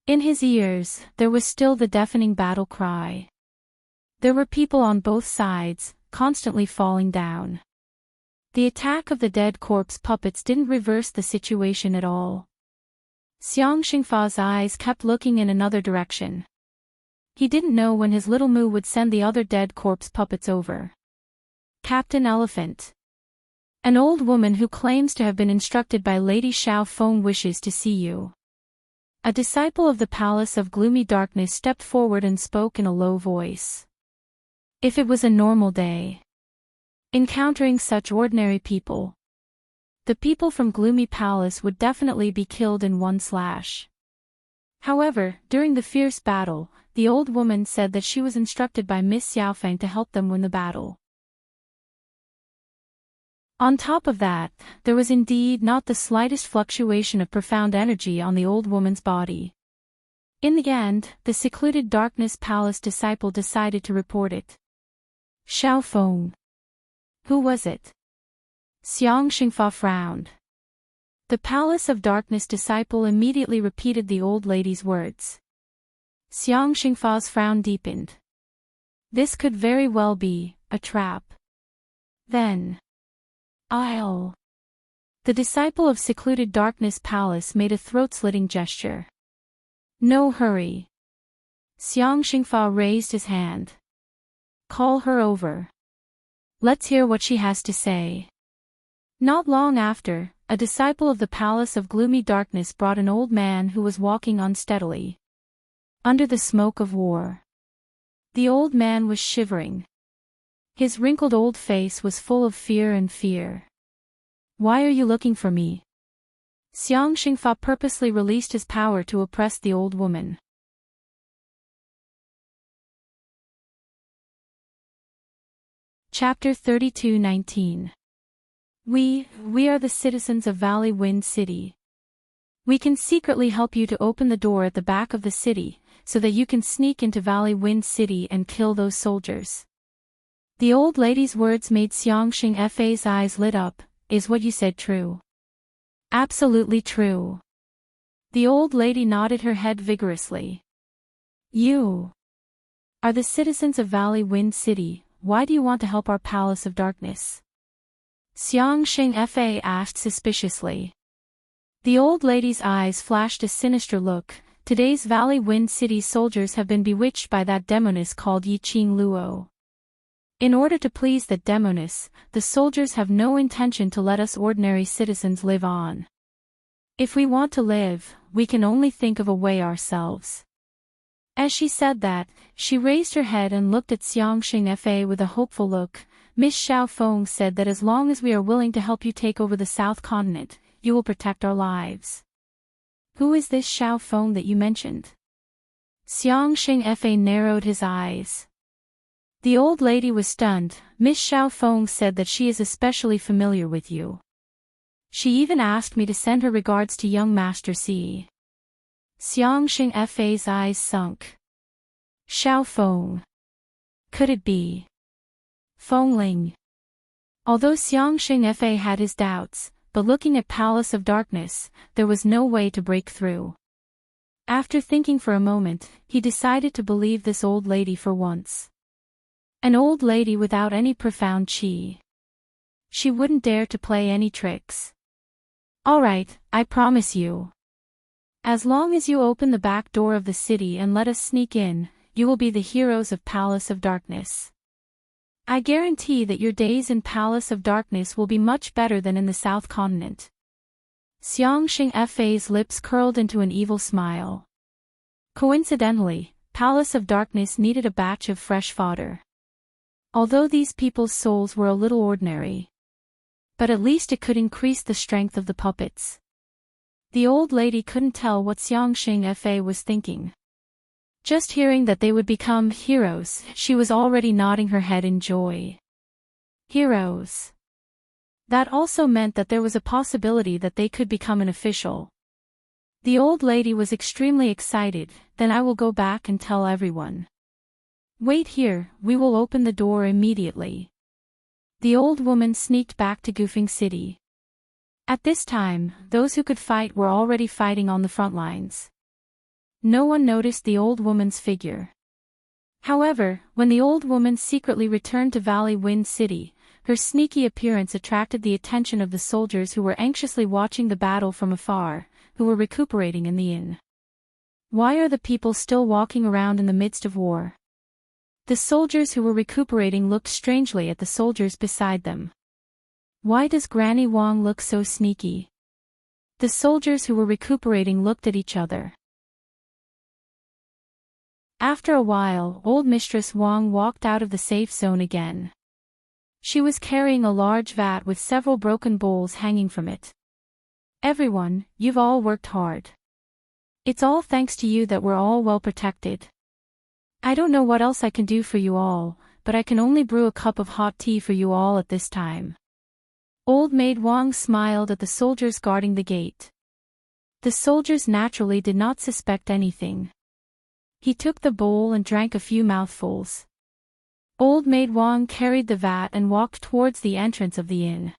In his ears, there was still the deafening battle cry. There were people on both sides, constantly falling down. The attack of the dead corpse puppets didn't reverse the situation at all. Xiang Xingfa's eyes kept looking in another direction. He didn't know when his little Mu would send the other dead corpse puppets over. Captain Elephant. An old woman who claims to have been instructed by Lady Xiao Feng wishes to see you. A disciple of the Palace of Gloomy Darkness stepped forward and spoke in a low voice. If it was a normal day, encountering such ordinary people, the people from Gloomy Palace would definitely be killed in one slash. However, during the fierce battle, the old woman said that she was instructed by Miss Xiaofeng to help them win the battle. On top of that, there was indeed not the slightest fluctuation of profound energy on the old woman's body. In the end, the secluded Darkness Palace disciple decided to report it. Xiaofeng. Who was it? Xiang Xingfa frowned. The Palace of Darkness disciple immediately repeated the old lady's words. Xiang Xingfa's frown deepened. This could very well be a trap. Then, I'll. The disciple of secluded Darkness Palace made a throat-slitting gesture. No hurry. Xiang Xingfa raised his hand. Call her over. Let's hear what she has to say. Not long after, a disciple of the Palace of Gloomy Darkness brought an old man who was walking unsteadily. Under the smoke of war. The old man was shivering. His wrinkled old face was full of fear and fear. Why are you looking for me? Xiang Xingfa purposely released his power to oppress the old woman. Chapter 32:19. We are the citizens of Valley Wind City. We can secretly help you to open the door at the back of the city, so that you can sneak into Valley Wind City and kill those soldiers. The old lady's words made Xiang Xingfa's eyes lit up. Is what you said true? Absolutely true. The old lady nodded her head vigorously. You are the citizens of Valley Wind City. Why do you want to help our Palace of Darkness? Xiang Xingfa asked suspiciously. The old lady's eyes flashed a sinister look. Today's Valley Wind City soldiers have been bewitched by that demoness called Yiqing Luo. In order to please that demoness, the soldiers have no intention to let us ordinary citizens live on. If we want to live, we can only think of a way ourselves. As she said that, she raised her head and looked at Xiang Xingfa with a hopeful look. Miss Xiaofeng said that as long as we are willing to help you take over the South Continent, you will protect our lives. Who is this Xiaofeng that you mentioned? Xiang Xingfa narrowed his eyes. The old lady was stunned. Miss Xiaofeng said that she is especially familiar with you. She even asked me to send her regards to young Master C. Xiang Xingfa's eyes sunk. Xiaofeng. Could it be Fengling? Although Xiang Xingfa had his doubts, but looking at Palace of Darkness, there was no way to break through. After thinking for a moment, he decided to believe this old lady for once. An old lady without any profound chi. She wouldn't dare to play any tricks. All right, I promise you. As long as you open the back door of the city and let us sneak in, you will be the heroes of Palace of Darkness. I guarantee that your days in Palace of Darkness will be much better than in the South Continent. Xiangxing Fa's lips curled into an evil smile. Coincidentally, Palace of Darkness needed a batch of fresh fodder. Although these people's souls were a little ordinary. But at least it could increase the strength of the puppets. The old lady couldn't tell what Xiangxing Fa was thinking. Just hearing that they would become heroes, she was already nodding her head in joy. Heroes. That also meant that there was a possibility that they could become an official. The old lady was extremely excited. Then I will go back and tell everyone. Wait here, we will open the door immediately. The old woman sneaked back to Goofing City. At this time, those who could fight were already fighting on the front lines. No one noticed the old woman's figure. However, when the old woman secretly returned to Valley Wind City, her sneaky appearance attracted the attention of the soldiers who were anxiously watching the battle from afar, who were recuperating in the inn. Why are the people still walking around in the midst of war? The soldiers who were recuperating looked strangely at the soldiers beside them. Why does Granny Wang look so sneaky? The soldiers who were recuperating looked at each other. After a while, old Mistress Wang walked out of the safe zone again. She was carrying a large vat with several broken bowls hanging from it. Everyone, you've all worked hard. It's all thanks to you that we're all well protected. I don't know what else I can do for you all, but I can only brew a cup of hot tea for you all at this time. Old Maid Wang smiled at the soldiers guarding the gate. The soldiers naturally did not suspect anything. He took the bowl and drank a few mouthfuls. Old Maid Wang carried the vat and walked towards the entrance of the inn.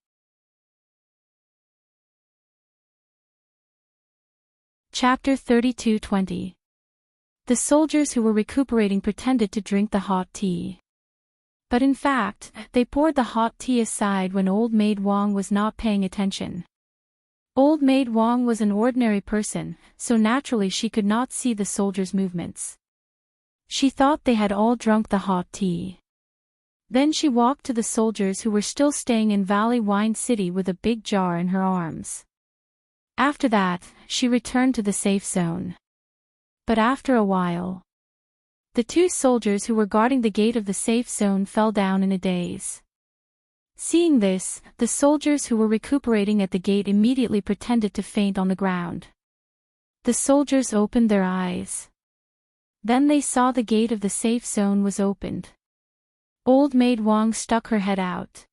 Chapter 32:20. The soldiers who were recuperating pretended to drink the hot tea. But in fact, they poured the hot tea aside when Old Maid Wang was not paying attention. Old Maid Wang was an ordinary person, so naturally she could not see the soldiers' movements. She thought they had all drunk the hot tea. Then she walked to the soldiers who were still staying in Valley Wine City with a big jar in her arms. After that, she returned to the safe zone. But after a while, the two soldiers who were guarding the gate of the safe zone fell down in a daze. Seeing this, the soldiers who were recuperating at the gate immediately pretended to faint on the ground. The soldiers opened their eyes. Then they saw the gate of the safe zone was opened. Old Maid Wang stuck her head out.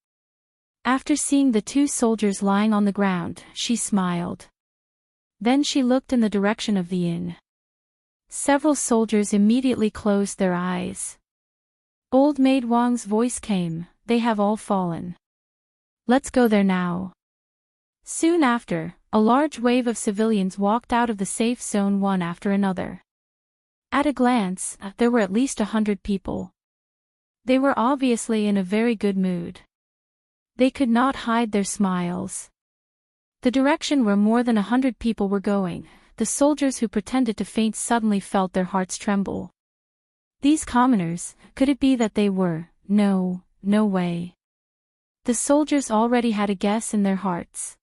After seeing the two soldiers lying on the ground, she smiled. Then she looked in the direction of the inn. Several soldiers immediately closed their eyes. Old Maid Wang's voice came, "They have all fallen. Let's go there now." Soon after, a large wave of civilians walked out of the safe zone one after another. At a glance, there were at least 100 people. They were obviously in a very good mood. They could not hide their smiles. The direction where more than 100 people were going, the soldiers who pretended to faint suddenly felt their hearts tremble. These commoners, could it be that they were? No, no way. The soldiers already had a guess in their hearts.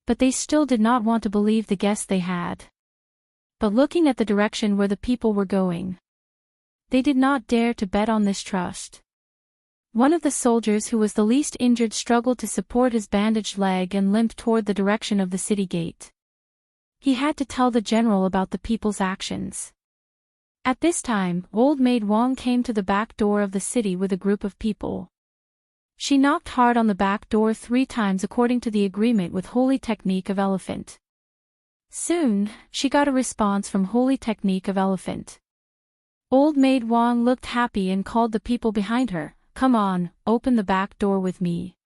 But they still did not want to believe the guess they had. But looking at the direction where the people were going, they did not dare to bet on this trust. One of the soldiers who was the least injured struggled to support his bandaged leg and limped toward the direction of the city gate. He had to tell the general about the people's actions. At this time, Old Maid Wang came to the back door of the city with a group of people. She knocked hard on the back door 3 times according to the agreement with Holy Technique of Elephant. Soon, she got a response from Holy Technique of Elephant. Old Maid Wang looked happy and called the people behind her, "Come on, open the back door with me."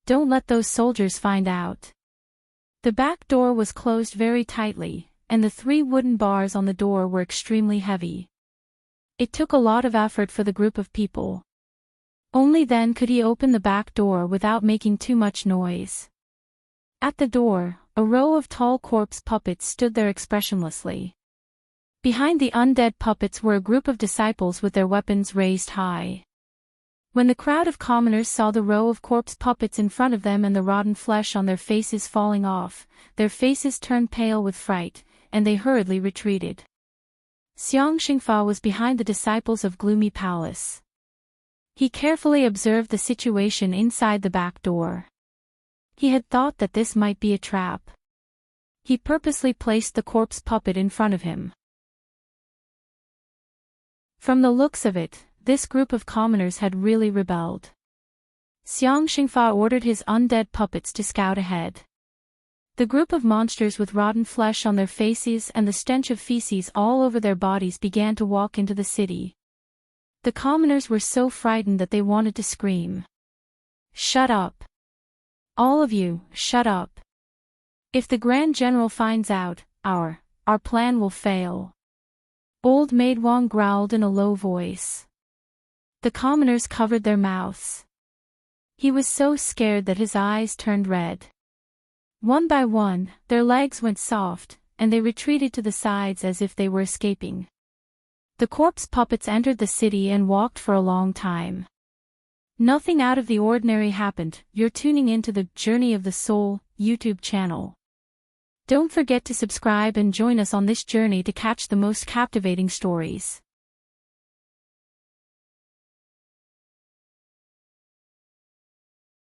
Don't let those soldiers find out. The back door was closed very tightly, and the 3 wooden bars on the door were extremely heavy. It took a lot of effort for the group of people. Only then could he open the back door without making too much noise. At the door, a row of tall corpse puppets stood there expressionlessly. Behind the undead puppets were a group of disciples with their weapons raised high. When the crowd of commoners saw the row of corpse puppets in front of them and the rotten flesh on their faces falling off, their faces turned pale with fright, and they hurriedly retreated. Xiang Xingfa was behind the disciples of Gloomy Palace. He carefully observed the situation inside the back door. He had thought that this might be a trap. He purposely placed the corpse puppet in front of him. From the looks of it, this group of commoners had really rebelled. Xiang Xingfa ordered his undead puppets to scout ahead. The group of monsters with rotten flesh on their faces and the stench of feces all over their bodies began to walk into the city. The commoners were so frightened that they wanted to scream. "Shut up! All of you, shut up! If the Grand General finds out, our plan will fail." Old Maid Wang growled in a low voice. The commoners covered their mouths. He was so scared that his eyes turned red. One by one, their legs went soft, and they retreated to the sides as if they were escaping. The corpse puppets entered the city and walked for a long time. Nothing out of the ordinary happened. You're tuning into the Journey of the Soul YouTube channel. Don't forget to subscribe and join us on this journey to catch the most captivating stories.